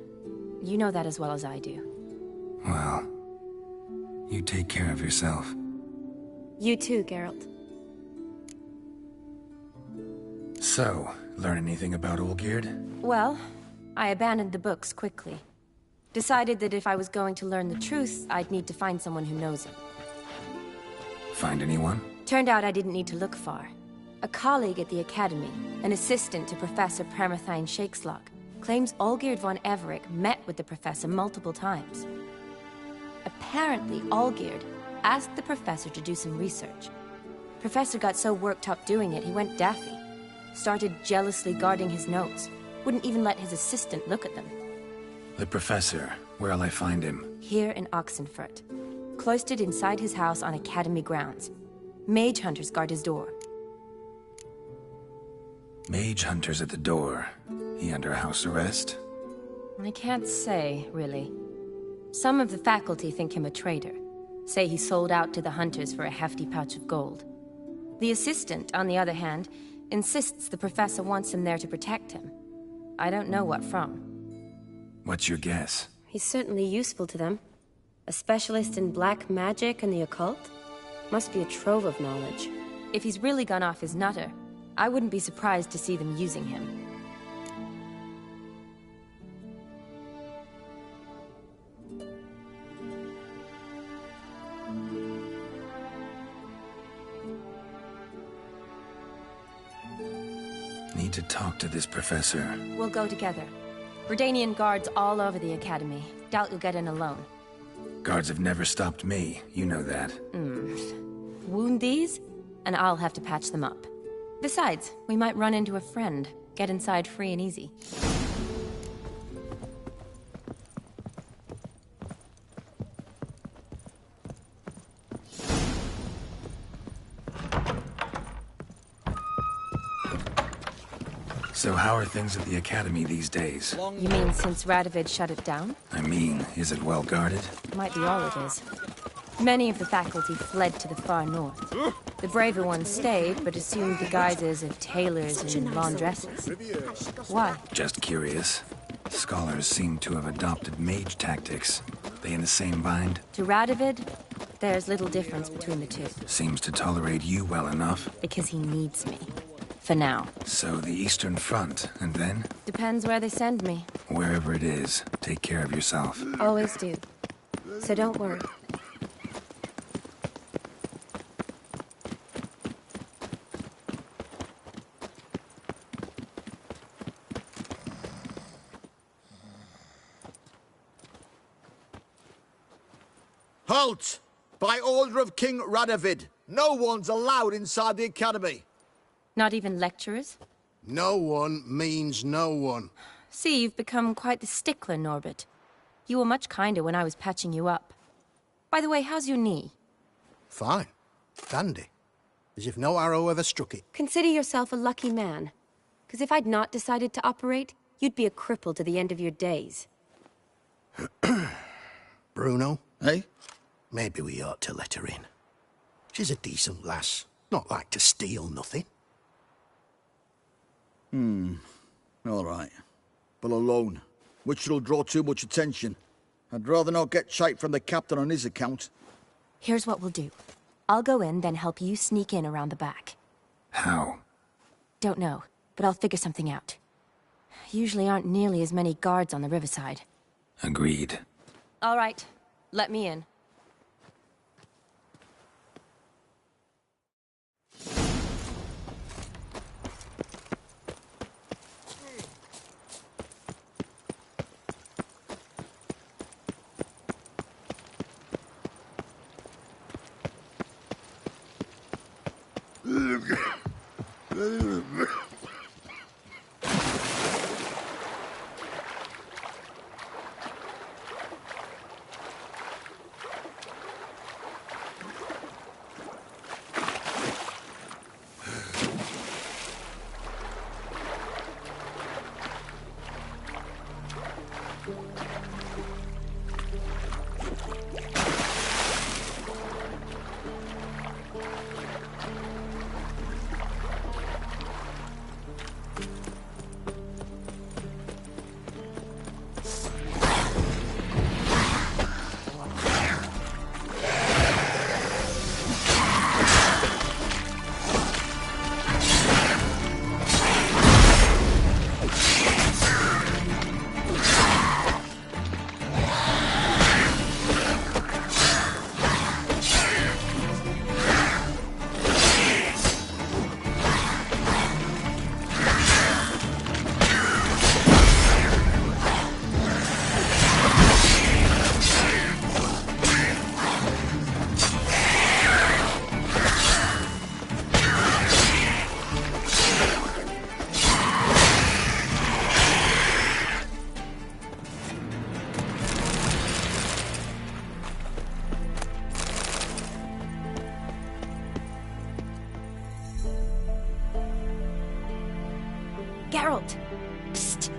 You know that as well as I do. Well, you take care of yourself. You too, Geralt. So, learn anything about Olgierd? Well, I abandoned the books quickly. Decided that if I was going to learn the truth, I'd need to find someone who knows him. Find anyone? Turned out I didn't need to look far. A colleague at the Academy, an assistant to Professor Permathine Shakeslock, claims Olgierd von Everec met with the professor multiple times. Apparently, Olgierd asked the professor to do some research. Professor got so worked up doing it, he went daffy. Started jealously guarding his notes. Wouldn't even let his assistant look at them. The professor. Where'll I find him? Here in Oxenfurt. Cloistered inside his house on Academy grounds. Mage hunters guard his door. Mage hunters at the door. He under house arrest? I can't say, really. Some of the faculty think him a traitor. Say he sold out to the hunters for a hefty pouch of gold. The assistant, on the other hand, insists the professor wants him there to protect him. I don't know what from. What's your guess? He's certainly useful to them. A specialist in black magic and the occult? Must be a trove of knowledge. If he's really gone off his nutter, I wouldn't be surprised to see them using him. Need to talk to this professor. We'll go together. Redanian guards all over the Academy. Doubt you'll get in alone. Guards have never stopped me. You know that. Wound these, and I'll have to patch them up. Besides, we might run into a friend. Get inside free and easy. So how are things at the Academy these days? You mean since Radovid shut it down? I mean, is it well guarded? Might be all it is. Many of the faculty fled to the far north. The braver ones stayed, but assumed the guises of tailors and laundresses. Why? Just curious. Scholars seem to have adopted mage tactics. They in the same bind? To Radovid, there's little difference between the two. Seems to tolerate you well enough. Because he needs me. For now. So the Eastern Front, and then? Depends where they send me. Wherever it is, take care of yourself. Always do. So don't worry. Halt! By order of King Radovid, no one's allowed inside the academy. Not even lecturers? No one means no one. See, you've become quite the stickler, Norbert. You were much kinder when I was patching you up. By the way, how's your knee? Fine. Dandy. As if no arrow ever struck it. Consider yourself a lucky man. Because if I'd not decided to operate, you'd be a cripple to the end of your days. Bruno? Eh? Maybe we ought to let her in. She's a decent lass. Not like to steal nothing. All right. But alone, which will draw too much attention. I'd rather not get shite from the captain on his account. Here's what we'll do. I'll go in, then help you sneak in around the back. How? Don't know, but I'll figure something out. Usually aren't nearly as many guards on the riverside. Agreed. All right, let me in. Geralt! Psst!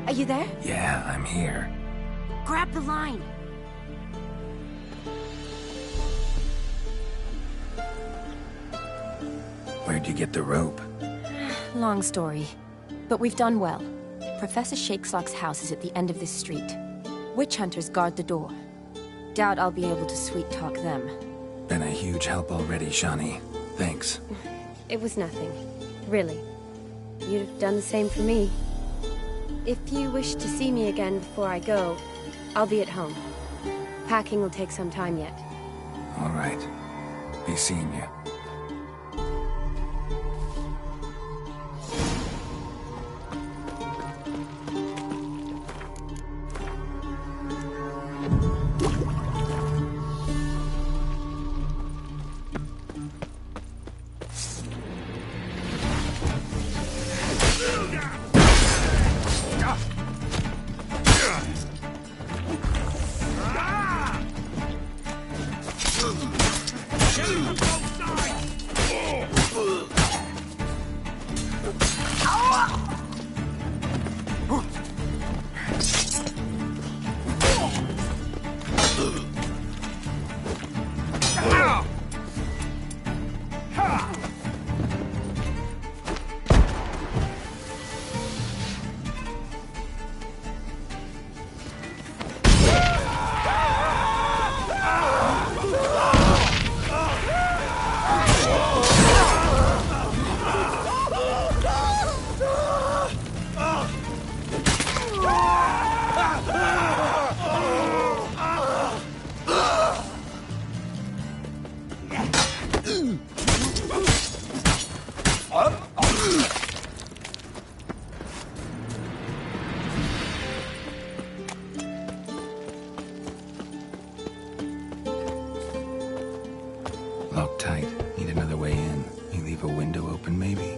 Are you there? Yeah, I'm here. Grab the line! Where'd you get the rope? Long story. But we've done well. Professor Shakeslock's house is at the end of this street. Witch hunters guard the door. Doubt I'll be able to sweet-talk them. Been a huge help already, Shani. Thanks. It was nothing. Really. You'd have done the same for me. If you wish to see me again before I go, I'll be at home. Packing will take some time yet. All right. Be seeing you. Locked tight. Need another way in. You leave a window open, maybe?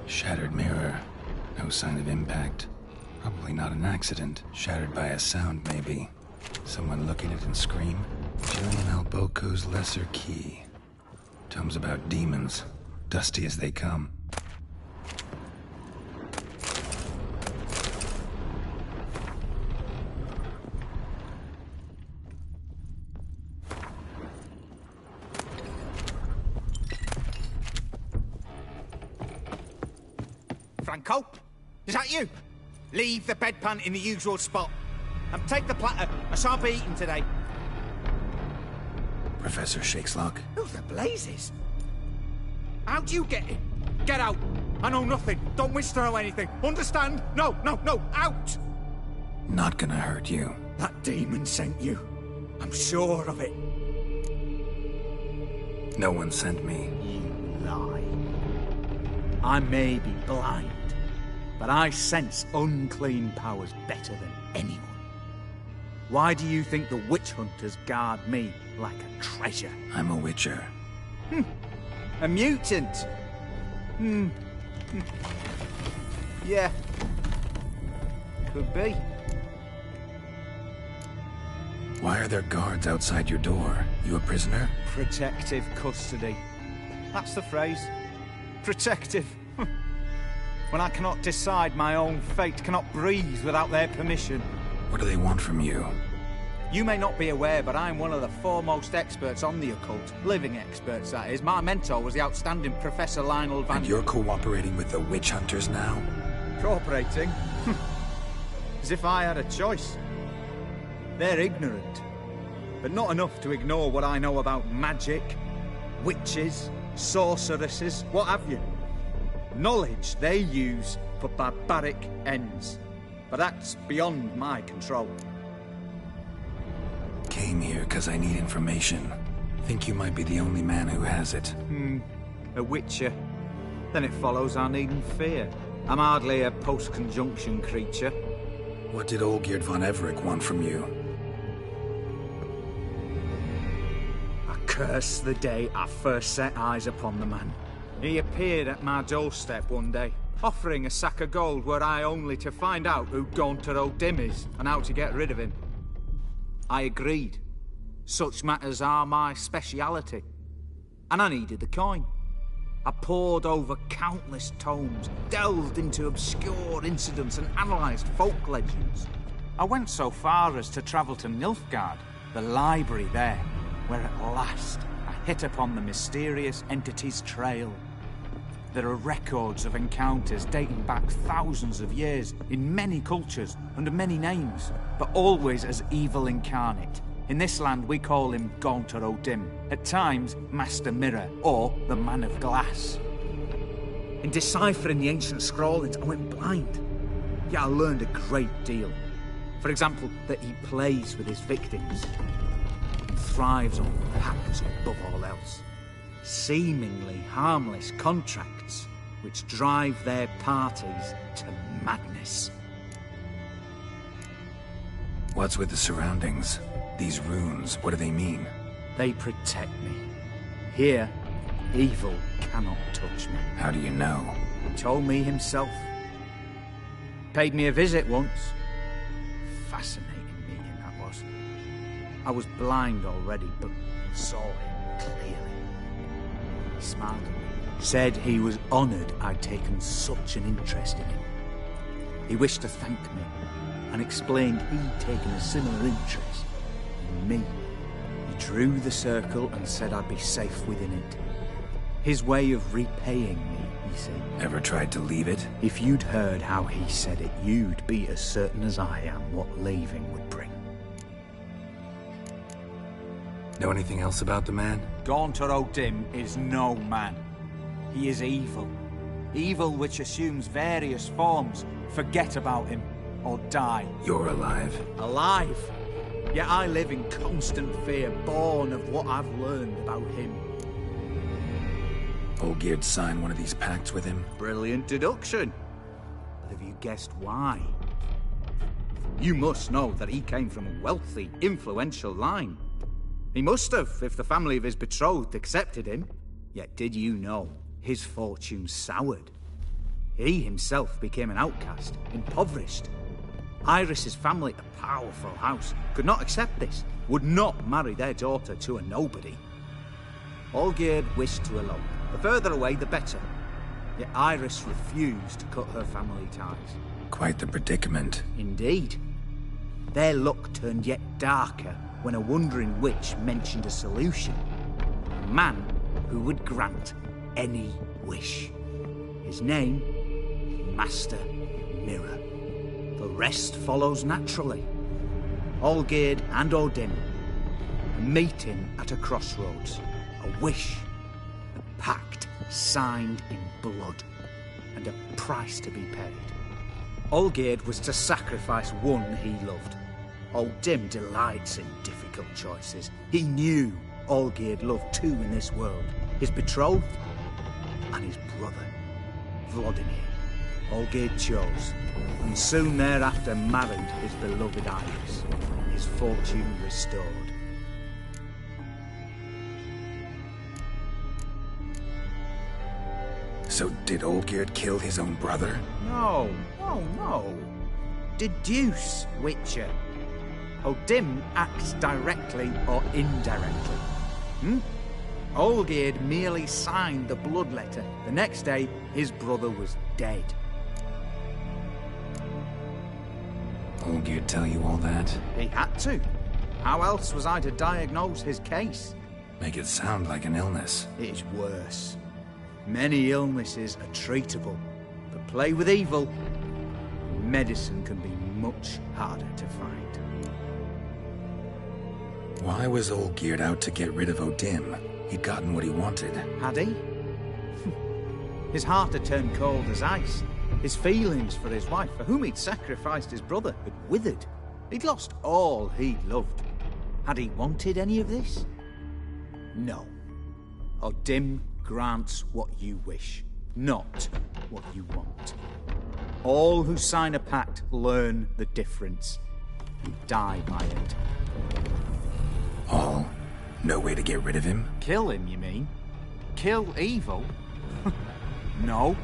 Shattered mirror. No sign of impact. Probably not an accident. Shattered by a sound, maybe. Someone look at it and scream. Julian Alboco's Lesser Key. Tomes about demons. Dusty as they come. Franco? Is that you? Leave the bedpan in the usual spot. And take the platter. I shan't be eating today. Professor Shakeslock? Who the blazes? How'd you get in? Get out. I know nothing. Don't wish to know anything. Understand? No, no, no. Out! Not gonna hurt you. That demon sent you. I'm sure of it. No one sent me. You lie. I may be blind, but I sense unclean powers better than anyone. Why do you think the witch hunters guard me like a treasure? I'm a witcher. A mutant? Yeah. Could be. Why are there guards outside your door? You a prisoner? Protective custody. That's the phrase. Protective. When I cannot decide my own fate, cannot breathe without their permission. What do they want from you? You may not be aware, but I'm one of the foremost experts on the occult. Living experts, that is. My mentor was the outstanding Professor Lionel Van... And you're cooperating with the witch hunters now? Cooperating? As if I had a choice. They're ignorant, but not enough to ignore what I know about magic, witches, sorceresses, what have you. Knowledge they use for barbaric ends. But that's beyond my control. Came here because I need information. Think you might be the only man who has it. A witcher. Then it follows I needn't fear. I'm hardly a post-conjunction creature. What did Olgierd von Everec want from you? I curse the day I first set eyes upon the man. He appeared at my doorstep one day, offering a sack of gold were I only to find out who Gaunter O'Dim is and how to get rid of him. I agreed. Such matters are my speciality. And I needed the coin. I pored over countless tomes, delved into obscure incidents and analysed folk legends. I went so far as to travel to Nilfgaard, the library there, where at last I hit upon the mysterious entity's trail. There are records of encounters dating back thousands of years in many cultures under many names, but always as evil incarnate. In this land we call him Gaunter O'Dim, at times Master Mirror or the Man of Glass. In deciphering the ancient scrawlings I went blind, yet I learned a great deal. For example, that he plays with his victims, and thrives on pacts above all else. Seemingly harmless contracts which drive their parties to madness. What's with the surroundings? These runes, what do they mean? They protect me. Here, evil cannot touch me. How do you know? He told me himself. Paid me a visit once. Fascinating meeting that was. I was blind already, but saw him clearly. He smiled at me, said he was honoured I'd taken such an interest in him. He wished to thank me, and explained he'd taken a similar interest in me. He drew the circle and said I'd be safe within it. His way of repaying me, he said. Ever tried to leave it? If you'd heard how he said it, you'd be as certain as I am what leaving would bring. Know anything else about the man? Gaunter O'Dim is no man. He is evil. Evil which assumes various forms. Forget about him, or die. You're alive. Alive? Yet I live in constant fear, born of what I've learned about him. Olgierd signed one of these pacts with him? Brilliant deduction. But have you guessed why? You must know that he came from a wealthy, influential line. He must have, if the family of his betrothed accepted him. Yet did you know his fortune soured? He himself became an outcast, impoverished. Iris's family, a powerful house, could not accept this, would not marry their daughter to a nobody. Olgierd wished to elope. The further away, the better. Yet Iris refused to cut her family ties. Quite the predicament. Indeed. Their luck turned yet darker when a wandering witch mentioned a solution. A man who would grant any wish. His name, Master Mirror. The rest follows naturally. Olgierd and O'Dim, a meeting at a crossroads, a wish, a pact signed in blood, and a price to be paid. Olgierd was to sacrifice one he loved. O'Dim delights in difficult choices. He knew Olgierd loved two in this world, his betrothed and his brother, Vladimir. Olgierd chose, and soon thereafter married his beloved Iris, his fortune restored. So did Olgierd kill his own brother? No. Deduce, Witcher. O'Dim acts directly or indirectly. Olgierd merely signed the blood letter. The next day, his brother was dead. Olgierd tell you all that? He had to. How else was I to diagnose his case? Make it sound like an illness. It is worse. Many illnesses are treatable, but play with evil, medicine can be much harder to find. Why was Olgierd out to get rid of O'Dim? He'd gotten what he wanted. Had he? His heart had turned cold as ice. His feelings for his wife, for whom he'd sacrificed his brother, had withered. He'd lost all he loved. Had he wanted any of this? No. O'Dim grants what you wish, not what you want. All who sign a pact learn the difference and die by it. All? No way to get rid of him? Kill him, you mean? Kill evil? No.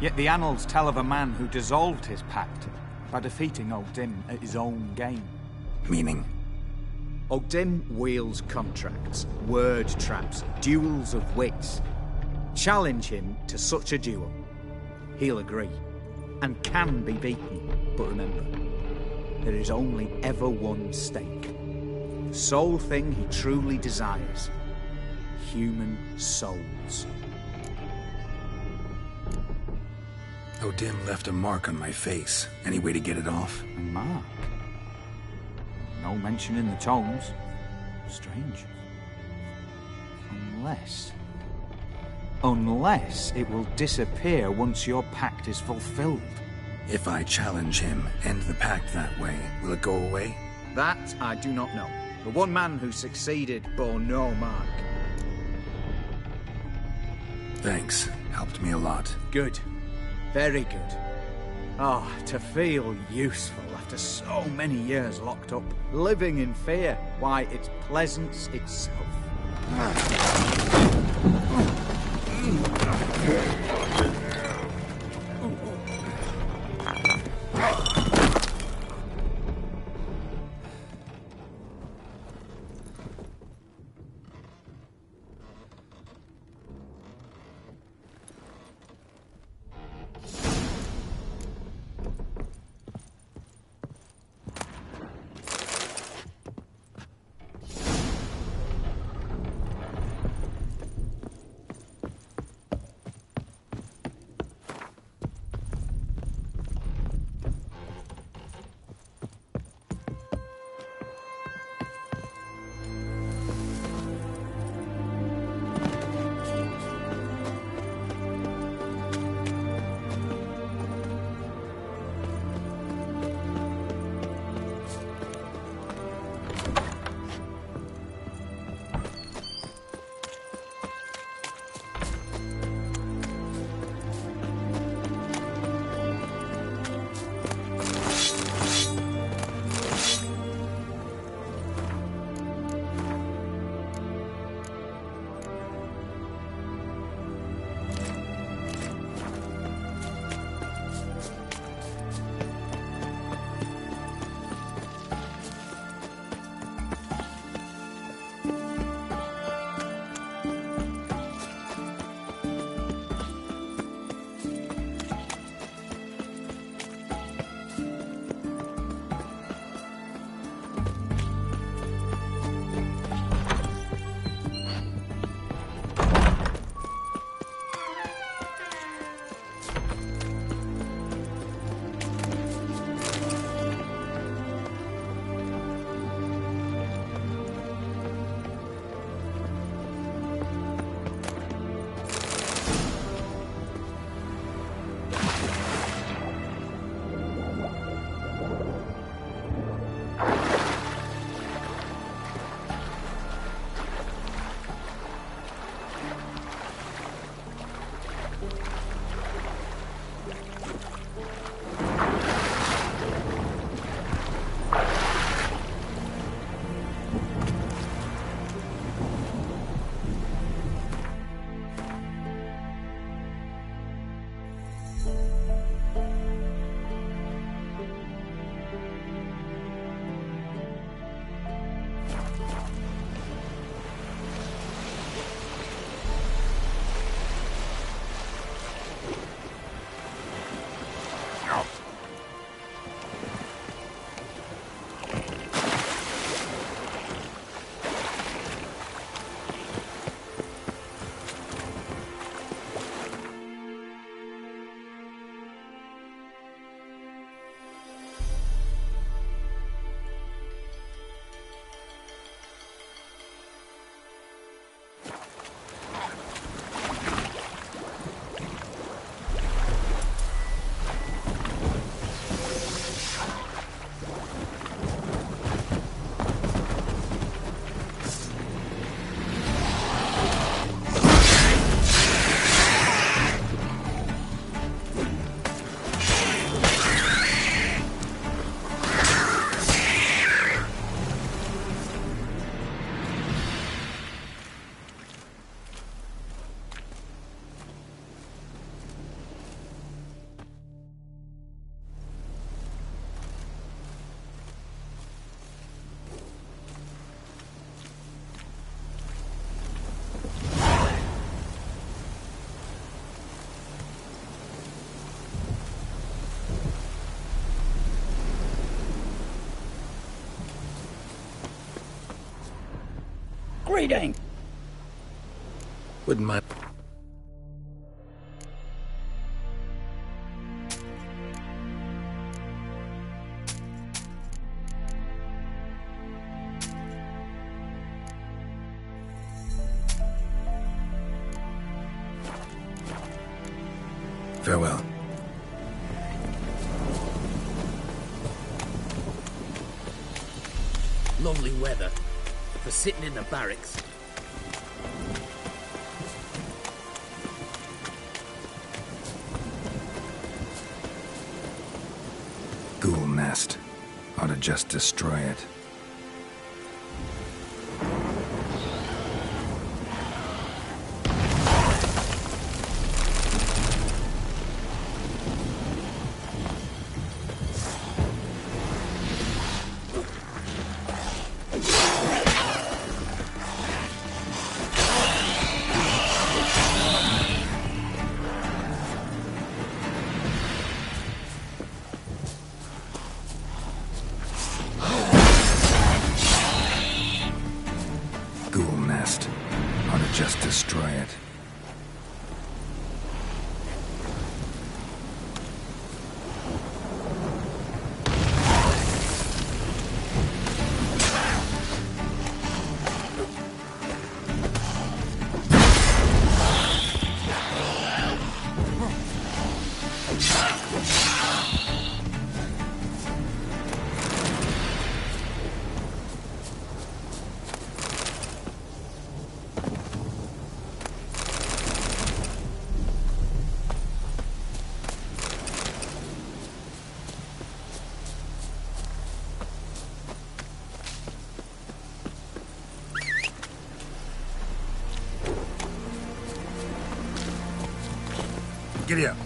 Yet the annals tell of a man who dissolved his pact by defeating O'Dim at his own game. Meaning? O'Dim wields contracts, word traps, duels of wits. Challenge him to such a duel. He'll agree, and can be beaten. But remember, there is only ever one stake. The sole thing he truly desires. Human souls. O'Dim left a mark on my face. Any way to get it off? A mark? No mention in the tomes. Strange. Unless it will disappear once your pact is fulfilled. If I challenge him, end the pact that way, will it go away? That I do not know. The one man who succeeded bore no mark. Thanks. Helped me a lot. Good. Very good. Oh, to feel useful after so many years locked up, living in fear. Why, it's pleasance itself. reading! Wouldn't mind. Farewell. Lovely weather for sitting in the barracks. Ghoul nest. Ought to just destroy it. Just destroy it. Giddy up.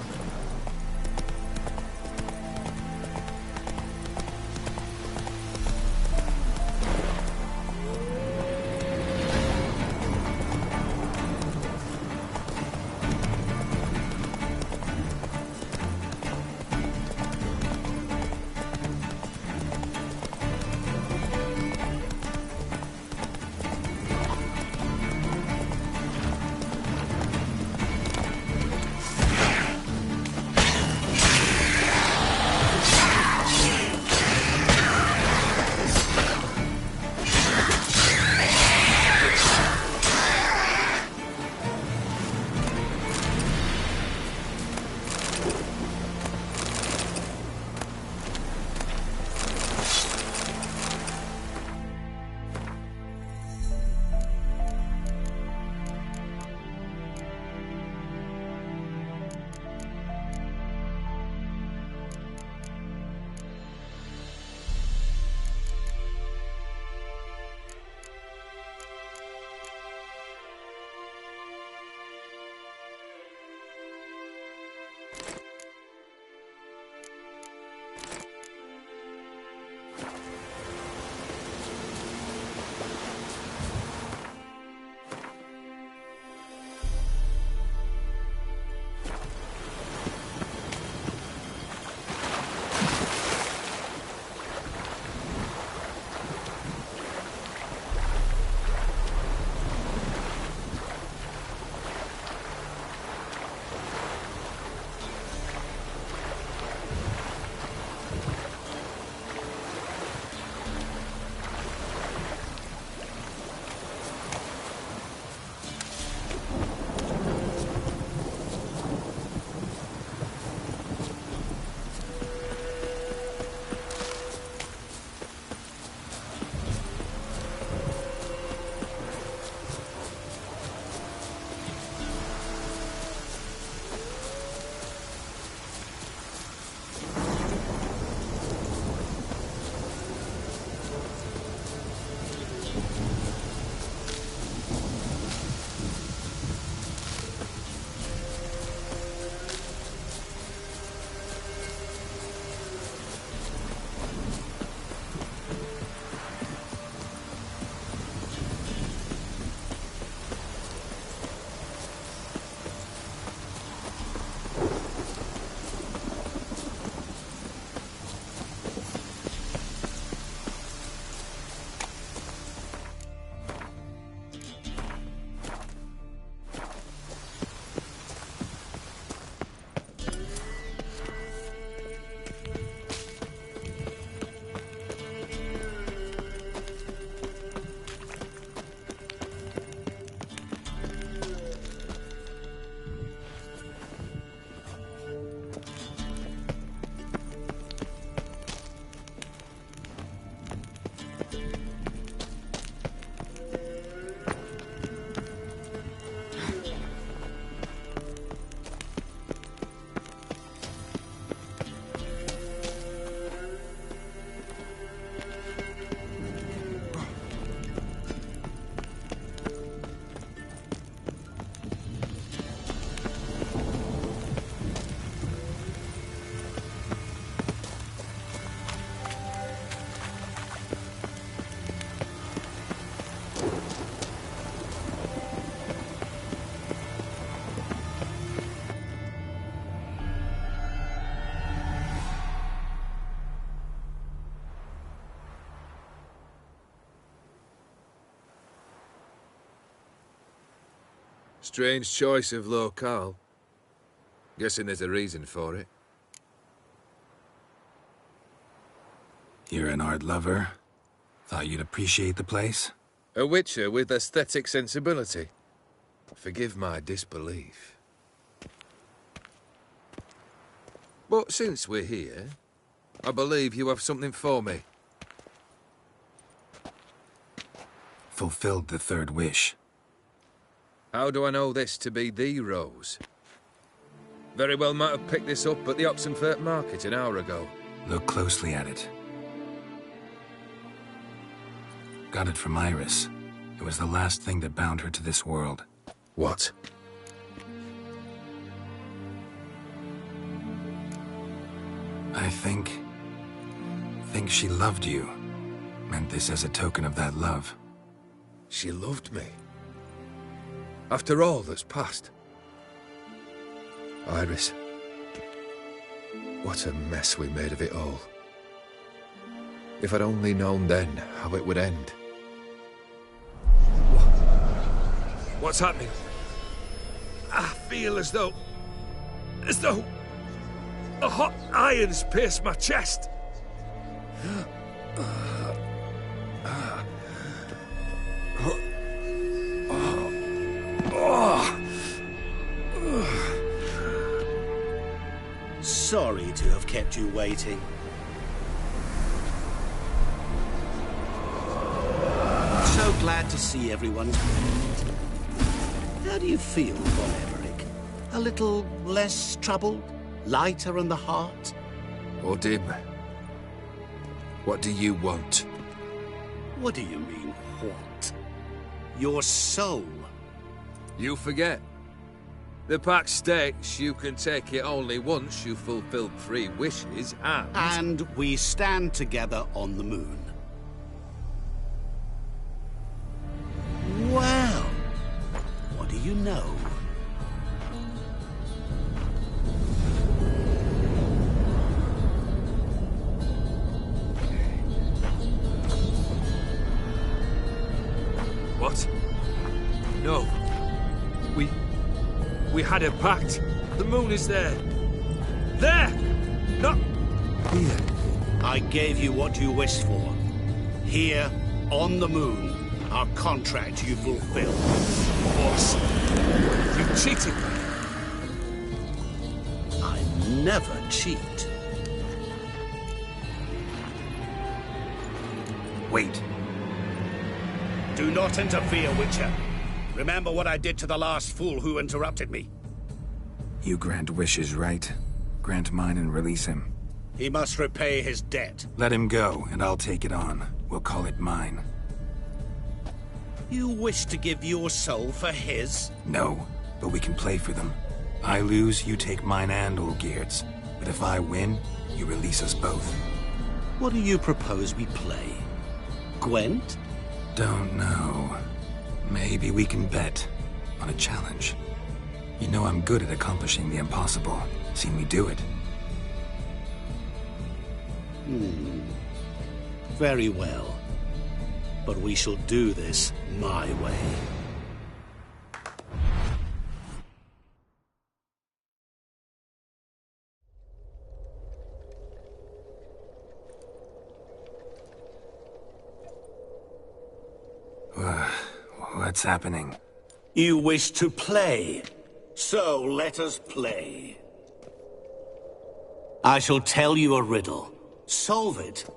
Strange choice of locale. Guessing there's a reason for it. You're an art lover. Thought you'd appreciate the place? A witcher with aesthetic sensibility. Forgive my disbelief. But since we're here, I believe you have something for me. Fulfilled the third wish. How do I know this to be the rose? Very well might have picked this up at the Oxenfurt market an hour ago. Look closely at it. Got it from Iris. It was the last thing that bound her to this world. What? I think she loved you. Meant this as a token of that love. She loved me. After all that's passed. Iris. What a mess we made of it all. If I'd only known then how it would end. What's happening? I feel as though a hot iron's pierced my chest. Sorry to have kept you waiting. So glad to see everyone's friend. How do you feel, Von Everett? A little less troubled? Lighter on the heart? Odim, what do you want? What do you mean, what? Your soul. You forget. The pact states you can take it only once you've fulfilled 3 wishes, and we stand together on the moon. Well, what do you know? What? No. We had a pact. The moon is there. There! Not here. I gave you what you wished for. Here, on the moon, our contract you fulfilled. Boss, you cheated me. I never cheat. Wait. Do not interfere, Witcher. Remember what I did to the last fool who interrupted me. You grant wishes, right? Grant mine and release him. He must repay his debt. Let him go, and I'll take it on. We'll call it mine. You wish to give your soul for his? No, but we can play for them. I lose, you take mine and Olgierd's. But if I win, you release us both. What do you propose we play? Gwent? Don't know. Maybe we can bet on a challenge. You know I'm good at accomplishing the impossible. Seen me do it. Very well. But we shall do this my way. What's happening? You wish to play, so let us play. I shall tell you a riddle. Solve it,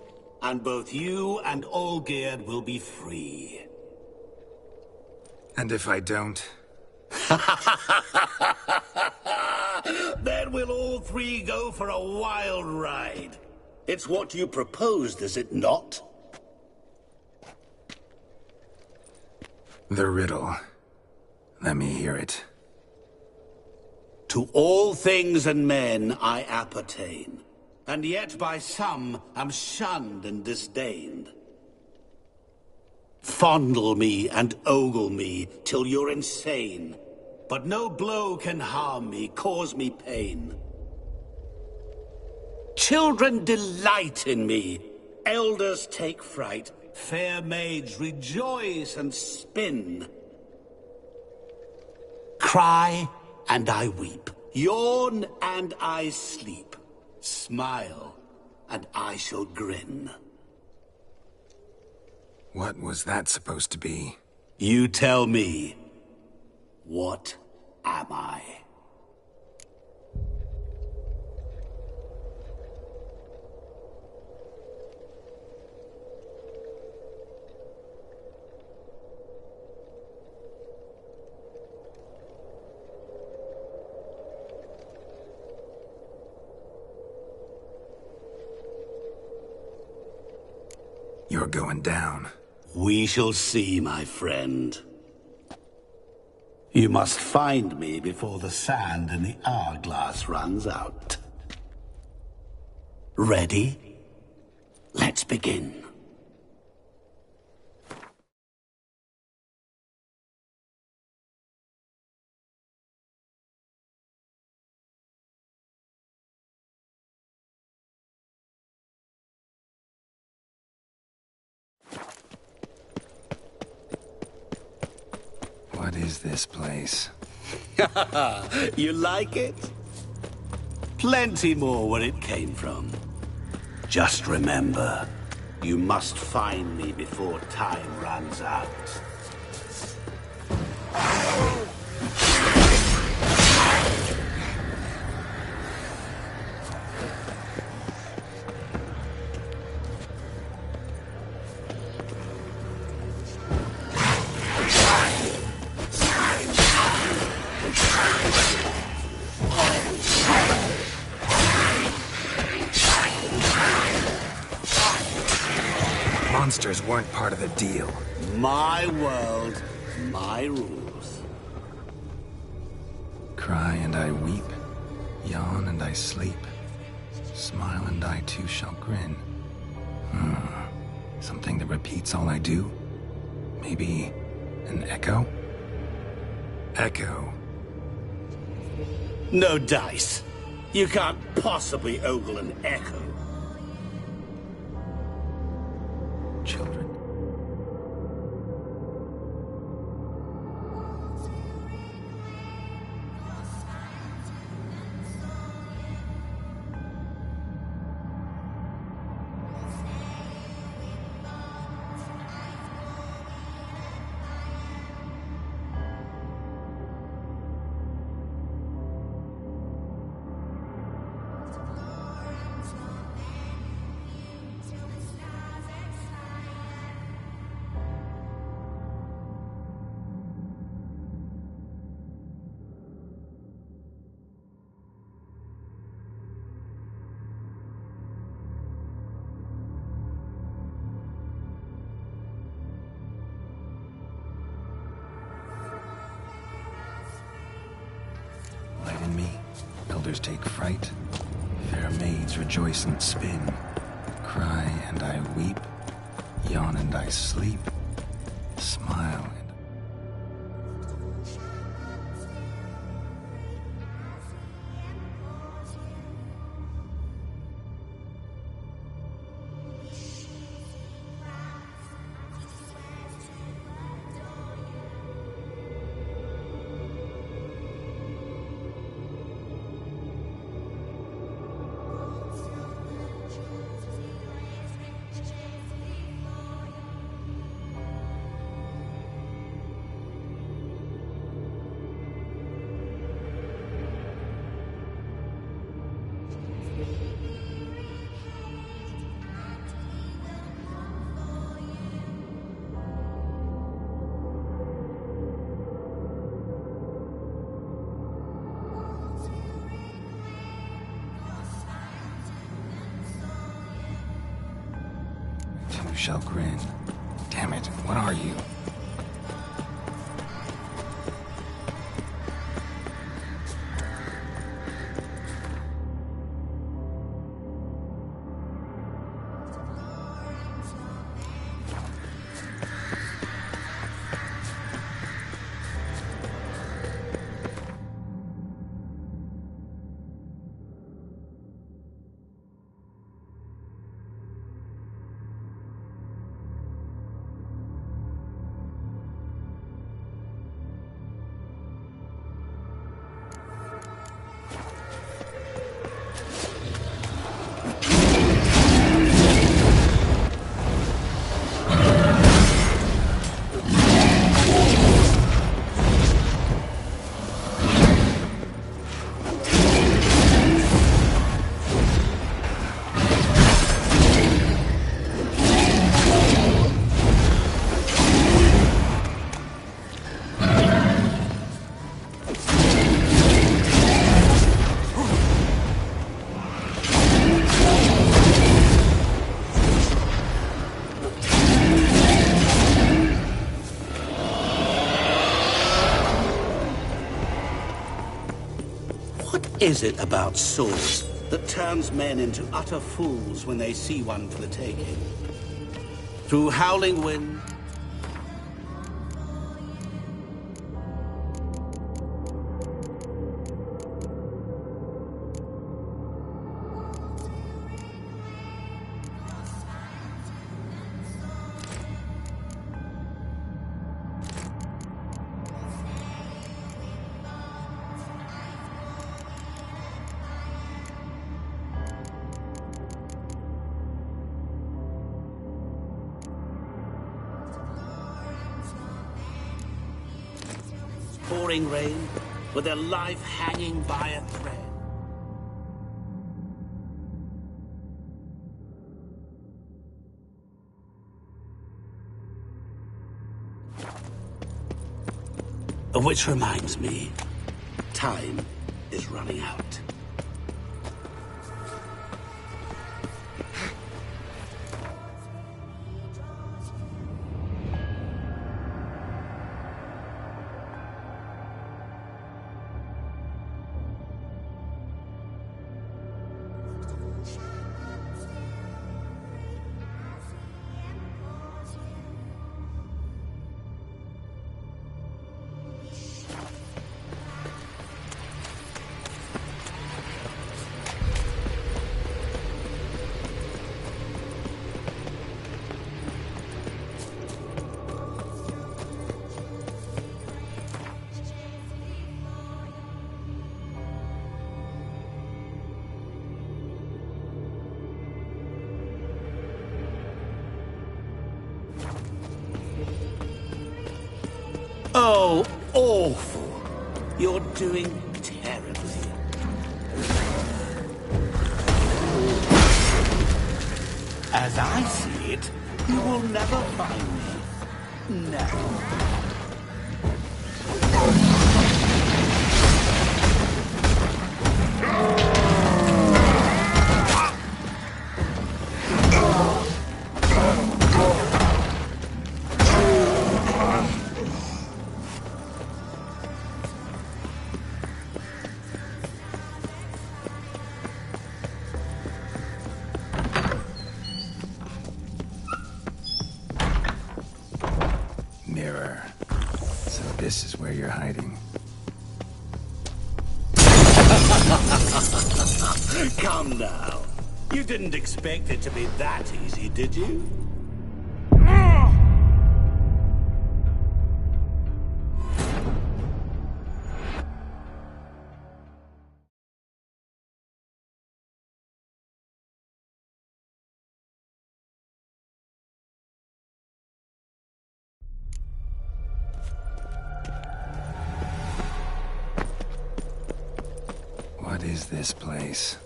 and both you and Olgierd will be free. And if I don't? Then we'll all 3 go for a wild ride. It's what you proposed, is it not? The riddle. Let me hear it. To all things and men I appertain, and yet by some am shunned and disdained. Fondle me and ogle me till you're insane, but no blow can harm me, cause me pain. Children delight in me, elders take fright, fair maids rejoice and spin. Cry and I weep. Yawn and I sleep. Smile and I shall grin. What was that supposed to be? You tell me. What am I? You're going down. We shall see, my friend. You must find me before the sand in the hourglass runs out. Ready? Let's begin. What is this place? You like it? Plenty more where it came from. Just remember, you must find me before time runs out. Monsters weren't part of the deal. My world, my rules. Cry and I weep, yawn and I sleep, smile and I too shall grin. Something that repeats all I do? Maybe an echo? Echo. No dice. You can't possibly ogle an echo. Children. Light in me, elders take fright, fair maids rejoice and spin. Cry and I weep, yawn and I sleep, smile and... You shall grin. Damn it, what are you? is it about swords that turns men into utter fools when they see one for the taking? Through howling wind, pouring rain, with their life hanging by a thread. Which reminds me, time is running out. Oh, awful. You're doing terribly. As I see it, you will never find me. Never. Mirror. So this is where you're hiding. Come now. You didn't expect it to be that easy, did you? What is this place?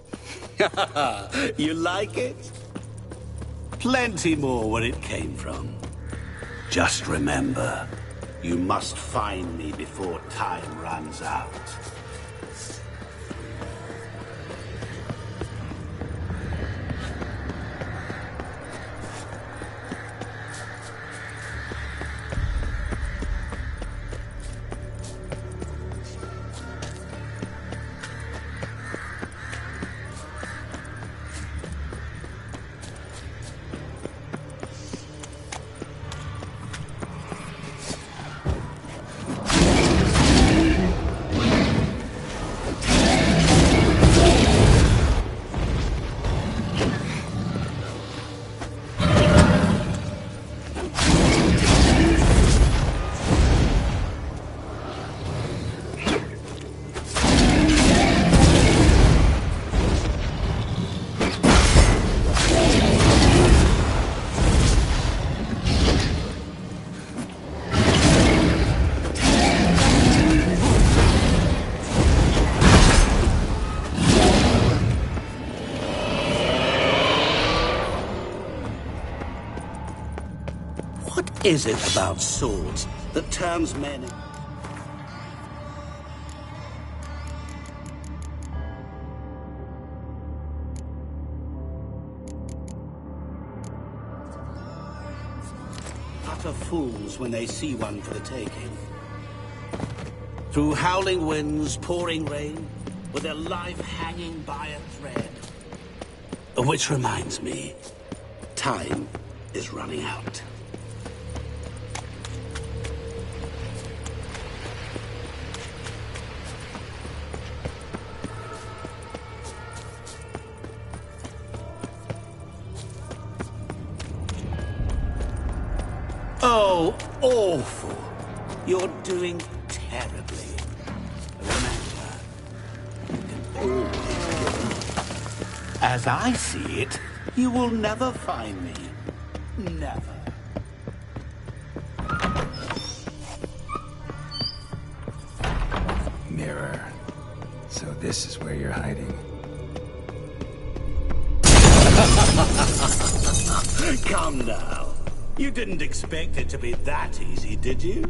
You like it? Plenty more where it came from. Just remember, you must find me before time runs out. What is it about swords that turns men... utter fools when they see one for the taking? Through howling winds, pouring rain, with their life hanging by a thread. Which reminds me, time is running out. Oh, awful. You're doing terribly. Remember, you can always give up. As I see it, you will never find me. Never. Mirror. So this is where you're hiding. Come now. You didn't expect it to be that easy, did you?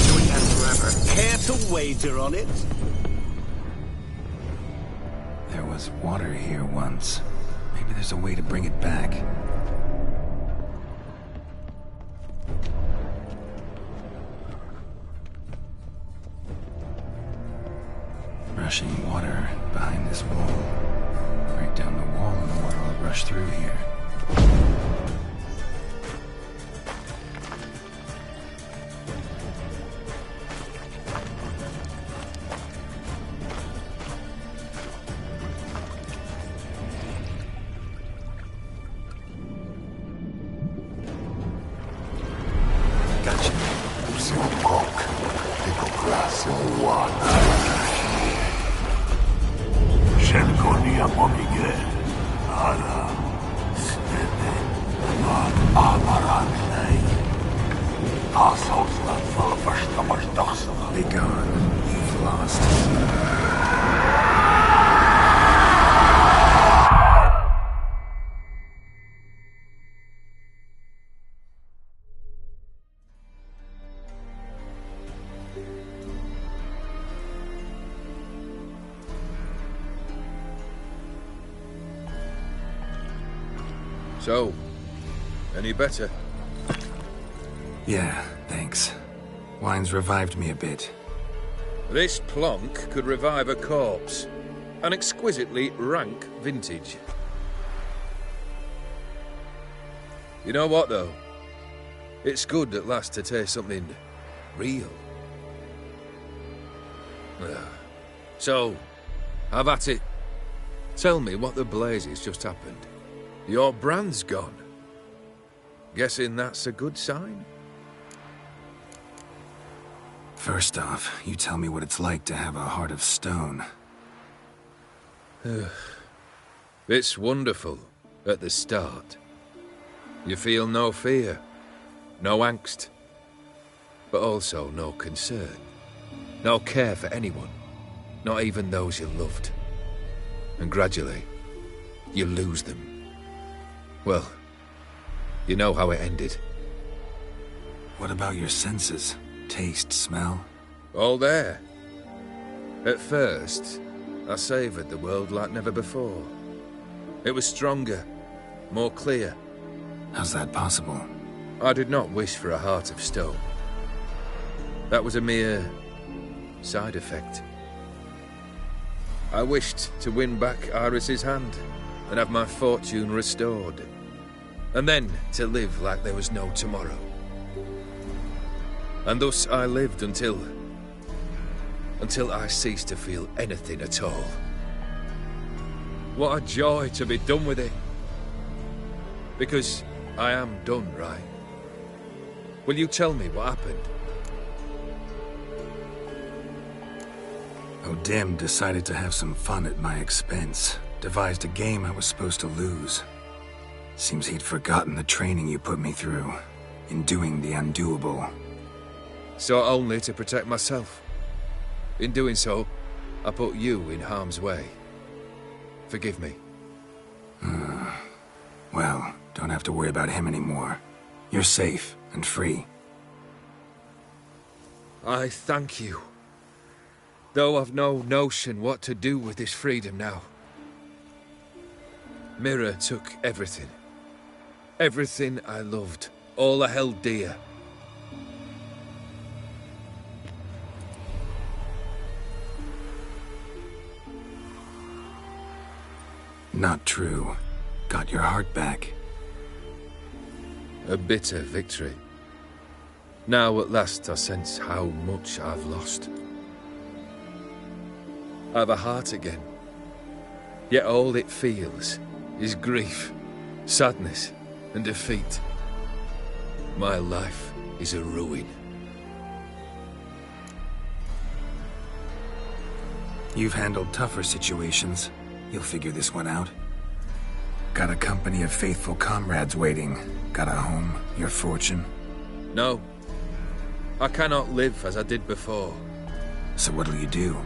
Doing that forever. Care to wager on it? There was water here once. Maybe there's a way to bring it back. Rushing water behind this wall. Break down the wall and the water will rush through here. Gotcha. Shenkonia Momige, Ala, Svete, Mat Amaranlei. Assholes that fall first to much doxam. Be gone. You've lost. So, any better? Yeah, thanks. Wine's revived me a bit. This plonk could revive a corpse. An exquisitely rank vintage. You know what, though? It's good at last to taste something real. So, have at it. Tell me what the blazes just happened. Your brand's gone. Guessing that's a good sign? First off, you tell me what it's like to have a heart of stone. It's wonderful at the start. You feel no fear, no angst, but also no concern. No care for anyone, not even those you loved. And gradually, you lose them. Well, you know how it ended. What about your senses? Taste, smell? All there. At first, I savoured the world like never before. It was stronger, more clear. How's that possible? I did not wish for a heart of stone. That was a mere side effect. I wished to win back Iris's hand and have my fortune restored. And then to live like there was no tomorrow. And thus I lived until I ceased to feel anything at all. What a joy to be done with it. Because I am done, right? Will you tell me what happened? O'Dim decided to have some fun at my expense. Devised a game I was supposed to lose. Seems he'd forgotten the training you put me through in doing the undoable. So only to protect myself. In doing so, I put you in harm's way. Forgive me. Well, don't have to worry about him anymore. You're safe and free. I thank you. Though I've no notion what to do with this freedom now. Mira took everything. Everything I loved. All I held dear. Not true. Got your heart back. A bitter victory. Now at last I sense how much I've lost. I've a heart again. Yet all it feels is grief, sadness, and defeat. My life is a ruin. You've handled tougher situations. You'll figure this one out. Got a company of faithful comrades waiting. Got a home, your fortune. No. I cannot live as I did before. So what'll you do?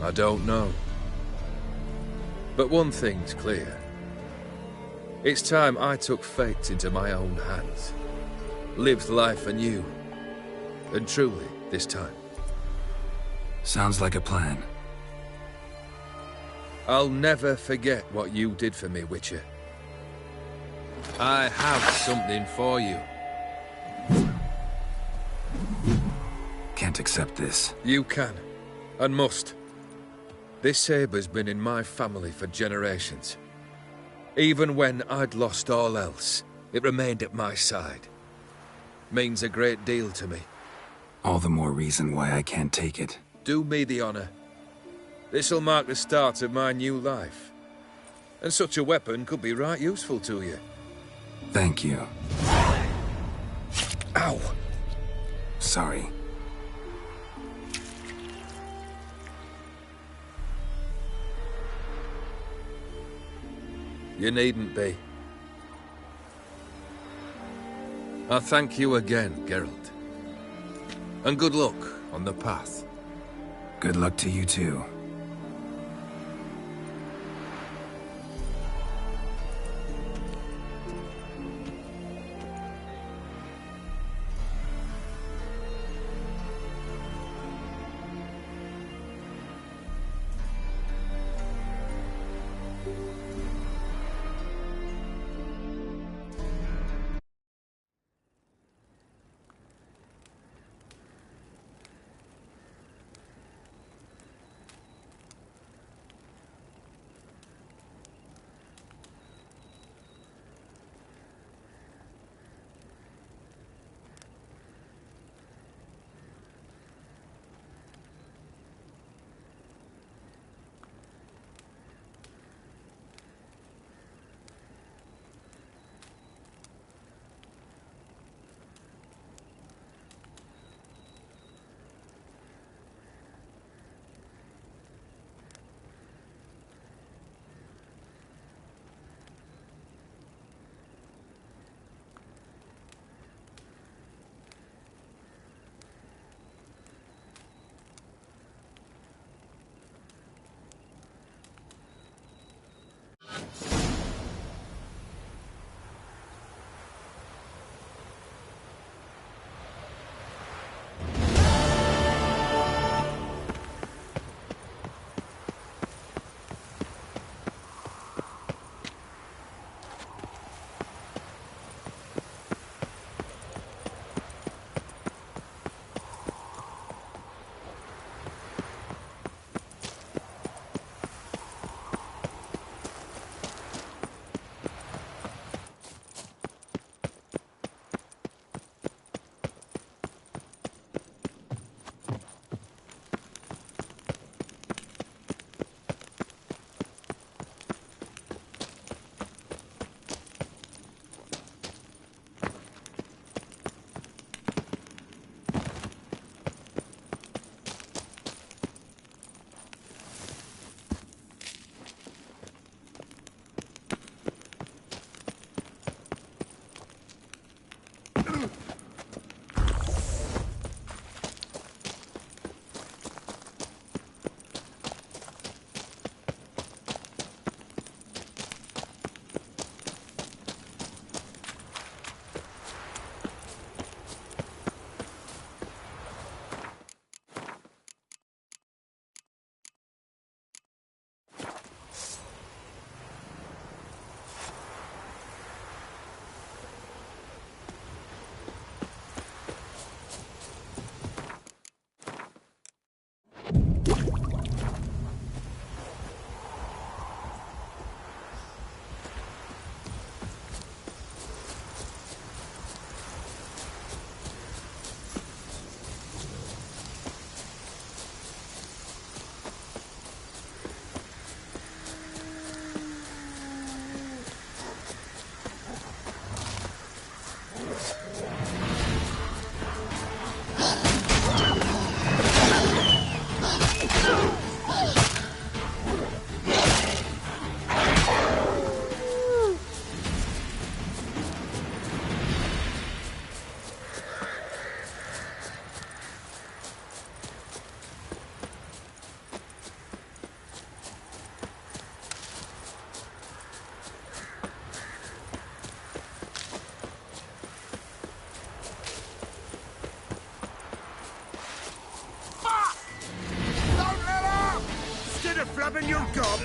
I don't know. But one thing's clear. It's time I took fate into my own hands. Lived life anew. And truly, this time. Sounds like a plan. I'll never forget what you did for me, Witcher. I have something for you. Can't accept this. You can, and must. This sabre's been in my family for generations. Even when I'd lost all else, it remained at my side. Means a great deal to me. All the more reason why I can't take it. Do me the honor. This'll mark the start of my new life. And such a weapon could be right useful to you. Thank you. Ow! Sorry. You needn't be. I thank you again, Geralt. And good luck on the path. Good luck to you too.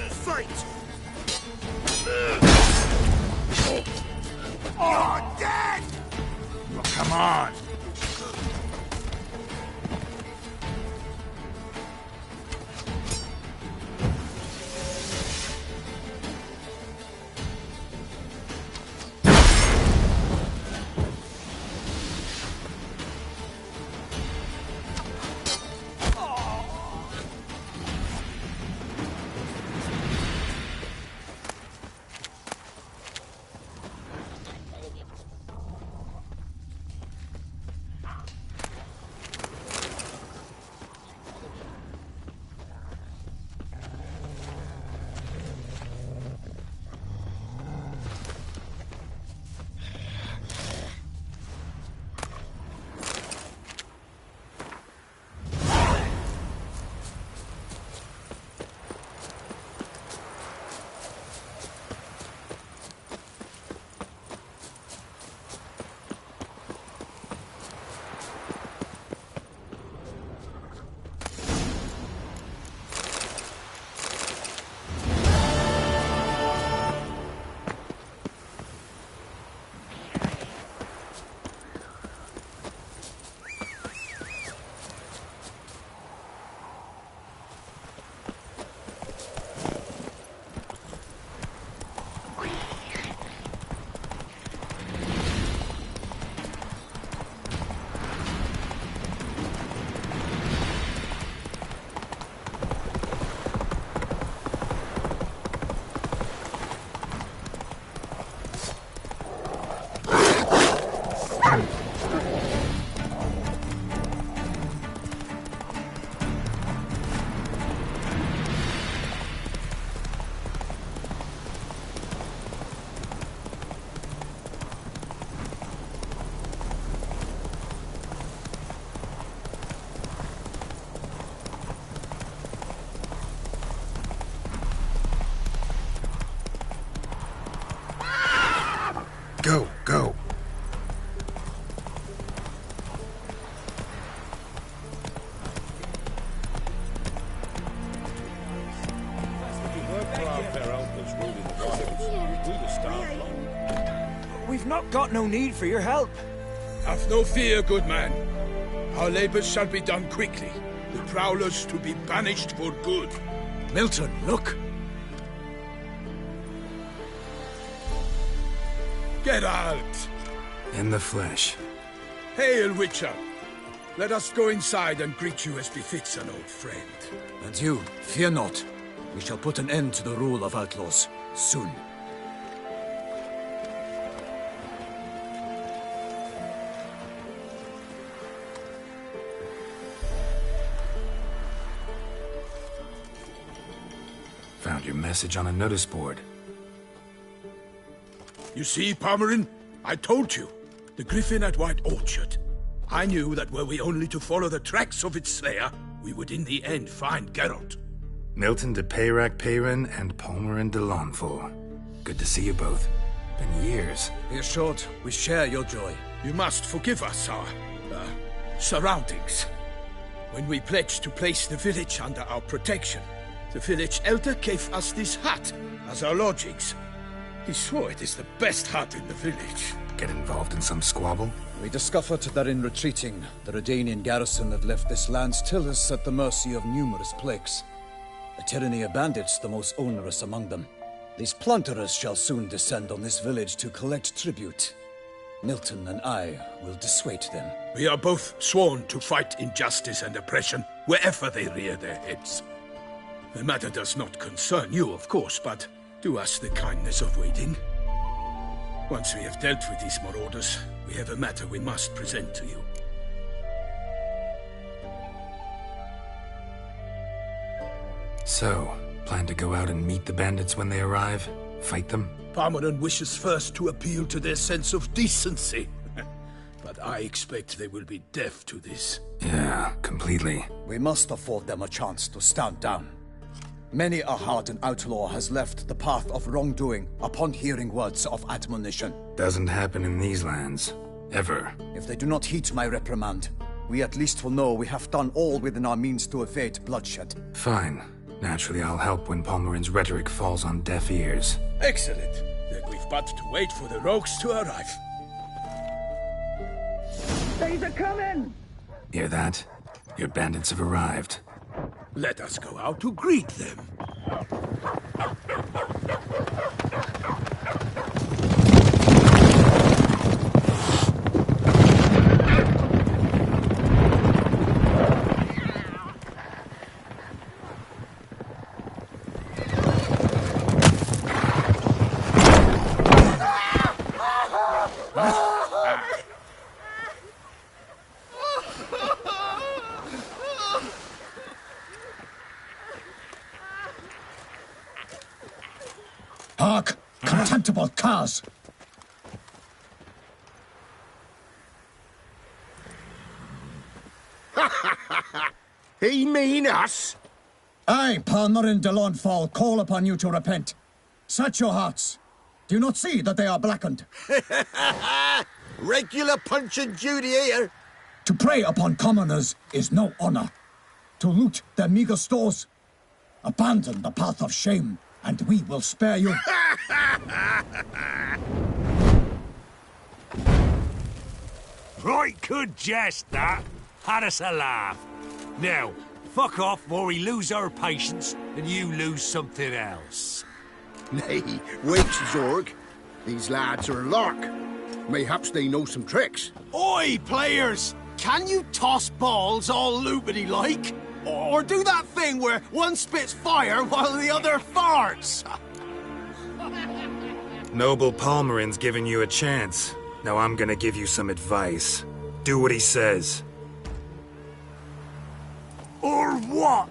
Fight! You're dead! Oh, come on! Go, go. We've not got no need for your help. Have no fear, good man. Our labors shall be done quickly. The Prowlers to be banished for good. Milton, look! Geralt! In the flesh. Hail, Witcher! Let us go inside and greet you as befits an old friend. And you, fear not. We shall put an end to the rule of outlaws, soon. Found your message on a notice board. You see, Palmerin? I told you. The Griffin at White Orchard. I knew that were we only to follow the tracks of its slayer, we would in the end find Geralt. Milton de Peyrac Peyran and Palmerin de Launfal. Good to see you both. Been years. Be assured, we share your joy. You must forgive us our, surroundings. When we pledged to place the village under our protection, the village elder gave us this hut as our lodgings. He swore it is the best hut in the village. Get involved in some squabble? We discovered that in retreating, the Redanian garrison had left this land's tillers at the mercy of numerous plagues. A tyranny of bandits, the most onerous among them. These plunderers shall soon descend on this village to collect tribute. Milton and I will dissuade them. We are both sworn to fight injustice and oppression wherever they rear their heads. The matter does not concern you, of course, but do us the kindness of waiting. Once we have dealt with these marauders, we have a matter we must present to you. So, plan to go out and meet the bandits when they arrive? Fight them? Palmerin wishes first to appeal to their sense of decency. But I expect they will be deaf to this. Yeah, completely. We must afford them a chance to stand down. Many a hardened outlaw has left the path of wrongdoing upon hearing words of admonition. Doesn't happen in these lands. Ever. If they do not heed my reprimand, we at least will know we have done all within our means to evade bloodshed. Fine. Naturally, I'll help when Palmerin's rhetoric falls on deaf ears. Excellent. Then we've but to wait for the rogues to arrive. They's a coming! Hear that? Your bandits have arrived. Let us go out to greet them. Hark! Contemptible curs! He mean us? I, Palmerin de Launfal, call upon you to repent. Set your hearts. Do you not see that they are blackened? Regular Punch and Judy here. To prey upon commoners is no honor. To loot their meager stores, abandon the path of shame, and we will spare you. Right good jest, that. Had us a laugh. Now, fuck off before we lose our patience and you lose something else. Nay, wait, Zorg. These lads are a lark. Mayhaps they know some tricks. Oi, players! Can you toss balls all loopity-like? Or do that thing where one spits fire while the other farts? Noble Palmerin's giving you a chance. Now I'm gonna give you some advice. Do what he says. Or what?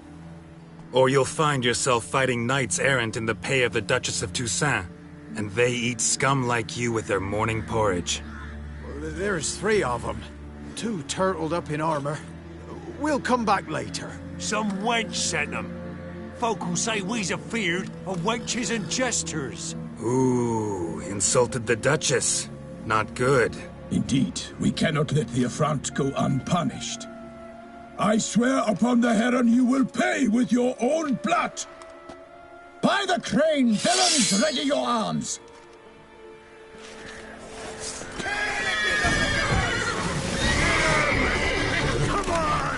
Or you'll find yourself fighting knights errant in the pay of the Duchess of Toussaint. And they eat scum like you with their morning porridge. There's 3 of them. 2 turtled up in armor. We'll come back later. Some wench sent them. Folk will say we's afeard of wenches and jesters. Ooh, insulted the Duchess. Not good. Indeed, we cannot let the affront go unpunished. I swear upon the Heron you will pay with your own blood! By the crane, villains, ready your arms! Come on!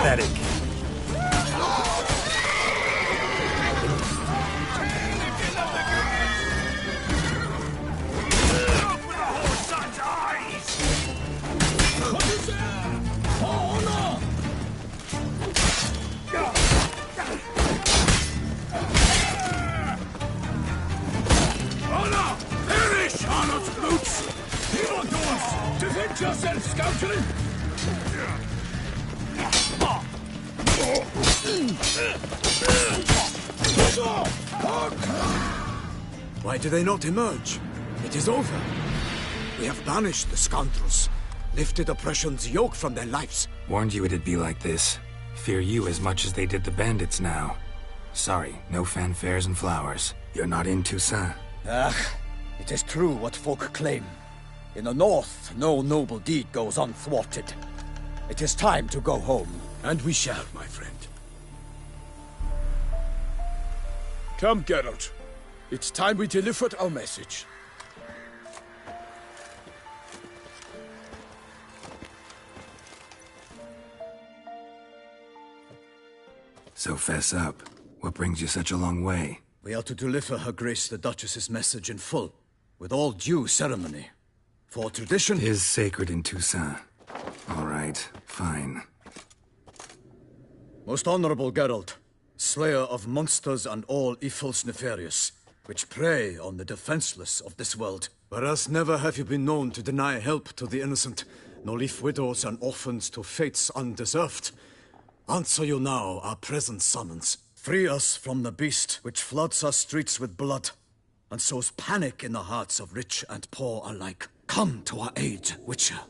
Pathetic. Defend yourself, scoundrel! Why do they not emerge? It is over. We have banished the scoundrels, lifted oppression's yoke from their lives. Warned you it'd be like this. Fear you as much as they did the bandits now. Sorry, no fanfares and flowers. You're not in Toussaint. Ah, it is true what folk claim. In the north, no noble deed goes unthwarted. It is time to go home. And we shall, my friend. Come, Geralt. It's time we delivered our message. So fess up. What brings you such a long way? We are to deliver Her Grace the Duchess's message in full, with all due ceremony. For tradition is sacred in Toussaint. All right, fine. Most honorable Geralt, slayer of monsters and all evils nefarious, which prey on the defenseless of this world. Whereas never have you been known to deny help to the innocent, nor leave widows and orphans to fates undeserved. Answer you now our present summons. Free us from the beast which floods our streets with blood, and sows panic in the hearts of rich and poor alike. Come to our aid, Witcher.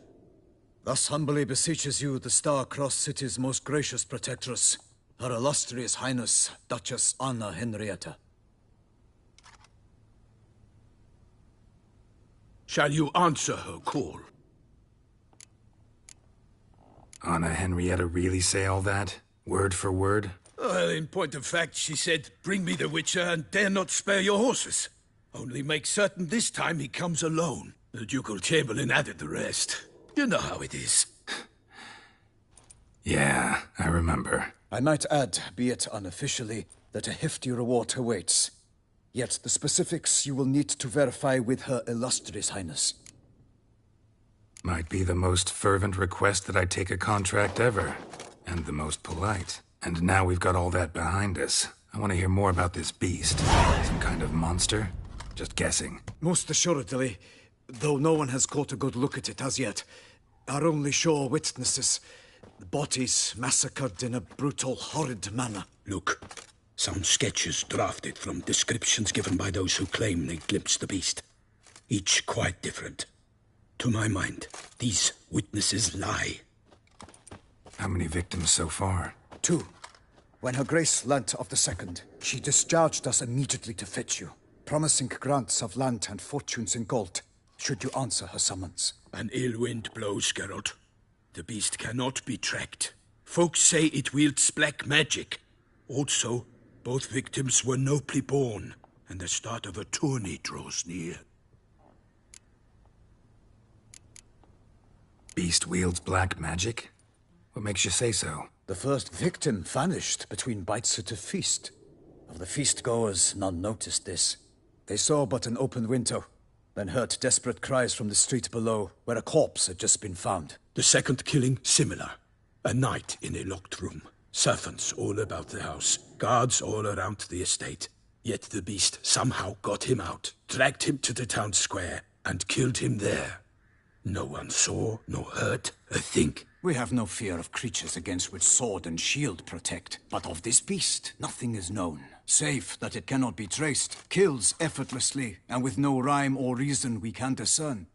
Thus humbly beseeches you the Star-Crossed City's most gracious protectress, Her Illustrious Highness, Duchess Anna Henrietta. Shall you answer her call? Anna Henrietta really say all that? Word for word? Well, in point of fact, she said, "Bring me the Witcher and dare not spare your horses. Only make certain this time he comes alone." The Ducal Chamberlain added the rest. You know how it is. Yeah, I remember. I might add, be it unofficially, that a hefty reward awaits. Yet the specifics you will need to verify with Her Illustrious Highness. Might be the most fervent request that I take a contract ever. And the most polite. And now we've got all that behind us. I want to hear more about this beast. Some kind of monster? Just guessing. Most assuredly, though no one has caught a good look at it as yet. Our only sure witnesses. The bodies massacred in a brutal, horrid manner. Look, some sketches drafted from descriptions given by those who claim they glimpsed the beast. Each quite different. To my mind, these witnesses lie. How many victims so far? 2. When Her Grace learnt of the second, she discharged us immediately to fetch you, promising grants of land and fortunes in gold, should you answer her summons. An ill wind blows, Geralt. The beast cannot be tracked. Folks say it wields black magic. Also, both victims were nobly born, and the start of a tourney draws near. Beast wields black magic? What makes you say so? The first victim vanished between bites at a feast. Of the feast-goers, none noticed this. They saw but an open window, then heard desperate cries from the street below, where a corpse had just been found. The second killing, similar. A night in a locked room. Servants all about the house. Guards all around the estate. Yet the beast somehow got him out, dragged him to the town square, and killed him there. No one saw, nor heard a thing. We have no fear of creatures against which sword and shield protect. But of this beast, nothing is known. Save that it cannot be traced, kills effortlessly, and with no rhyme or reason we can discern.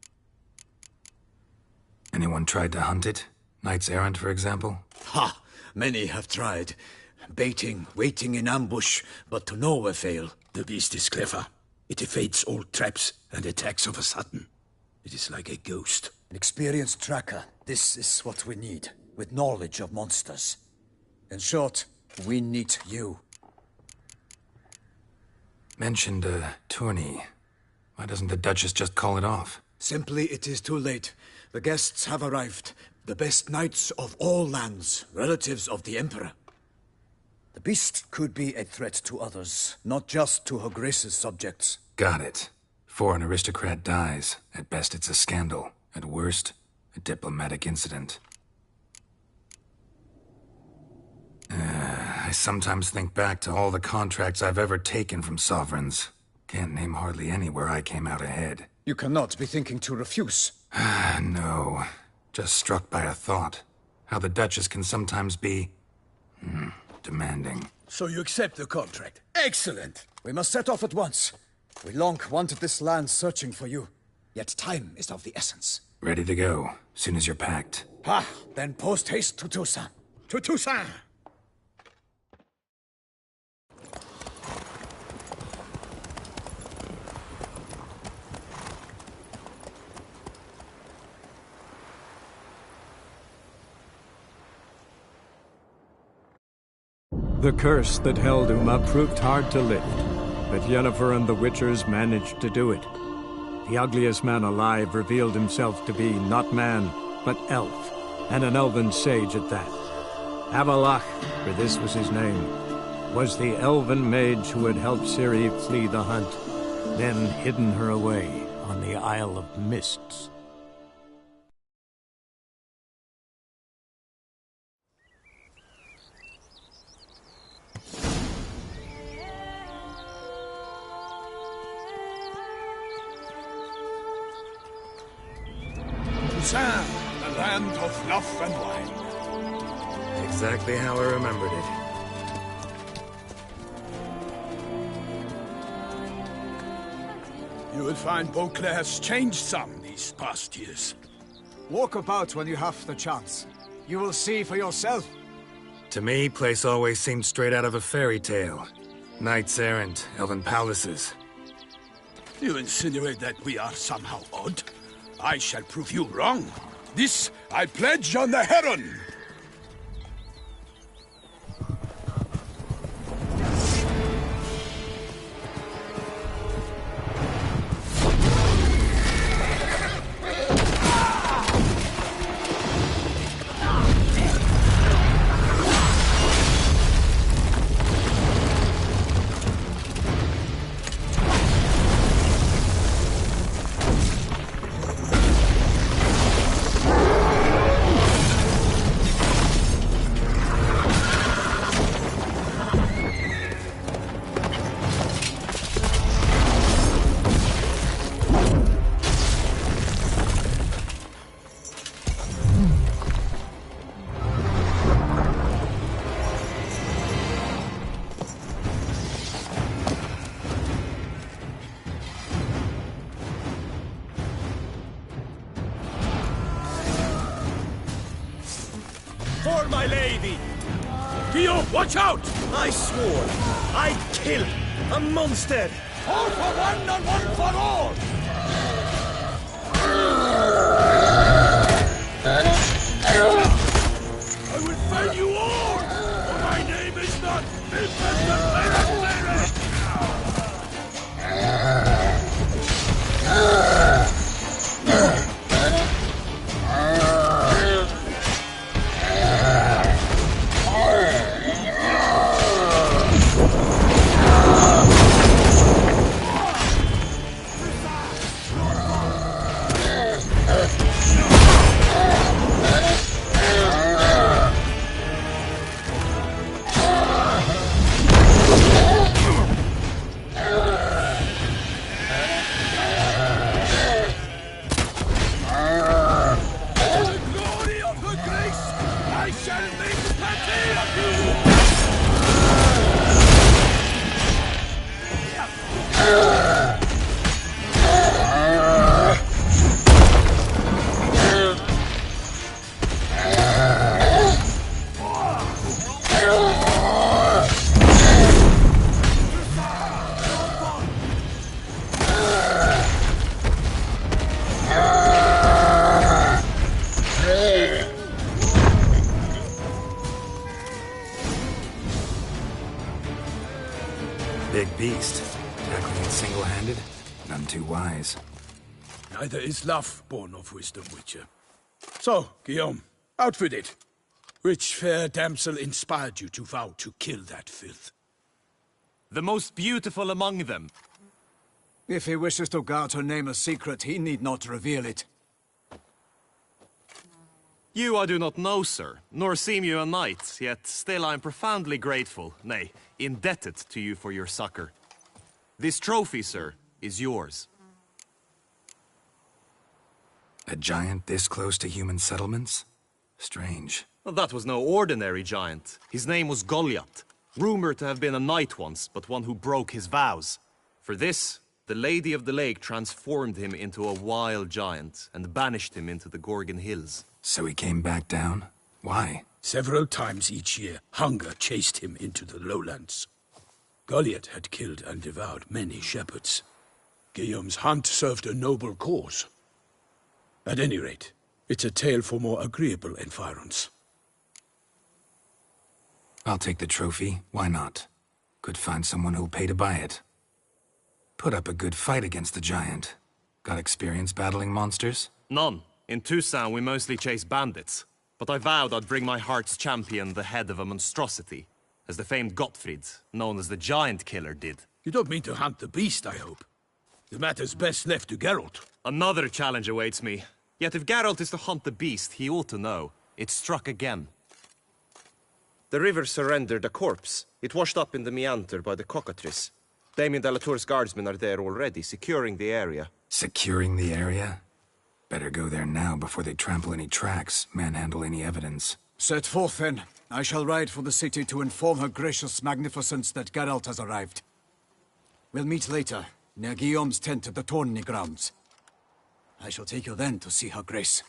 Anyone tried to hunt it? Knights errant, for example? Ha! Many have tried. Baiting, waiting in ambush, but to no avail. The beast is clever. It evades all traps and attacks of a sudden. It is like a ghost. An experienced tracker. This is what we need, with knowledge of monsters. In short, we need you. Mentioned a tourney. Why doesn't the Duchess just call it off? Simply, it is too late. The guests have arrived. The best knights of all lands, relatives of the Emperor. The beast could be a threat to others, not just to Her Grace's subjects. Got it. Before an aristocrat dies, at best it's a scandal. At worst, a diplomatic incident. I sometimes think back to all the contracts I've ever taken from sovereigns. Can't name hardly any where I came out ahead. You cannot be thinking to refuse. No. Just struck by a thought. How the Duchess can sometimes be... demanding. So you accept the contract. Excellent! We must set off at once. We long wanted this land searching for you. Yet time is of the essence. Ready to go, soon as you're packed. Ha! Then post-haste to Toussaint. To Toussaint! The curse that held Uma proved hard to lift, but Yennefer and the Witchers managed to do it. The ugliest man alive revealed himself to be not man, but elf, and an elven sage at that. Avallac'h, for this was his name. was the elven mage who had helped Ciri flee the hunt, then hidden her away on the Isle of Mists. Sam, the land of fluff and wine. Exactly how I remembered it. You will find Beauclair's changed some these past years. Walk about when you have the chance. You will see for yourself. To me, place always seemed straight out of a fairy tale. Knights errant, elven palaces. You insinuate that we are somehow odd? I shall prove you wrong. This I pledge on the Heron. For my lady! Guillaume, watch out! I swore I'd kill a monster! All for one and one for all! I will fell you all! For my name is not Vincent the Big beast. Tackling it single-handed? None too wise. Neither is love born of wisdom, Witcher. So, Guillaume, out with it. Which fair damsel inspired you to vow to kill that filth? The most beautiful among them. If he wishes to guard her name a secret, he need not reveal it. You I do not know, sir, nor seem you a knight, yet still I am profoundly grateful, nay, indebted to you for your succor. This trophy, sir, is yours. A giant this close to human settlements? Strange. Well, that was no ordinary giant. His name was Goliath, rumored to have been a knight once, but one who broke his vows. For this, the Lady of the Lake transformed him into a wild giant and banished him into the Gorgon Hills. So he came back down? Why? Several times each year, hunger chased him into the lowlands. Goliath had killed and devoured many shepherds. Guillaume's hunt served a noble cause. At any rate, it's a tale for more agreeable environs. I'll take the trophy. Why not? Could find someone who'll pay to buy it. Put up a good fight against the giant. Got experience battling monsters? None. In Toussaint, we mostly chase bandits. But I vowed I'd bring my heart's champion the head of a monstrosity. as the famed Gottfried, known as the Giant Killer, did. You don't mean to hunt the beast, I hope. The matter's best left to Geralt. Another challenge awaits me. Yet if Geralt is to hunt the beast, he ought to know. It struck again. The river surrendered a corpse. It washed up in the meander by the cockatrice. Damien de la Tour's guardsmen are there already, securing the area. Securing the area? Better go there now before they trample any tracks, manhandle any evidence. Set forth, then. I shall ride for the city to inform her gracious magnificence that Geralt has arrived. We'll meet later, near Guillaume's tent at the Tourney grounds. I shall take you then to see her grace.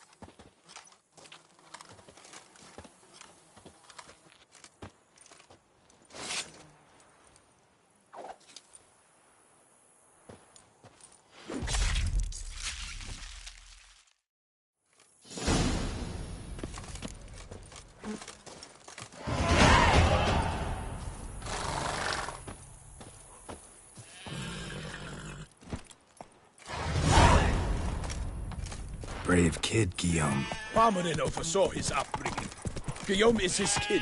Brave kid, Guillaume. Parmanin oversaw his upbringing. Guillaume is his kid.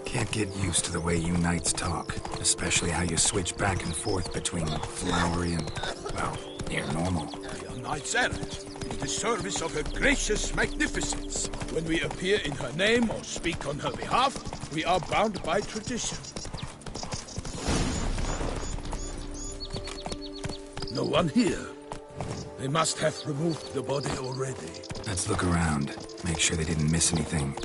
Can't get used to the way you knights talk, especially how you switch back and forth between flowery and, well, near normal. We are knights errant, in the service of her gracious magnificence. When we appear in her name or speak on her behalf, we are bound by tradition. No one here. They must have removed the body already. Let's look around, make sure they didn't miss anything.